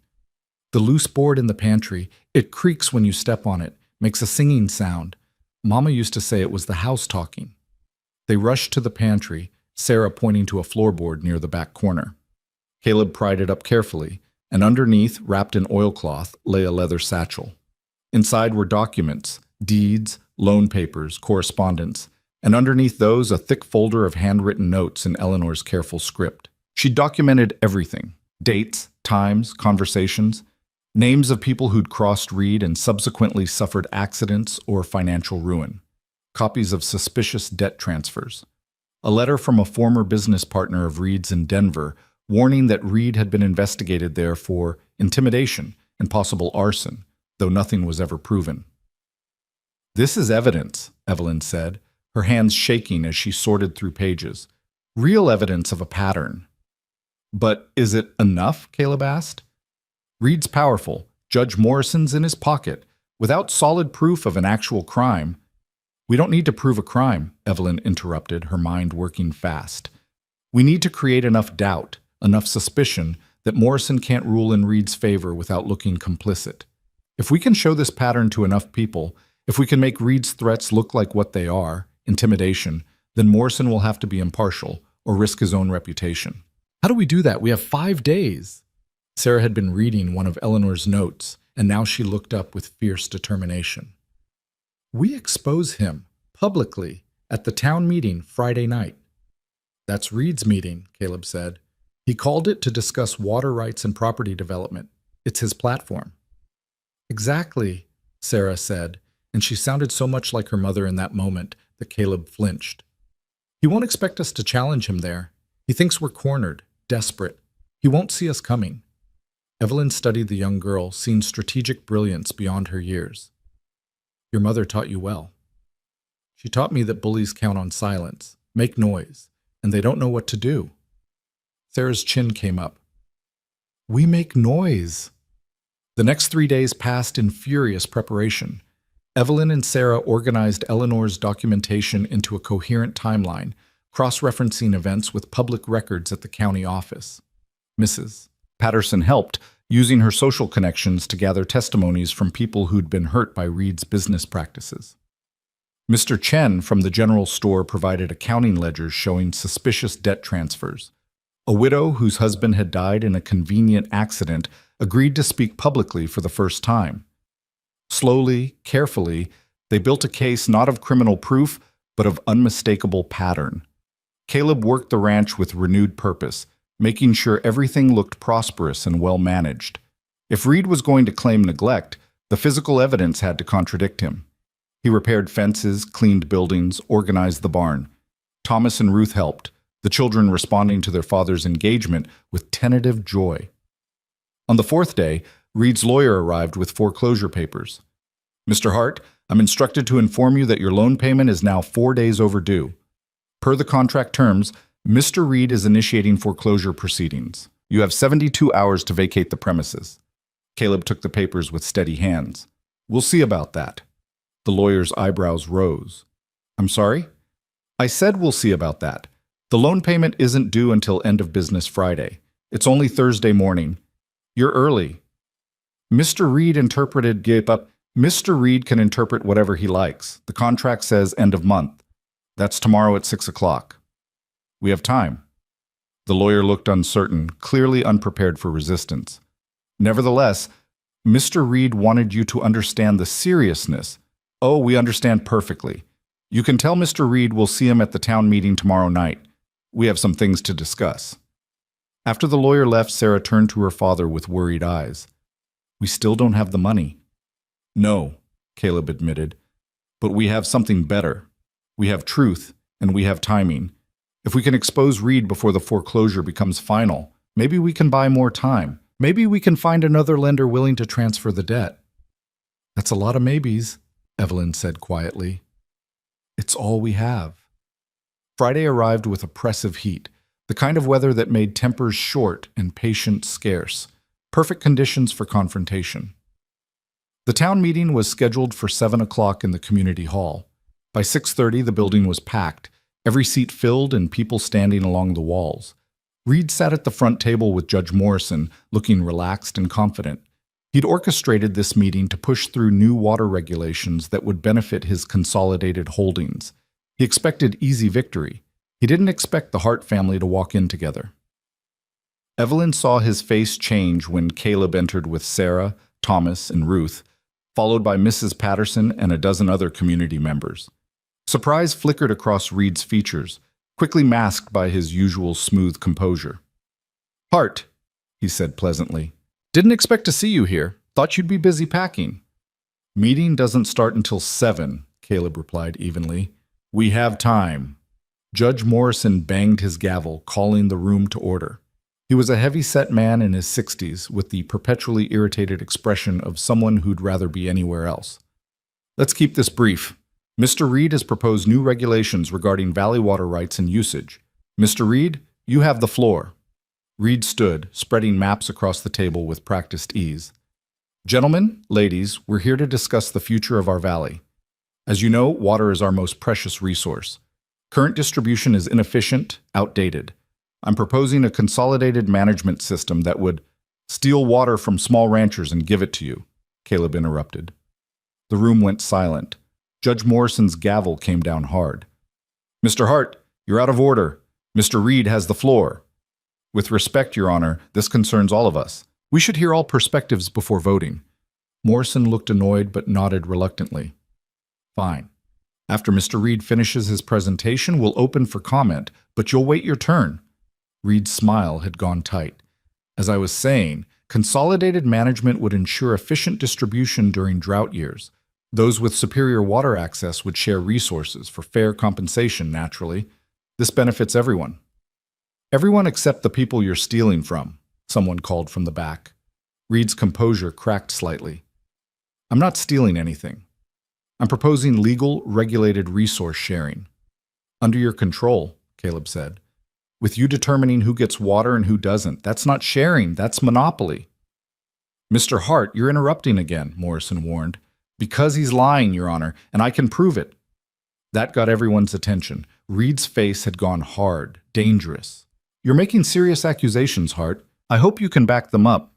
The loose board in the pantry, it creaks when you step on it, makes a singing sound. Mama used to say it was the house talking. They rushed to the pantry, Sarah pointing to a floorboard near the back corner. Caleb pried it up carefully, and underneath, wrapped in oilcloth, lay a leather satchel. Inside were documents, deeds, loan papers, correspondence, and underneath those a thick folder of handwritten notes in Eleanor's careful script. She documented everything: dates, times, conversations, names of people who'd crossed Reed and subsequently suffered accidents or financial ruin, copies of suspicious debt transfers, a letter from a former business partner of Reed's in Denver warning that Reed had been investigated there for intimidation and possible arson, though nothing was ever proven. This is evidence, Evelyn said, her hands shaking as she sorted through pages. Real evidence of a pattern. But is it enough? Caleb asked. Reed's powerful. Judge Morrison's in his pocket. Without solid proof of an actual crime. We don't need to prove a crime, Evelyn interrupted, her mind working fast. We need to create enough doubt, enough suspicion, that Morrison can't rule in Reed's favor without looking complicit. If we can show this pattern to enough people, if we can make Reed's threats look like what they are, intimidation, then Morrison will have to be impartial or risk his own reputation. How do we do that? We have 5 days. Sarah had been reading one of Eleanor's notes, and now she looked up with fierce determination. We expose him, publicly, at the town meeting Friday night. That's Reed's meeting, Caleb said. He called it to discuss water rights and property development. It's his platform. Exactly, Sarah said, and she sounded so much like her mother in that moment that Caleb flinched. He won't expect us to challenge him there. He thinks we're cornered, desperate. He won't see us coming. Evelyn studied the young girl, seeing strategic brilliance beyond her years. Your mother taught you well. She taught me that bullies count on silence, make noise, and they don't know what to do. Sarah's chin came up. We make noise. The next 3 days passed in furious preparation. Evelyn and Sarah organized Eleanor's documentation into a coherent timeline, cross-referencing events with public records at the county office. Mrs. Patterson helped, using her social connections to gather testimonies from people who'd been hurt by Reed's business practices. Mr. Chen from the general store provided accounting ledgers showing suspicious debt transfers. A widow whose husband had died in a convenient accident agreed to speak publicly for the first time. Slowly, carefully, they built a case not of criminal proof, but of unmistakable pattern. Caleb worked the ranch with renewed purpose, making sure everything looked prosperous and well managed. If Reed was going to claim neglect, the physical evidence had to contradict him. He repaired fences, cleaned buildings, organized the barn. Thomas and Ruth helped, the children responding to their father's engagement with tentative joy. On the fourth day, Reed's lawyer arrived with foreclosure papers. "Mr. Hart, I'm instructed to inform you that your loan payment is now 4 days overdue. Per the contract terms, Mr. Reed is initiating foreclosure proceedings. You have 72 hours to vacate the premises." Caleb took the papers with steady hands. "We'll see about that." The lawyer's eyebrows rose. "I'm sorry?" "I said we'll see about that. The loan payment isn't due until end of business Friday. It's only Thursday morning. You're early." Mr. Reed Mr. Reed can interpret whatever he likes. The contract says end of month. That's tomorrow at 6 o'clock. We have time. The lawyer looked uncertain, clearly unprepared for resistance. "Nevertheless, Mr. Reed wanted you to understand the seriousness." "Oh, we understand perfectly. You can tell Mr. Reed we'll see him at the town meeting tomorrow night. We have some things to discuss." After the lawyer left, Sarah turned to her father with worried eyes. "We still don't have the money." "No," Caleb admitted, "but we have something better. We have truth, and we have timing. If we can expose Reed before the foreclosure becomes final, maybe we can buy more time. Maybe we can find another lender willing to transfer the debt." "That's a lot of maybes," Evelyn said quietly. "It's all we have." Friday arrived with oppressive heat, the kind of weather that made tempers short and patience scarce, perfect conditions for confrontation. The town meeting was scheduled for 7 o'clock in the community hall. By 6:30, the building was packed, every seat filled and people standing along the walls. Reed sat at the front table with Judge Morrison, looking relaxed and confident. He'd orchestrated this meeting to push through new water regulations that would benefit his consolidated holdings. He expected easy victory. He didn't expect the Hart family to walk in together. Evelyn saw his face change when Caleb entered with Sarah, Thomas, and Ruth, followed by Mrs. Patterson and a dozen other community members. Surprise flickered across Reed's features, quickly masked by his usual smooth composure. "Hart," he said pleasantly. "Didn't expect to see you here. Thought you'd be busy packing." "Meeting doesn't start until 7, Caleb replied evenly. "We have time." Judge Morrison banged his gavel, calling the room to order. He was a heavy-set man in his 60s, with the perpetually irritated expression of someone who'd rather be anywhere else. "Let's keep this brief. Mr. Reed has proposed new regulations regarding valley water rights and usage. Mr. Reed, you have the floor." Reed stood, spreading maps across the table with practiced ease. "Gentlemen, ladies, we're here to discuss the future of our valley. As you know, water is our most precious resource. Current distribution is inefficient, outdated. I'm proposing a consolidated management system that would steal water from small ranchers and give it to you," Caleb interrupted. The room went silent. Judge Morrison's gavel came down hard. "Mr. Hart, you're out of order. Mr. Reed has the floor." "With respect, Your Honor, this concerns all of us. We should hear all perspectives before voting." Morrison looked annoyed but nodded reluctantly. "Fine. After Mr. Reed finishes his presentation, we'll open for comment, but you'll wait your turn." Reed's smile had gone tight. "As I was saying, consolidated management would ensure efficient distribution during drought years. Those with superior water access would share resources for fair compensation, naturally. This benefits everyone." "Everyone except the people you're stealing from," someone called from the back. Reed's composure cracked slightly. "I'm not stealing anything. I'm proposing legal, regulated resource sharing." "Under your control," Caleb said. "With you determining who gets water and who doesn't. That's not sharing, that's monopoly." "Mr. Hart, you're interrupting again," Morrison warned. "Because he's lying, Your Honor, and I can prove it." That got everyone's attention. Reed's face had gone hard, dangerous. You're making serious accusations, Hart. I hope you can back them up.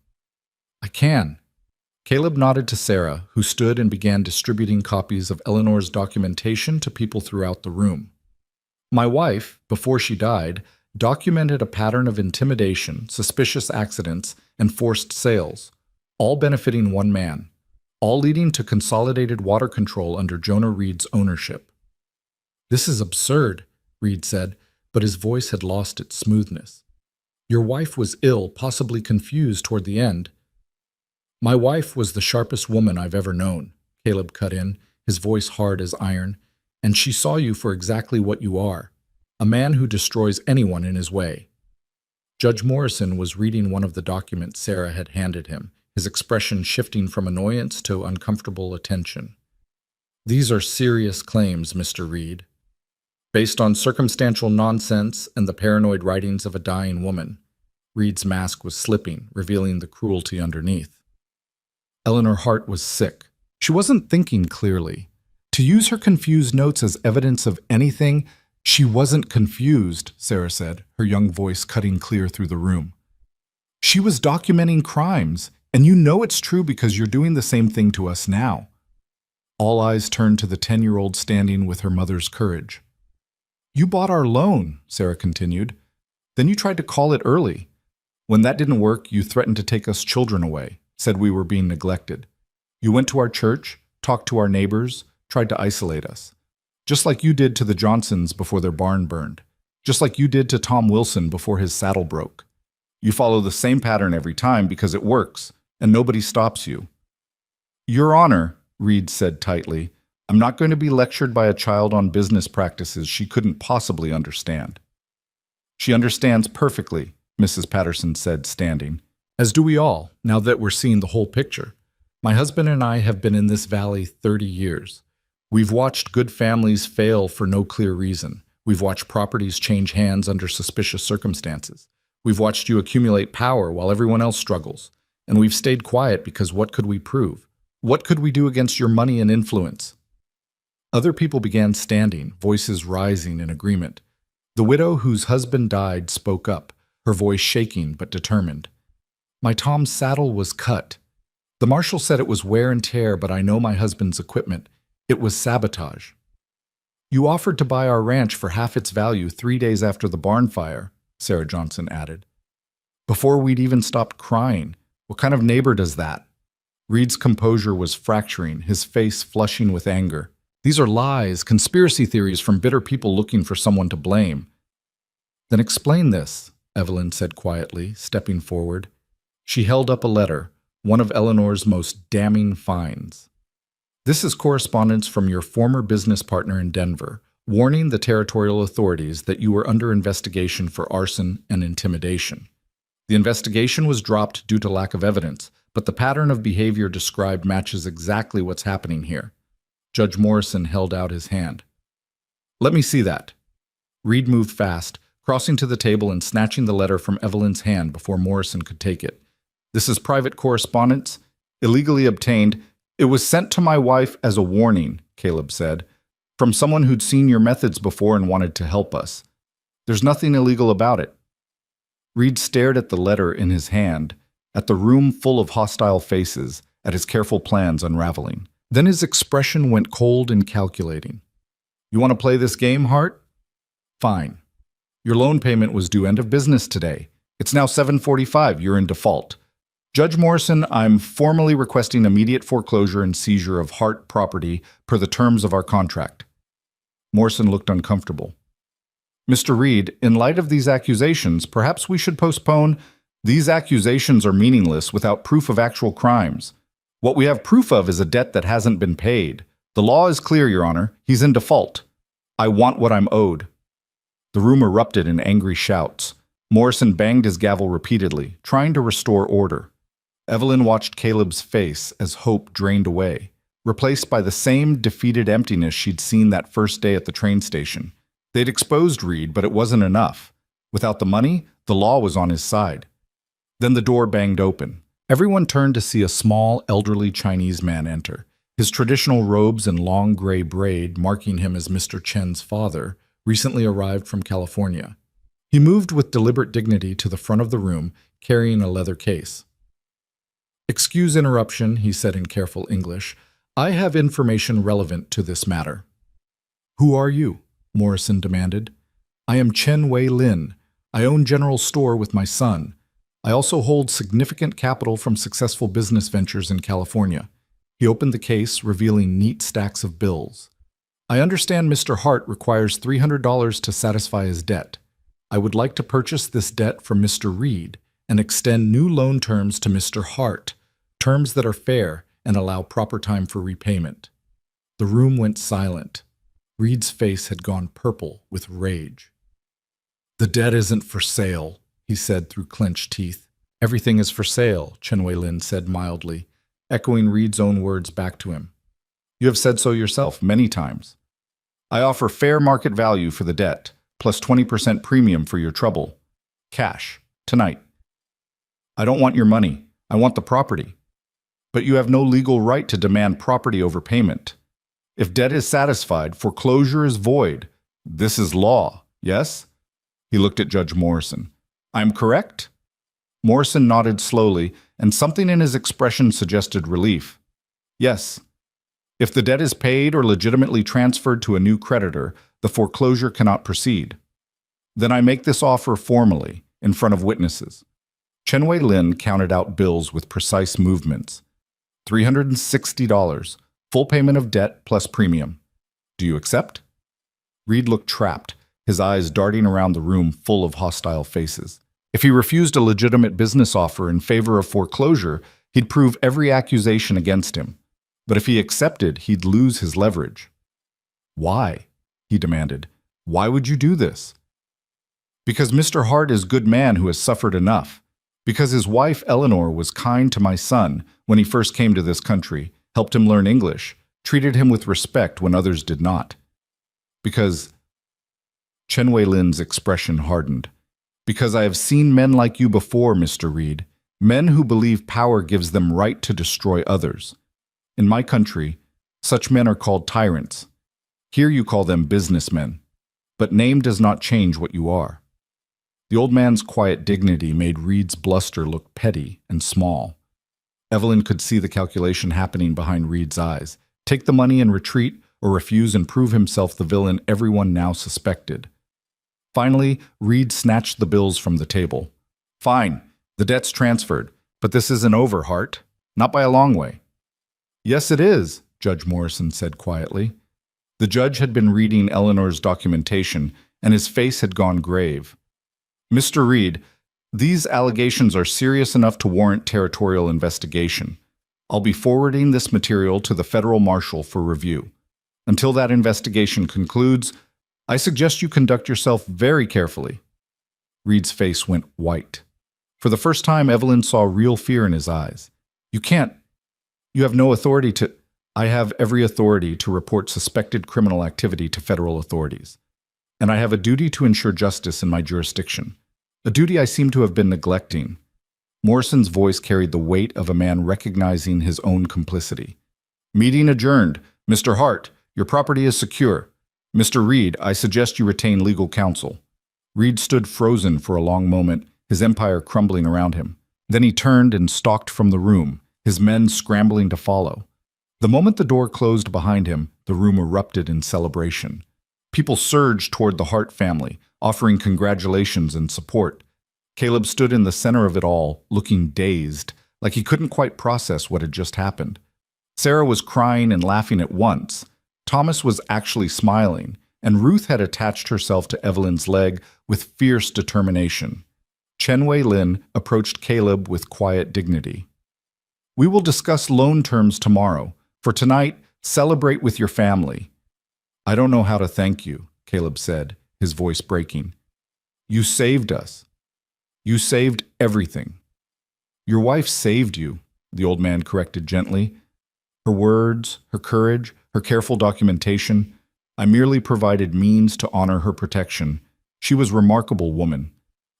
I can. Caleb nodded to Sarah, who stood and began distributing copies of Eleanor's documentation to people throughout the room. My wife, before she died, documented a pattern of intimidation, suspicious accidents, and forced sales, all benefiting one man, all leading to consolidated water control under Jonah Reed's ownership. This is absurd, Reed said, but his voice had lost its smoothness. Your wife was ill, possibly confused toward the end. My wife was the sharpest woman I've ever known, Caleb cut in, his voice hard as iron, and she saw you for exactly what you are, a man who destroys anyone in his way. Judge Morrison was reading one of the documents Sarah had handed him, his expression shifting from annoyance to uncomfortable attention. These are serious claims, Mr. Reed. Based on circumstantial nonsense and the paranoid writings of a dying woman. Reed's mask was slipping, revealing the cruelty underneath. Eleanor Hart was sick. She wasn't thinking clearly. To use her confused notes as evidence of anything, she wasn't confused, Sarah said, her young voice cutting clear through the room. She was documenting crimes, and you know it's true because you're doing the same thing to us now. All eyes turned to the 10-year-old standing with her mother's courage. You bought our loan, Sarah continued. Then you tried to call it early. When that didn't work, you threatened to take us children away, said we were being neglected. You went to our church, talked to our neighbors, tried to isolate us. Just like you did to the Johnsons before their barn burned. Just like you did to Tom Wilson before his saddle broke. You follow the same pattern every time because it works, and nobody stops you. Your Honor, Reed said tightly, I'm not going to be lectured by a child on business practices she couldn't possibly understand. She understands perfectly, Mrs. Patterson said, standing. As do we all, now that we're seeing the whole picture. My husband and I have been in this valley 30 years. We've watched good families fail for no clear reason. We've watched properties change hands under suspicious circumstances. We've watched you accumulate power while everyone else struggles. And we've stayed quiet because what could we prove? What could we do against your money and influence? Other people began standing, voices rising in agreement. The widow whose husband died spoke up, her voice shaking but determined. My Tom's saddle was cut. The marshal said it was wear and tear, but I know my husband's equipment. It was sabotage. You offered to buy our ranch for half its value 3 days after the barn fire, Sarah Johnson added. Before we'd even stopped crying. What kind of neighbor does that? Reed's composure was fracturing, his face flushing with anger. These are lies, conspiracy theories from bitter people looking for someone to blame. Then explain this, Evelyn said quietly, stepping forward. She held up a letter, one of Eleanor's most damning finds. This is correspondence from your former business partner in Denver, warning the territorial authorities that you were under investigation for arson and intimidation. The investigation was dropped due to lack of evidence, but the pattern of behavior described matches exactly what's happening here. Judge Morrison held out his hand. Let me see that. Reed moved fast, crossing to the table and snatching the letter from Evelyn's hand before Morrison could take it. This is private correspondence, illegally obtained. It was sent to my wife as a warning, Caleb said, from someone who'd seen your methods before and wanted to help us. There's nothing illegal about it. Reed stared at the letter in his hand, at the room full of hostile faces, at his careful plans unraveling. Then his expression went cold and calculating. You want to play this game, Hart? Fine. Your loan payment was due end of business today. It's now 7:45. You're in default. Judge Morrison, I'm formally requesting immediate foreclosure and seizure of Hart property per the terms of our contract. Morrison looked uncomfortable. Mr. Reed, in light of these accusations, perhaps we should postpone. These accusations are meaningless without proof of actual crimes. What we have proof of is a debt that hasn't been paid. The law is clear, Your Honor. He's in default. I want what I'm owed. The room erupted in angry shouts. Morrison banged his gavel repeatedly, trying to restore order. Evelyn watched Caleb's face as hope drained away, replaced by the same defeated emptiness she'd seen that first day at the train station. They'd exposed Reed, but it wasn't enough. Without the money, the law was on his side. Then the door banged open. Everyone turned to see a small, elderly Chinese man enter. His traditional robes and long gray braid, marking him as Mr. Chen's father, recently arrived from California. He moved with deliberate dignity to the front of the room, carrying a leather case. "Excuse interruption," he said in careful English. "I have information relevant to this matter." "Who are you?" Morrison demanded. "I am Chen Wei Lin. I own General Store with my son. I also hold significant capital from successful business ventures in California." He opened the case, revealing neat stacks of bills. "I understand Mr. Hart requires $300 to satisfy his debt. I would like to purchase this debt from Mr. Reed and extend new loan terms to Mr. Hart, terms that are fair and allow proper time for repayment." The room went silent. Reed's face had gone purple with rage. "The debt isn't for sale," he said through clenched teeth. "Everything is for sale," Chen Wei-lin said mildly, echoing Reed's own words back to him. "You have said so yourself many times. I offer fair market value for the debt, plus 20% premium for your trouble. Cash, tonight. I don't want your money. I want the property. But you have no legal right to demand property over payment. If debt is satisfied, foreclosure is void. This is law, yes?" He looked at Judge Morrison. "I'm correct?" Morrison nodded slowly, and something in his expression suggested relief. "Yes. If the debt is paid or legitimately transferred to a new creditor, the foreclosure cannot proceed. Then I make this offer formally, in front of witnesses." Chen Wei-lin counted out bills with precise movements. $360, full payment of debt plus premium. "Do you accept?" Reed looked trapped, his eyes darting around the room full of hostile faces. If he refused a legitimate business offer in favor of foreclosure, he'd prove every accusation against him. But if he accepted, he'd lose his leverage. "Why?" he demanded. "Why would you do this?" "Because Mr. Hart is a good man who has suffered enough. Because his wife Eleanor was kind to my son when he first came to this country, helped him learn English, treated him with respect when others did not. Because—" Chen Wei-lin's expression hardened. "Because I have seen men like you before, Mr. Reed, men who believe power gives them right to destroy others. In my country, such men are called tyrants. Here you call them businessmen. But name does not change what you are." The old man's quiet dignity made Reed's bluster look petty and small. Evelyn could see the calculation happening behind Reed's eyes. Take the money and retreat, or refuse and prove himself the villain everyone now suspected. Finally, Reed snatched the bills from the table. "Fine, the debt's transferred, but this isn't over, Hart. Not by a long way." "Yes, it is," Judge Morrison said quietly. The judge had been reading Eleanor's documentation, and his face had gone grave. "Mr. Reed, these allegations are serious enough to warrant territorial investigation. I'll be forwarding this material to the federal marshal for review. Until that investigation concludes, I suggest you conduct yourself very carefully." Reed's face went white. For the first time, Evelyn saw real fear in his eyes. "You can't. You have no authority to—" "I have every authority to report suspected criminal activity to federal authorities. And I have a duty to ensure justice in my jurisdiction. A duty I seem to have been neglecting." Morrison's voice carried the weight of a man recognizing his own complicity. "Meeting adjourned. Mr. Hart, your property is secure. Mr. Reed, I suggest you retain legal counsel." Reed stood frozen for a long moment, his empire crumbling around him. Then he turned and stalked from the room, his men scrambling to follow. The moment the door closed behind him, the room erupted in celebration. People surged toward the Hart family, offering congratulations and support. Caleb stood in the center of it all, looking dazed, like he couldn't quite process what had just happened. Sarah was crying and laughing at once. Thomas was actually smiling, and Ruth had attached herself to Evelyn's leg with fierce determination. Chen Wei-lin approached Caleb with quiet dignity. "We will discuss loan terms tomorrow. For tonight, celebrate with your family." "I don't know how to thank you," Caleb said, his voice breaking. "You saved us. You saved everything." "Your wife saved you," the old man corrected gently. "Her words, her courage, her careful documentation. I merely provided means to honor her protection. She was a remarkable woman.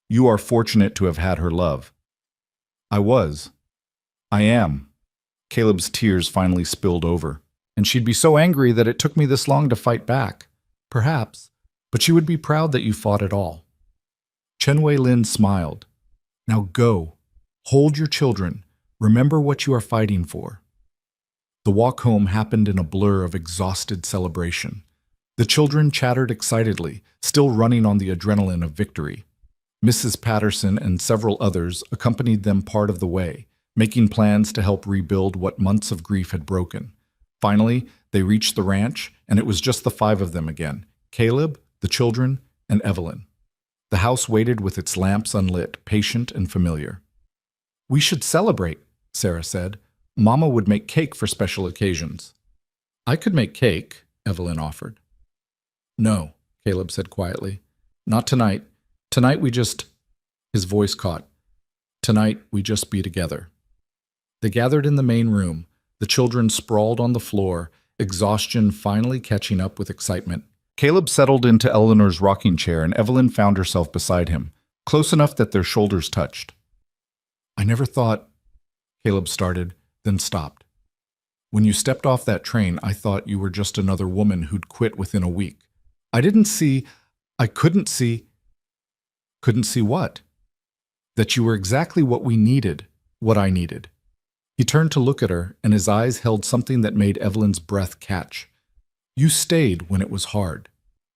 You are fortunate to have had her love." "I was. I am." Caleb's tears finally spilled over. And she'd be so angry that it took me this long to fight back. Perhaps. But she would be proud that you fought at all. Chen Wei-lin smiled. Now go. Hold your children. Remember what you are fighting for. The walk home happened in a blur of exhausted celebration. The children chattered excitedly, still running on the adrenaline of victory. Mrs. Patterson and several others accompanied them part of the way, making plans to help rebuild what months of grief had broken. Finally, they reached the ranch, and it was just the five of them again: Caleb, the children, and Evelyn. The house waited with its lamps unlit, patient and familiar. We should celebrate, Sarah said. Mama would make cake for special occasions. I could make cake, Evelyn offered. No, Caleb said quietly. Not tonight. Tonight we just... His voice caught. Tonight we just be together. They gathered in the main room. The children sprawled on the floor, exhaustion finally catching up with excitement. Caleb settled into Eleanor's rocking chair and Evelyn found herself beside him, close enough that their shoulders touched. I never thought... Caleb started, then stopped. When you stepped off that train, I thought you were just another woman who'd quit within a week. I couldn't see... Couldn't see what? That you were exactly what we needed, what I needed. He turned to look at her, and his eyes held something that made Evelyn's breath catch. You stayed when it was hard.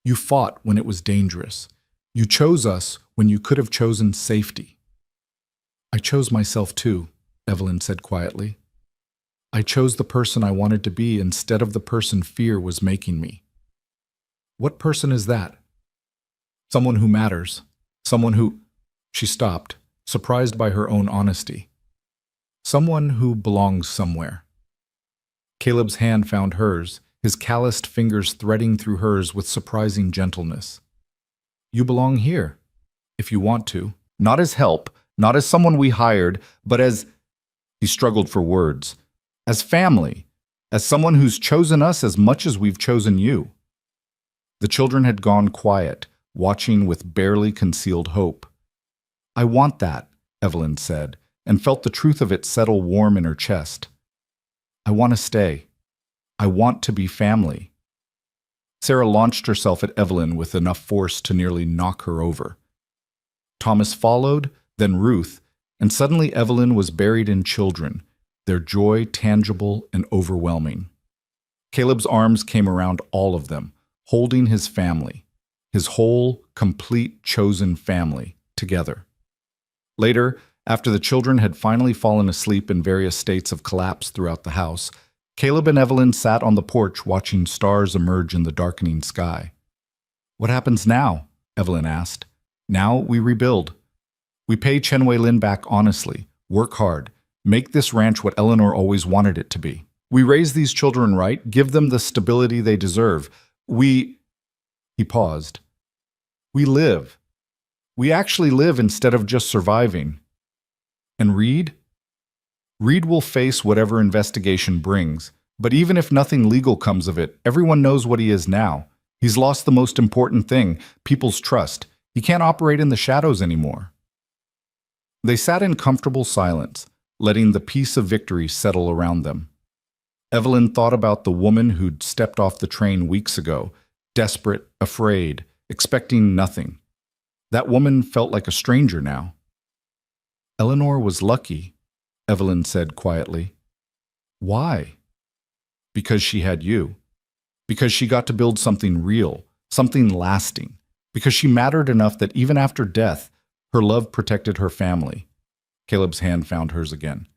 You fought when it was dangerous. You chose us when you could have chosen safety. I chose myself too, Evelyn said quietly. I chose the person I wanted to be instead of the person fear was making me. What person is that? Someone who matters. Someone who... She stopped, surprised by her own honesty. Someone who belongs somewhere. Caleb's hand found hers, his calloused fingers threading through hers with surprising gentleness. You belong here, if you want to. Not as help, not as someone we hired, but as... He struggled for words. As family, as someone who's chosen us as much as we've chosen you. The children had gone quiet, watching with barely concealed hope. I want that, Evelyn said, and felt the truth of it settle warm in her chest. I want to stay. I want to be family. Sarah launched herself at Evelyn with enough force to nearly knock her over. Thomas followed, then Ruth, and suddenly Evelyn was buried in children, their joy tangible and overwhelming. Caleb's arms came around all of them, holding his family, his whole, complete, chosen family, together. Later, after the children had finally fallen asleep in various states of collapse throughout the house, Caleb and Evelyn sat on the porch watching stars emerge in the darkening sky. What happens now? Evelyn asked. Now we rebuild. We pay Chen Wei-lin back honestly, work hard, make this ranch what Eleanor always wanted it to be. We raise these children right, give them the stability they deserve. He paused. We live. We actually live instead of just surviving. And Reed? Reed will face whatever investigation brings, but even if nothing legal comes of it, everyone knows what he is now. He's lost the most important thing, people's trust. He can't operate in the shadows anymore. They sat in comfortable silence, letting the peace of victory settle around them. Evelyn thought about the woman who'd stepped off the train weeks ago, desperate, afraid, expecting nothing. That woman felt like a stranger now. Eleanor was lucky, Evelyn said quietly. Why? Because she had you. Because she got to build something real, something lasting. Because she mattered enough that even after death, her love protected her family. Caleb's hand found hers again.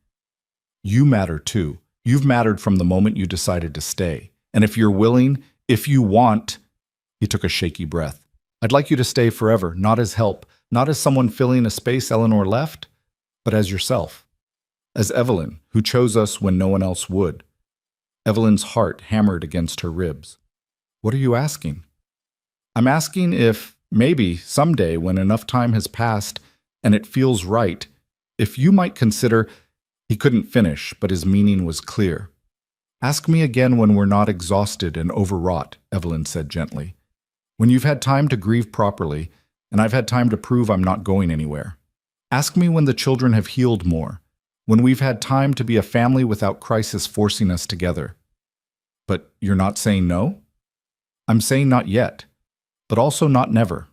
You matter too. You've mattered from the moment you decided to stay. And if you're willing, if you want... He took a shaky breath. I'd like you to stay forever, not as help, not as someone filling a space Eleanor left, but as yourself. As Evelyn, who chose us when no one else would. Evelyn's heart hammered against her ribs. What are you asking? I'm asking if, maybe, someday when enough time has passed and it feels right, if you might consider... He couldn't finish, but his meaning was clear. Ask me again when we're not exhausted and overwrought, Evelyn said gently. When you've had time to grieve properly, and I've had time to prove I'm not going anywhere. Ask me when the children have healed more, when we've had time to be a family without crisis forcing us together. But you're not saying no? I'm saying not yet, but also not never.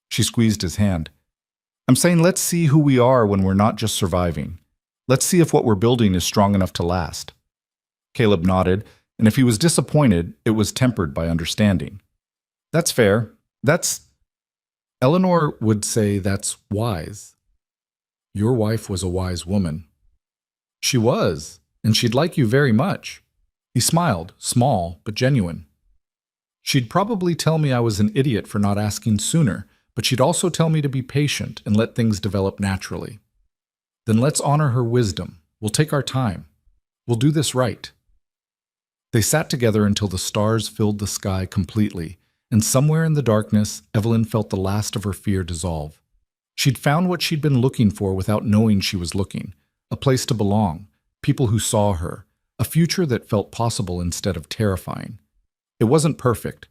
She squeezed his hand. I'm saying let's see who we are when we're not just surviving. Let's see if what we're building is strong enough to last. Caleb nodded, and if he was disappointed, it was tempered by understanding. That's fair. Eleanor would say that's wise. Your wife was a wise woman. She was, and she'd like you very much. He smiled, small but genuine. She'd probably tell me I was an idiot for not asking sooner, but she'd also tell me to be patient and let things develop naturally. Then let's honor her wisdom. We'll take our time. We'll do this right. They sat together until the stars filled the sky completely, and somewhere in the darkness, Evelyn felt the last of her fear dissolve. She'd found what she'd been looking for without knowing she was looking, a place to belong, people who saw her, a future that felt possible instead of terrifying. It wasn't perfect.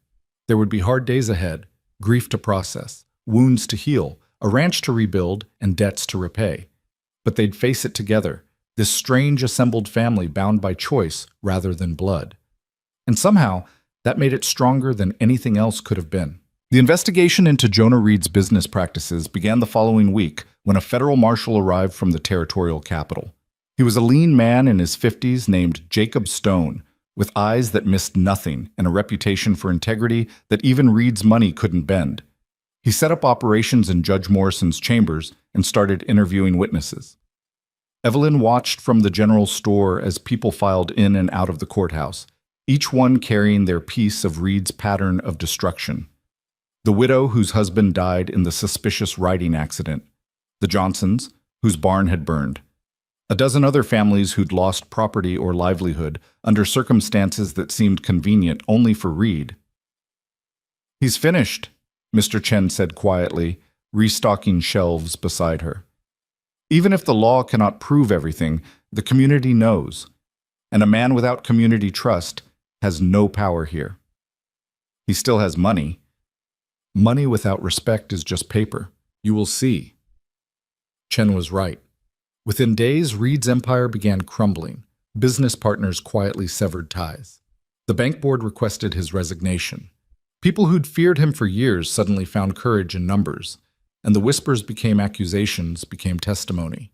There would be hard days ahead, grief to process, wounds to heal, a ranch to rebuild, and debts to repay. But they'd face it together, this strange assembled family bound by choice rather than blood. And somehow, that made it stronger than anything else could have been. The investigation into Jonah Reed's business practices began the following week when a federal marshal arrived from the territorial capital. He was a lean man in his 50s named Jacob Stone, with eyes that missed nothing and a reputation for integrity that even Reed's money couldn't bend. He set up operations in Judge Morrison's chambers and started interviewing witnesses. Evelyn watched from the general store as people filed in and out of the courthouse, each one carrying their piece of Reed's pattern of destruction. The widow whose husband died in the suspicious riding accident, the Johnsons, whose barn had burned, a dozen other families who'd lost property or livelihood under circumstances that seemed convenient only for Reed. He's finished, Mr. Chen said quietly, restocking shelves beside her. Even if the law cannot prove everything, the community knows, and a man without community trust has no power here. He still has money. Money without respect is just paper. You will see. Chen was right. Within days, Reed's empire began crumbling. Business partners quietly severed ties. The bank board requested his resignation. People who'd feared him for years suddenly found courage in numbers, and the whispers became accusations, became testimony.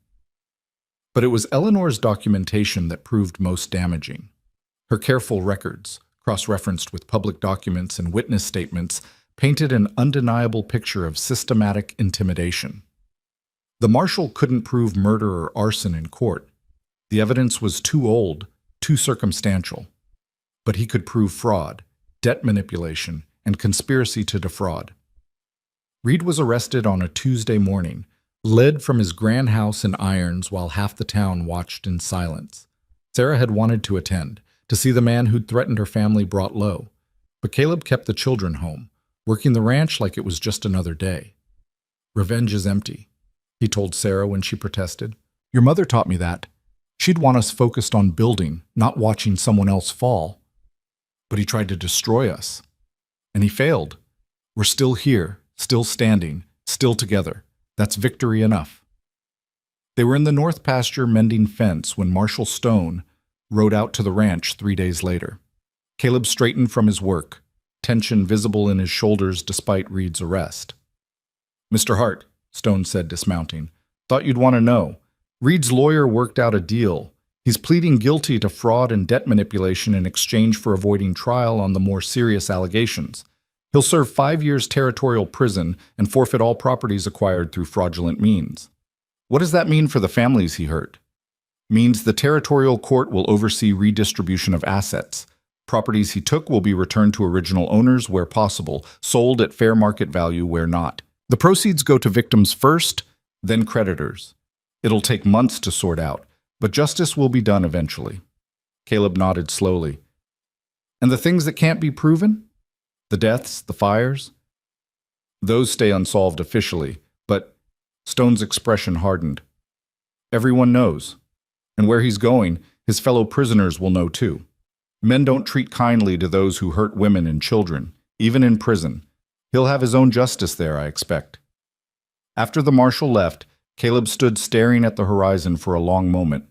But it was Eleanor's documentation that proved most damaging. Her careful records, cross-referenced with public documents and witness statements, painted an undeniable picture of systematic intimidation. The marshal couldn't prove murder or arson in court. The evidence was too old, too circumstantial. But he could prove fraud, debt manipulation, and conspiracy to defraud. Reed was arrested on a Tuesday morning, led from his grand house in Irons while half the town watched in silence. Sarah had wanted to attend, to see the man who'd threatened her family brought low. But Caleb kept the children home, working the ranch like it was just another day. Revenge is empty, he told Sarah when she protested. Your mother taught me that. She'd want us focused on building, not watching someone else fall. But he tried to destroy us. And he failed. We're still here, still standing, still together. That's victory enough. They were in the north pasture mending fence when Marshal Stone rode out to the ranch 3 days later. Caleb straightened from his work, tension visible in his shoulders despite Reed's arrest. Mr. Hart, Stone said, dismounting, thought you'd want to know. Reed's lawyer worked out a deal. He's pleading guilty to fraud and debt manipulation in exchange for avoiding trial on the more serious allegations. He'll serve 5 years territorial prison and forfeit all properties acquired through fraudulent means. What does that mean for the families he hurt? Means the territorial court will oversee redistribution of assets. Properties he took will be returned to original owners where possible, sold at fair market value where not. The proceeds go to victims first, then creditors. It'll take months to sort out, but justice will be done eventually. Caleb nodded slowly. And the things that can't be proven? The deaths, the fires? Those stay unsolved officially, but Stone's expression hardened. Everyone knows. And where he's going, his fellow prisoners will know too. Men don't treat kindly to those who hurt women and children, even in prison. He'll have his own justice there, I expect. After the marshal left, Caleb stood staring at the horizon for a long moment.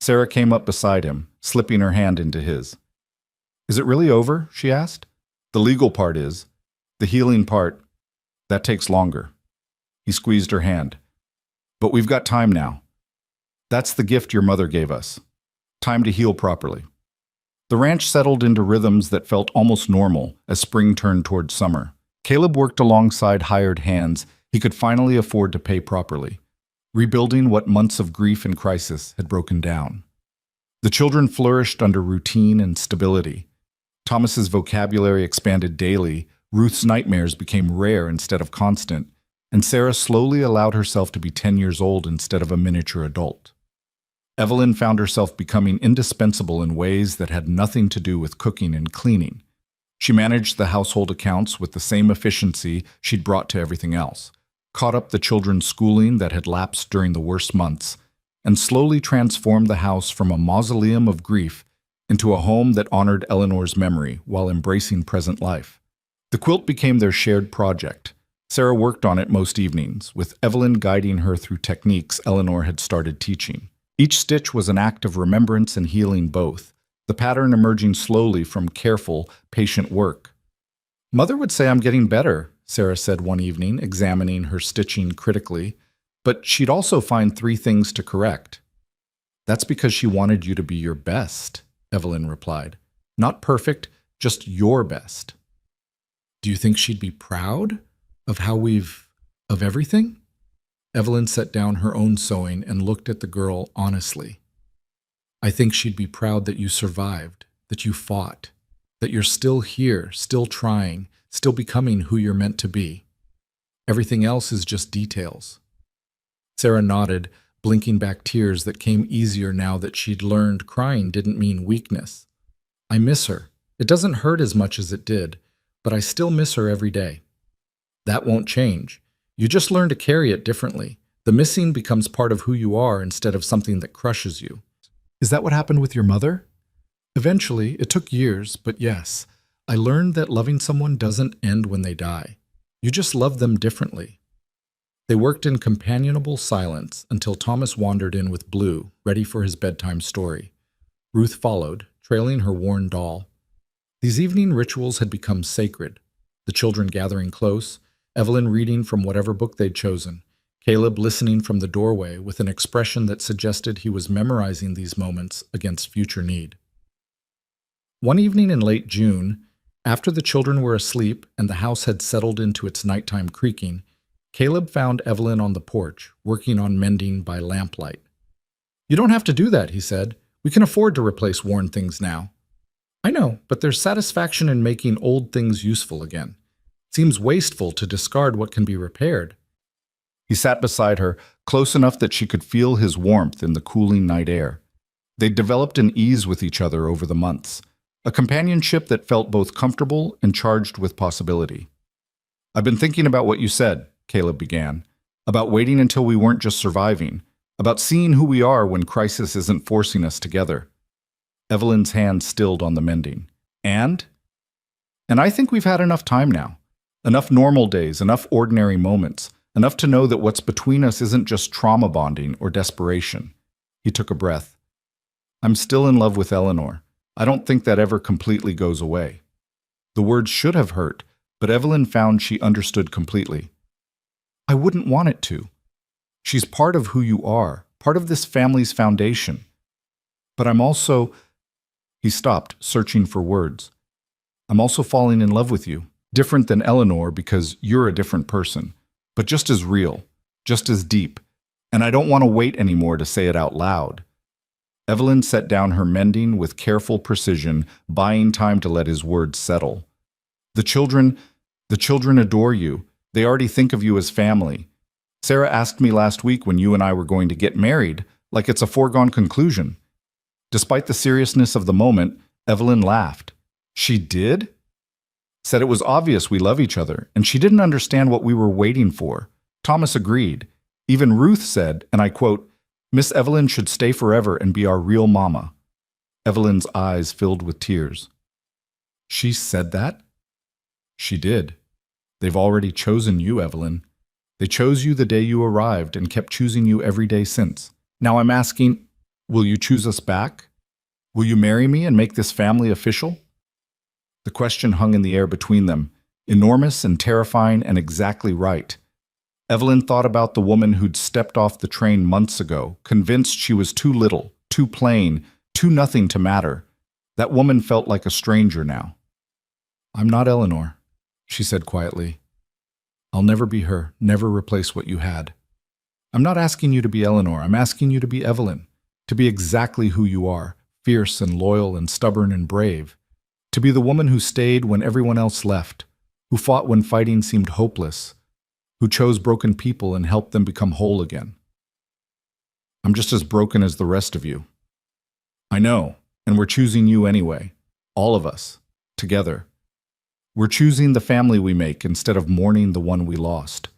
Sarah came up beside him, slipping her hand into his. Is it really over? She asked. The legal part is. The healing part, that takes longer. He squeezed her hand. But we've got time now. That's the gift your mother gave us. Time to heal properly. The ranch settled into rhythms that felt almost normal as spring turned toward summer. Caleb worked alongside hired hands he could finally afford to pay properly, rebuilding what months of grief and crisis had broken down. The children flourished under routine and stability. Thomas's vocabulary expanded daily, Ruth's nightmares became rare instead of constant, and Sarah slowly allowed herself to be 10 years old instead of a miniature adult. Evelyn found herself becoming indispensable in ways that had nothing to do with cooking and cleaning. She managed the household accounts with the same efficiency she'd brought to everything else, caught up the children's schooling that had lapsed during the worst months, and slowly transformed the house from a mausoleum of grief into a home that honored Eleanor's memory while embracing present life. The quilt became their shared project. Sarah worked on it most evenings, with Evelyn guiding her through techniques Eleanor had started teaching. Each stitch was an act of remembrance and healing both, the pattern emerging slowly from careful, patient work. Mother would say I'm getting better, Sarah said one evening, examining her stitching critically, but she'd also find 3 things to correct. That's because she wanted you to be your best, Evelyn replied. Not perfect, just your best. Do you think she'd be proud of of everything? Evelyn set down her own sewing and looked at the girl honestly. I think she'd be proud that you survived, that you fought, that you're still here, still trying, still becoming who you're meant to be. Everything else is just details. Sarah nodded, blinking back tears that came easier now that she'd learned crying didn't mean weakness. I miss her. It doesn't hurt as much as it did, but I still miss her every day. That won't change. You just learn to carry it differently. The missing becomes part of who you are instead of something that crushes you. Is that what happened with your mother? Eventually, it took years, but yes, I learned that loving someone doesn't end when they die. You just love them differently. They worked in companionable silence until Thomas wandered in with Blue, ready for his bedtime story. Ruth followed, trailing her worn doll. These evening rituals had become sacred, the children gathering close, Evelyn reading from whatever book they'd chosen, Caleb listening from the doorway with an expression that suggested he was memorizing these moments against future need. One evening in late June, after the children were asleep and the house had settled into its nighttime creaking, Caleb found Evelyn on the porch, working on mending by lamplight. You don't have to do that, he said. We can afford to replace worn things now. I know, but there's satisfaction in making old things useful again. Seems wasteful to discard what can be repaired. He sat beside her, close enough that she could feel his warmth in the cooling night air. They'd developed an ease with each other over the months, a companionship that felt both comfortable and charged with possibility. I've been thinking about what you said, Caleb began, about waiting until we weren't just surviving, about seeing who we are when crisis isn't forcing us together. Evelyn's hand stilled on the mending. And I think we've had enough time now. Enough normal days, enough ordinary moments, enough to know that what's between us isn't just trauma bonding or desperation. He took a breath. I'm still in love with Eleanor. I don't think that ever completely goes away. The words should have hurt, but Evelyn found she understood completely. I wouldn't want it to. She's part of who you are, part of this family's foundation. But I'm also... He stopped, searching for words. I'm also falling in love with you. Different than Eleanor because you're a different person, but just as real, just as deep, and I don't want to wait anymore to say it out loud. Evelyn set down her mending with careful precision, buying time to let his words settle. The children adore you. They already think of you as family. Sarah asked me last week when you and I were going to get married, like it's a foregone conclusion. Despite the seriousness of the moment, Evelyn laughed. She did? Said it was obvious we love each other, and she didn't understand what we were waiting for. Thomas agreed. Even Ruth said, and I quote, Miss Evelyn should stay forever and be our real mama. Evelyn's eyes filled with tears. She said that? She did. They've already chosen you, Evelyn. They chose you the day you arrived and kept choosing you every day since. Now I'm asking, will you choose us back? Will you marry me and make this family official? The question hung in the air between them, enormous and terrifying and exactly right. Evelyn thought about the woman who'd stepped off the train months ago, convinced she was too little, too plain, too nothing to matter. That woman felt like a stranger now. "I'm not Eleanor," she said quietly. "I'll never be her, never replace what you had. I'm not asking you to be Eleanor, I'm asking you to be Evelyn, to be exactly who you are, fierce and loyal and stubborn and brave, to be the woman who stayed when everyone else left, who fought when fighting seemed hopeless, who chose broken people and helped them become whole again. I'm just as broken as the rest of you. I know, and we're choosing you anyway, all of us, together. We're choosing the family we make instead of mourning the one we lost."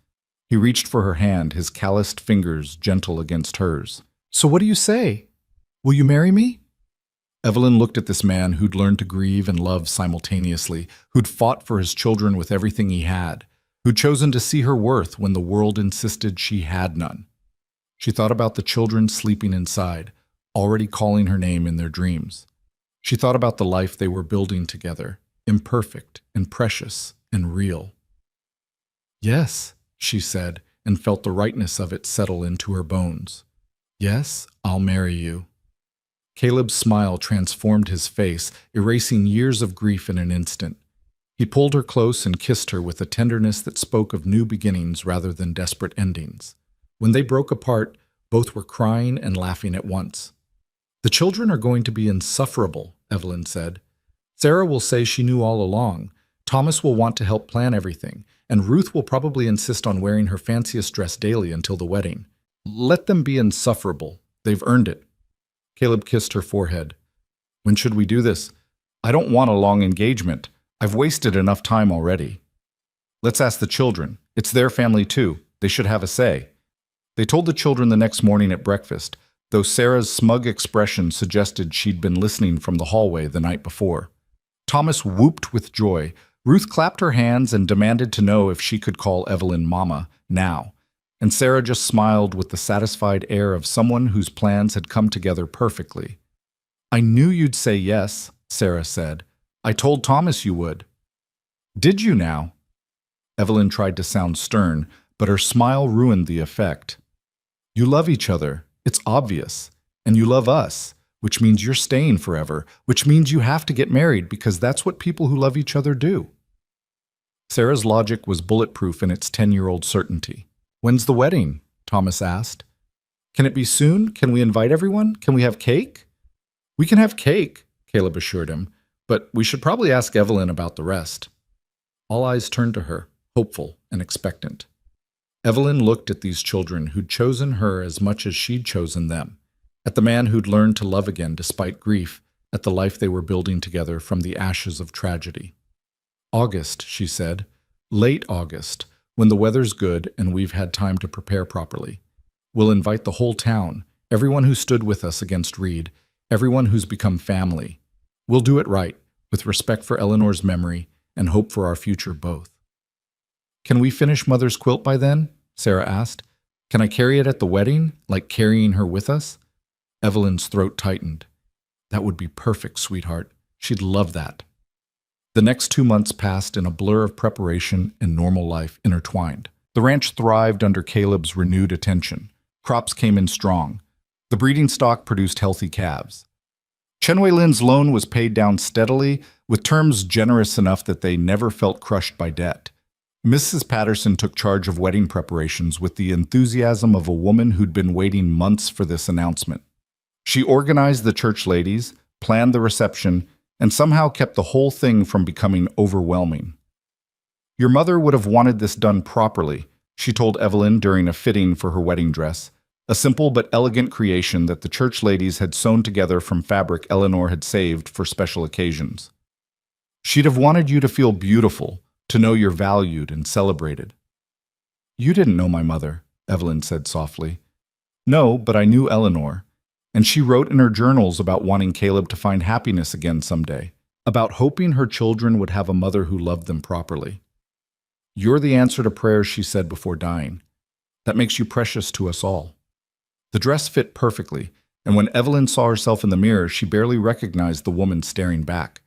He reached for her hand, his calloused fingers gentle against hers. "So what do you say? Will you marry me?" Evelyn looked at this man who'd learned to grieve and love simultaneously, who'd fought for his children with everything he had, who'd chosen to see her worth when the world insisted she had none. She thought about the children sleeping inside, already calling her name in their dreams. She thought about the life they were building together, imperfect and precious and real. "Yes," she said, and felt the rightness of it settle into her bones. "Yes, I'll marry you." Caleb's smile transformed his face, erasing years of grief in an instant. He pulled her close and kissed her with a tenderness that spoke of new beginnings rather than desperate endings. When they broke apart, both were crying and laughing at once. "The children are going to be insufferable," Evelyn said. "Sarah will say she knew all along. Thomas will want to help plan everything, and Ruth will probably insist on wearing her fanciest dress daily until the wedding. Let them be insufferable. They've earned it." Caleb kissed her forehead. "When should we do this? I don't want a long engagement. I've wasted enough time already." "Let's ask the children. It's their family too. They should have a say." They told the children the next morning at breakfast, though Sarah's smug expression suggested she'd been listening from the hallway the night before. Thomas whooped with joy. Ruth clapped her hands and demanded to know if she could call Evelyn Mama now. And Sarah just smiled with the satisfied air of someone whose plans had come together perfectly. "I knew you'd say yes," Sarah said. "I told Thomas you would." "Did you now?" Evelyn tried to sound stern, but her smile ruined the effect. "You love each other, it's obvious, and you love us, which means you're staying forever, which means you have to get married because that's what people who love each other do." Sarah's logic was bulletproof in its 10-year-old certainty. "When's the wedding?" Thomas asked. "Can it be soon? Can we invite everyone? Can we have cake?" "We can have cake," Caleb assured him, "but we should probably ask Evelyn about the rest." All eyes turned to her, hopeful and expectant. Evelyn looked at these children who'd chosen her as much as she'd chosen them, at the man who'd learned to love again despite grief, at the life they were building together from the ashes of tragedy. "August," she said, "late August, when the weather's good and we've had time to prepare properly. We'll invite the whole town, everyone who stood with us against Reed, everyone who's become family. We'll do it right, with respect for Eleanor's memory and hope for our future both." "Can we finish Mother's quilt by then?" Sarah asked. "Can I carry it at the wedding, like carrying her with us?" Evelyn's throat tightened. "That would be perfect, sweetheart. She'd love that." The next 2 months passed in a blur of preparation and normal life intertwined. The ranch thrived under Caleb's renewed attention. Crops came in strong. The breeding stock produced healthy calves. Chenway Lynn's loan was paid down steadily, with terms generous enough that they never felt crushed by debt. Mrs. Patterson took charge of wedding preparations with the enthusiasm of a woman who'd been waiting months for this announcement. She organized the church ladies, planned the reception, and somehow kept the whole thing from becoming overwhelming. "Your mother would have wanted this done properly," she told Evelyn during a fitting for her wedding dress, a simple but elegant creation that the church ladies had sewn together from fabric Eleanor had saved for special occasions. "She'd have wanted you to feel beautiful, to know you're valued and celebrated." "You didn't know my mother," Evelyn said softly. "No, but I knew Eleanor. And she wrote in her journals about wanting Caleb to find happiness again someday, about hoping her children would have a mother who loved them properly. You're the answer to prayers she said before dying. That makes you precious to us all." The dress fit perfectly, and when Evelyn saw herself in the mirror, she barely recognized the woman staring back.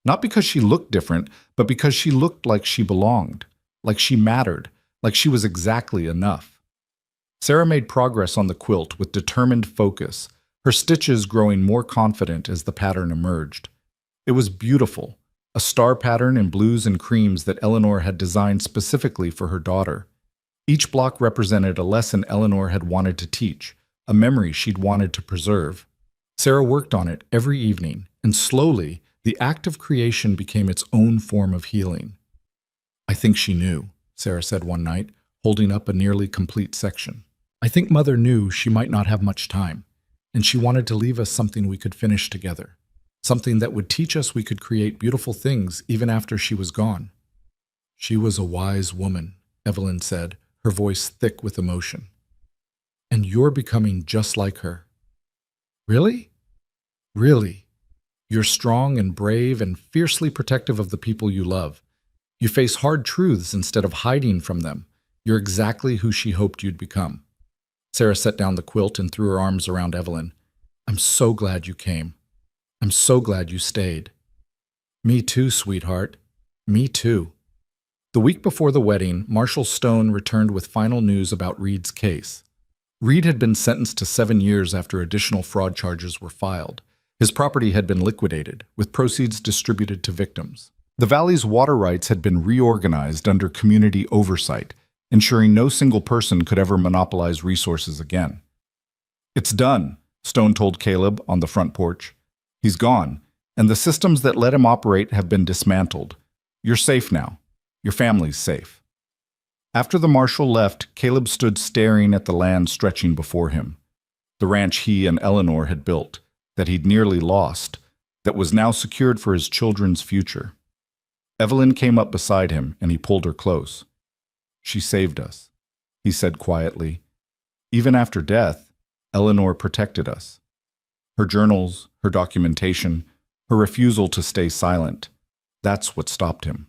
Not because she looked different, but because she looked like she belonged, like she mattered, like she was exactly enough. Sarah made progress on the quilt with determined focus, her stitches growing more confident as the pattern emerged. It was beautiful, a star pattern in blues and creams that Eleanor had designed specifically for her daughter. Each block represented a lesson Eleanor had wanted to teach, a memory she'd wanted to preserve. Sarah worked on it every evening, and slowly, the act of creation became its own form of healing. "I think she knew," Sarah said one night, holding up a nearly complete section. "I think Mother knew she might not have much time, and she wanted to leave us something we could finish together, something that would teach us we could create beautiful things even after she was gone." "She was a wise woman," Evelyn said, her voice thick with emotion. "And you're becoming just like her." "Really?" "Really. You're strong and brave and fiercely protective of the people you love. You face hard truths instead of hiding from them. You're exactly who she hoped you'd become." Sarah set down the quilt and threw her arms around Evelyn. "I'm so glad you came. I'm so glad you stayed." "Me too, sweetheart. Me too." The week before the wedding, Marshal Stone returned with final news about Reed's case. Reed had been sentenced to 7 years after additional fraud charges were filed. His property had been liquidated, with proceeds distributed to victims. The valley's water rights had been reorganized under community oversight, ensuring no single person could ever monopolize resources again. "It's done," Stone told Caleb on the front porch. "He's gone, and the systems that let him operate have been dismantled. You're safe now. Your family's safe." After the marshal left, Caleb stood staring at the land stretching before him. The ranch he and Eleanor had built, that he'd nearly lost, that was now secured for his children's future. Evelyn came up beside him, and he pulled her close. "She saved us," he said quietly. "Even after death, Eleanor protected us. Her journals, her documentation, her refusal to stay silent, that's what stopped him.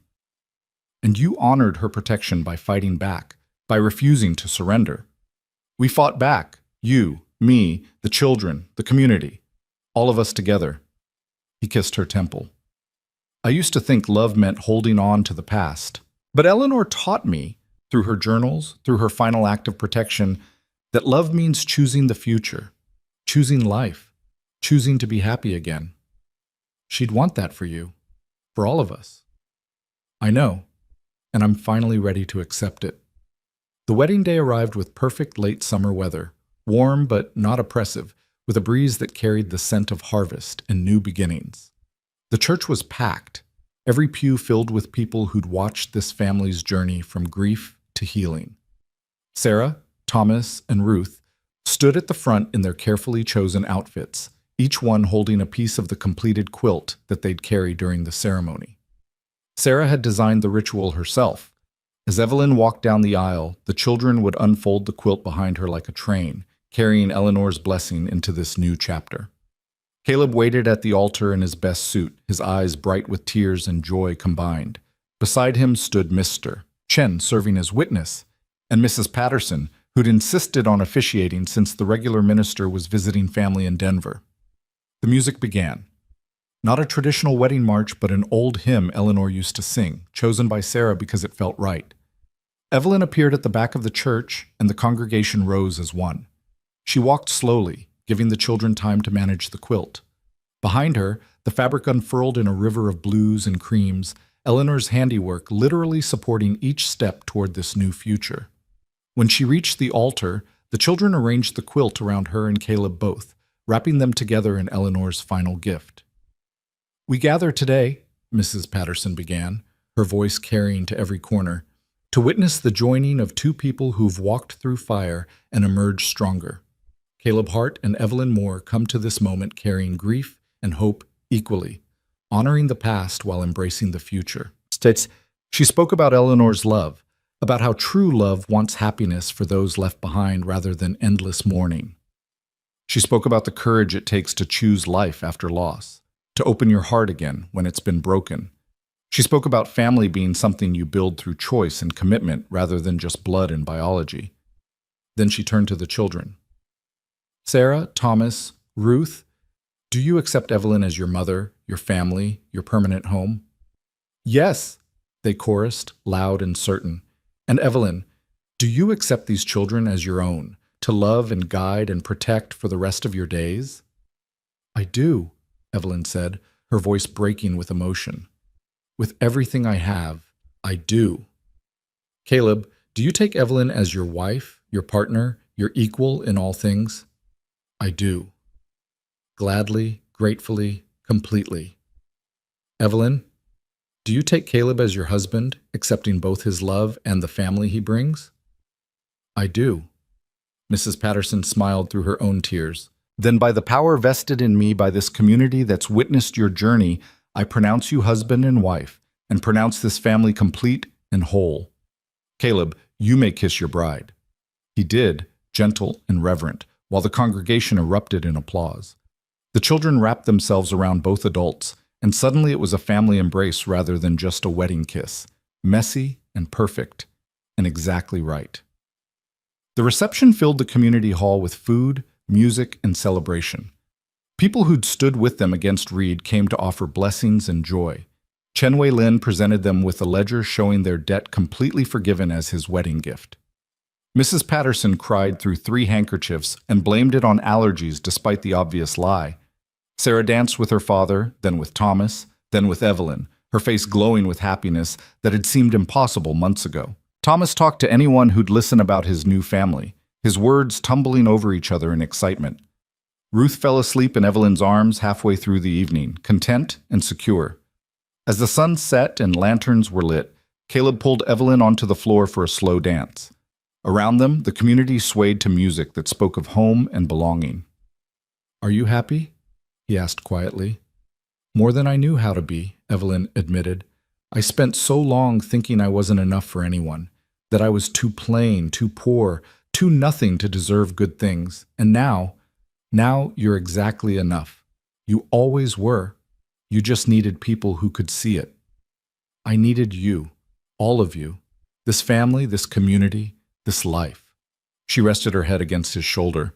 And you honored her protection by fighting back, by refusing to surrender. We fought back, you, me, the children, the community, all of us together." He kissed her temple. "I used to think love meant holding on to the past, but Eleanor taught me, through her journals, through her final act of protection, that love means choosing the future, choosing life, choosing to be happy again. She'd want that for you, for all of us. I know, and I'm finally ready to accept it." The wedding day arrived with perfect late summer weather, warm but not oppressive, with a breeze that carried the scent of harvest and new beginnings. The church was packed, every pew filled with people who'd watched this family's journey from grief to healing. Sarah, Thomas, and Ruth stood at the front in their carefully chosen outfits, each one holding a piece of the completed quilt that they'd carry during the ceremony. Sarah had designed the ritual herself. As Evelyn walked down the aisle, the children would unfold the quilt behind her like a train, carrying Eleanor's blessing into this new chapter. Caleb waited at the altar in his best suit, his eyes bright with tears and joy combined. Beside him stood Mr. Chen serving as witness, and Mrs. Patterson, who'd insisted on officiating since the regular minister was visiting family in Denver. The music began. Not a traditional wedding march, but an old hymn Eleanor used to sing, chosen by Sarah because it felt right. Evelyn appeared at the back of the church, and the congregation rose as one. She walked slowly, giving the children time to manage the quilt. Behind her, the fabric unfurled in a river of blues and creams, Eleanor's handiwork literally supporting each step toward this new future. When she reached the altar, the children arranged the quilt around her and Caleb both, wrapping them together in Eleanor's final gift. "We gather today," Mrs. Patterson began, her voice carrying to every corner, "to witness the joining of two people who've walked through fire and emerged stronger. Caleb Hart and Evelyn Moore come to this moment carrying grief and hope equally, honoring the past while embracing the future." She spoke about Eleanor's love, about how true love wants happiness for those left behind rather than endless mourning. She spoke about the courage it takes to choose life after loss, to open your heart again when it's been broken. She spoke about family being something you build through choice and commitment rather than just blood and biology. Then she turned to the children. "Sarah, Thomas, Ruth, do you accept Evelyn as your mother, your family, your permanent home? Yes, they chorused, loud and certain. And Evelyn, do you accept these children as your own, to love and guide and protect for the rest of your days? I do, Evelyn said, her voice breaking with emotion. With everything I have, I do. Caleb, do you take Evelyn as your wife, your partner, your equal in all things? I do. Gladly, gratefully, completely. Evelyn, do you take Caleb as your husband, accepting both his love and the family he brings? I do. Mrs. Patterson smiled through her own tears. Then by the power vested in me by this community that's witnessed your journey, I pronounce you husband and wife, and pronounce this family complete and whole. Caleb, you may kiss your bride. He did, gentle and reverent, while the congregation erupted in applause. The children wrapped themselves around both adults, and suddenly it was a family embrace rather than just a wedding kiss. Messy and perfect, and exactly right. The reception filled the community hall with food, music, and celebration. People who'd stood with them against Reed came to offer blessings and joy. Chen Wei Lin presented them with a ledger showing their debt completely forgiven as his wedding gift. Mrs. Patterson cried through 3 handkerchiefs and blamed it on allergies despite the obvious lie. Sarah danced with her father, then with Thomas, then with Evelyn, her face glowing with happiness that had seemed impossible months ago. Thomas talked to anyone who'd listen about his new family, his words tumbling over each other in excitement. Ruth fell asleep in Evelyn's arms halfway through the evening, content and secure. As the sun set and lanterns were lit, Caleb pulled Evelyn onto the floor for a slow dance. Around them, the community swayed to music that spoke of home and belonging. "Are you happy?" he asked quietly. "More than I knew how to be," Evelyn admitted. "I spent so long thinking I wasn't enough for anyone, that I was too plain, too poor, too nothing to deserve good things. And now you're exactly enough. You always were. You just needed people who could see it. I needed you, all of you, this family, this community, this life." She rested her head against his shoulder.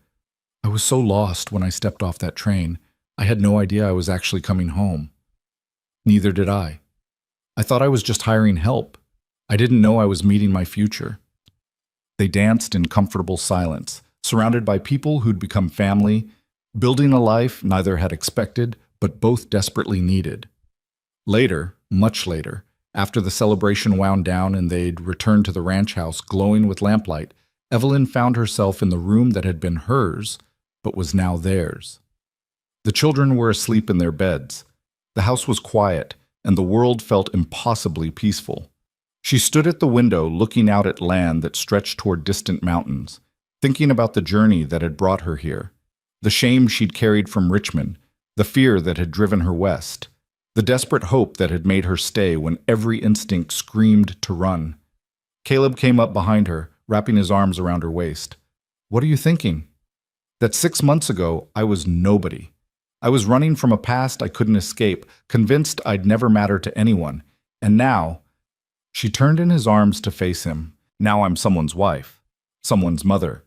"I was so lost when I stepped off that train. I had no idea I was actually coming home." "Neither did I. I thought I was just hiring help. I didn't know I was meeting my future." They danced in comfortable silence, surrounded by people who'd become family, building a life neither had expected but both desperately needed. Later, much later, after the celebration wound down and they'd returned to the ranch house glowing with lamplight, Evelyn found herself in the room that had been hers but was now theirs. The children were asleep in their beds. The house was quiet, and the world felt impossibly peaceful. She stood at the window looking out at land that stretched toward distant mountains, thinking about the journey that had brought her here, the shame she'd carried from Richmond, the fear that had driven her west, the desperate hope that had made her stay when every instinct screamed to run. Caleb came up behind her, wrapping his arms around her waist. "What are you thinking?" "That 6 months ago, I was nobody. I was running from a past I couldn't escape, convinced I'd never matter to anyone. And now—" She turned in his arms to face him. "Now I'm someone's wife, someone's mother,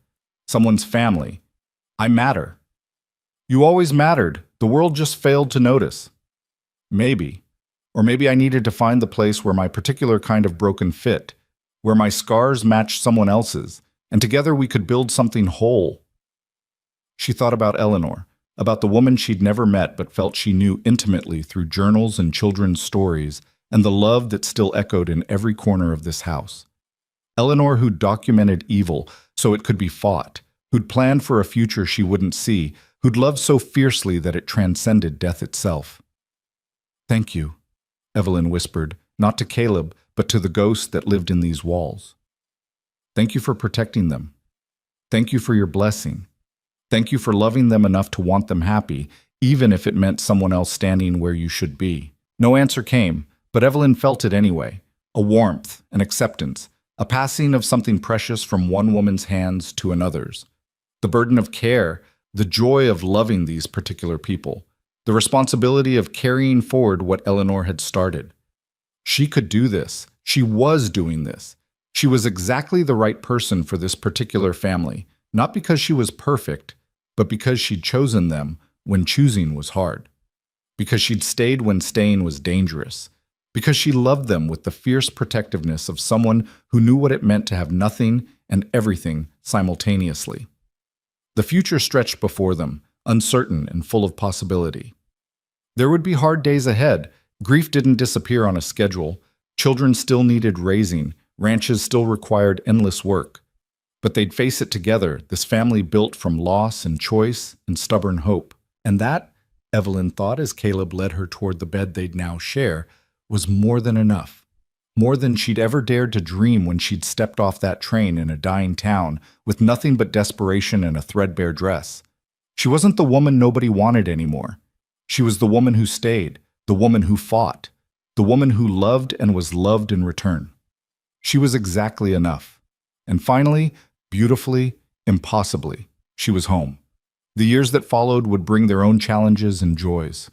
someone's family. I matter." "You always mattered. The world just failed to notice." "Maybe. Or maybe I needed to find the place where my particular kind of broken fit, where my scars matched someone else's, and together we could build something whole." She thought about Eleanor, about the woman she'd never met but felt she knew intimately through journals and children's stories, and the love that still echoed in every corner of this house. Eleanor who'd documented evil so it could be fought, who'd planned for a future she wouldn't see, who'd loved so fiercely that it transcended death itself. "Thank you," Evelyn whispered, not to Caleb, but to the ghost that lived in these walls. "Thank you for protecting them. Thank you for your blessing. Thank you for loving them enough to want them happy, even if it meant someone else standing where you should be." No answer came, but Evelyn felt it anyway, a warmth, an acceptance, a passing of something precious from one woman's hands to another's. The burden of care, the joy of loving these particular people, the responsibility of carrying forward what Eleanor had started. She could do this. She was doing this. She was exactly the right person for this particular family, not because she was perfect, but because she'd chosen them when choosing was hard. because she'd stayed when staying was dangerous, because she loved them with the fierce protectiveness of someone who knew what it meant to have nothing and everything simultaneously. The future stretched before them, uncertain and full of possibility. There would be hard days ahead. Grief didn't disappear on a schedule. Children still needed raising. Ranches still required endless work. But they'd face it together, this family built from loss and choice and stubborn hope. And that, Evelyn thought as Caleb led her toward the bed they'd now share, was more than enough. More than she'd ever dared to dream when she'd stepped off that train in a dying town with nothing but desperation and a threadbare dress. She wasn't the woman nobody wanted anymore. She was the woman who stayed, the woman who fought, the woman who loved and was loved in return. She was exactly enough. And finally, beautifully, impossibly, she was home. The years that followed would bring their own challenges and joys.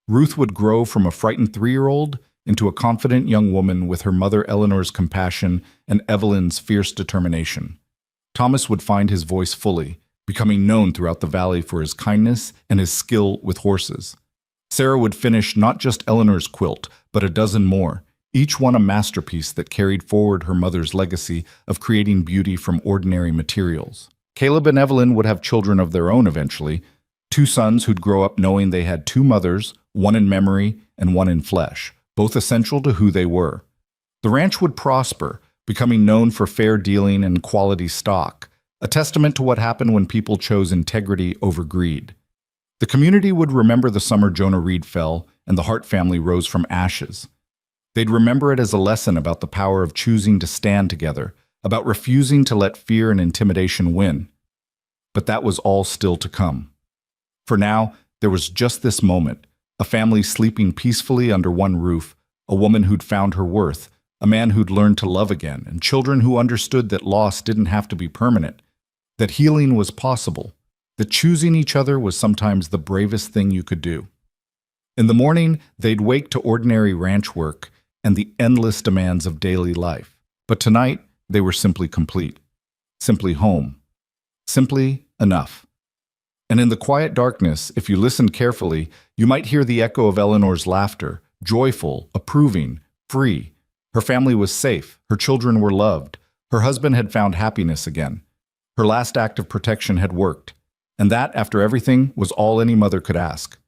Ruth would grow from a frightened 3-year-old into a confident young woman with her mother Eleanor's compassion and Evelyn's fierce determination. Thomas would find his voice fully, becoming known throughout the valley for his kindness and his skill with horses. Sarah would finish not just Eleanor's quilt, but a dozen more, each one a masterpiece that carried forward her mother's legacy of creating beauty from ordinary materials. Caleb and Evelyn would have children of their own eventually, 2 sons who'd grow up knowing they had 2 mothers, one in memory and one in flesh, both essential to who they were. The ranch would prosper, becoming known for fair dealing and quality stock, a testament to what happened when people chose integrity over greed. The community would remember the summer Jonah Reed fell and the Hart family rose from ashes. They'd remember it as a lesson about the power of choosing to stand together, about refusing to let fear and intimidation win. But that was all still to come. For now, there was just this moment, a family sleeping peacefully under one roof, a woman who'd found her worth, a man who'd learned to love again, and children who understood that loss didn't have to be permanent, that healing was possible, that choosing each other was sometimes the bravest thing you could do. In the morning, they'd wake to ordinary ranch work and the endless demands of daily life. But tonight, they were simply complete, simply home, simply enough. And in the quiet darkness, if you listened carefully, you might hear the echo of Eleanor's laughter, joyful, approving, free. Her family was safe, her children were loved, her husband had found happiness again. Her last act of protection had worked. And that, after everything, was all any mother could ask.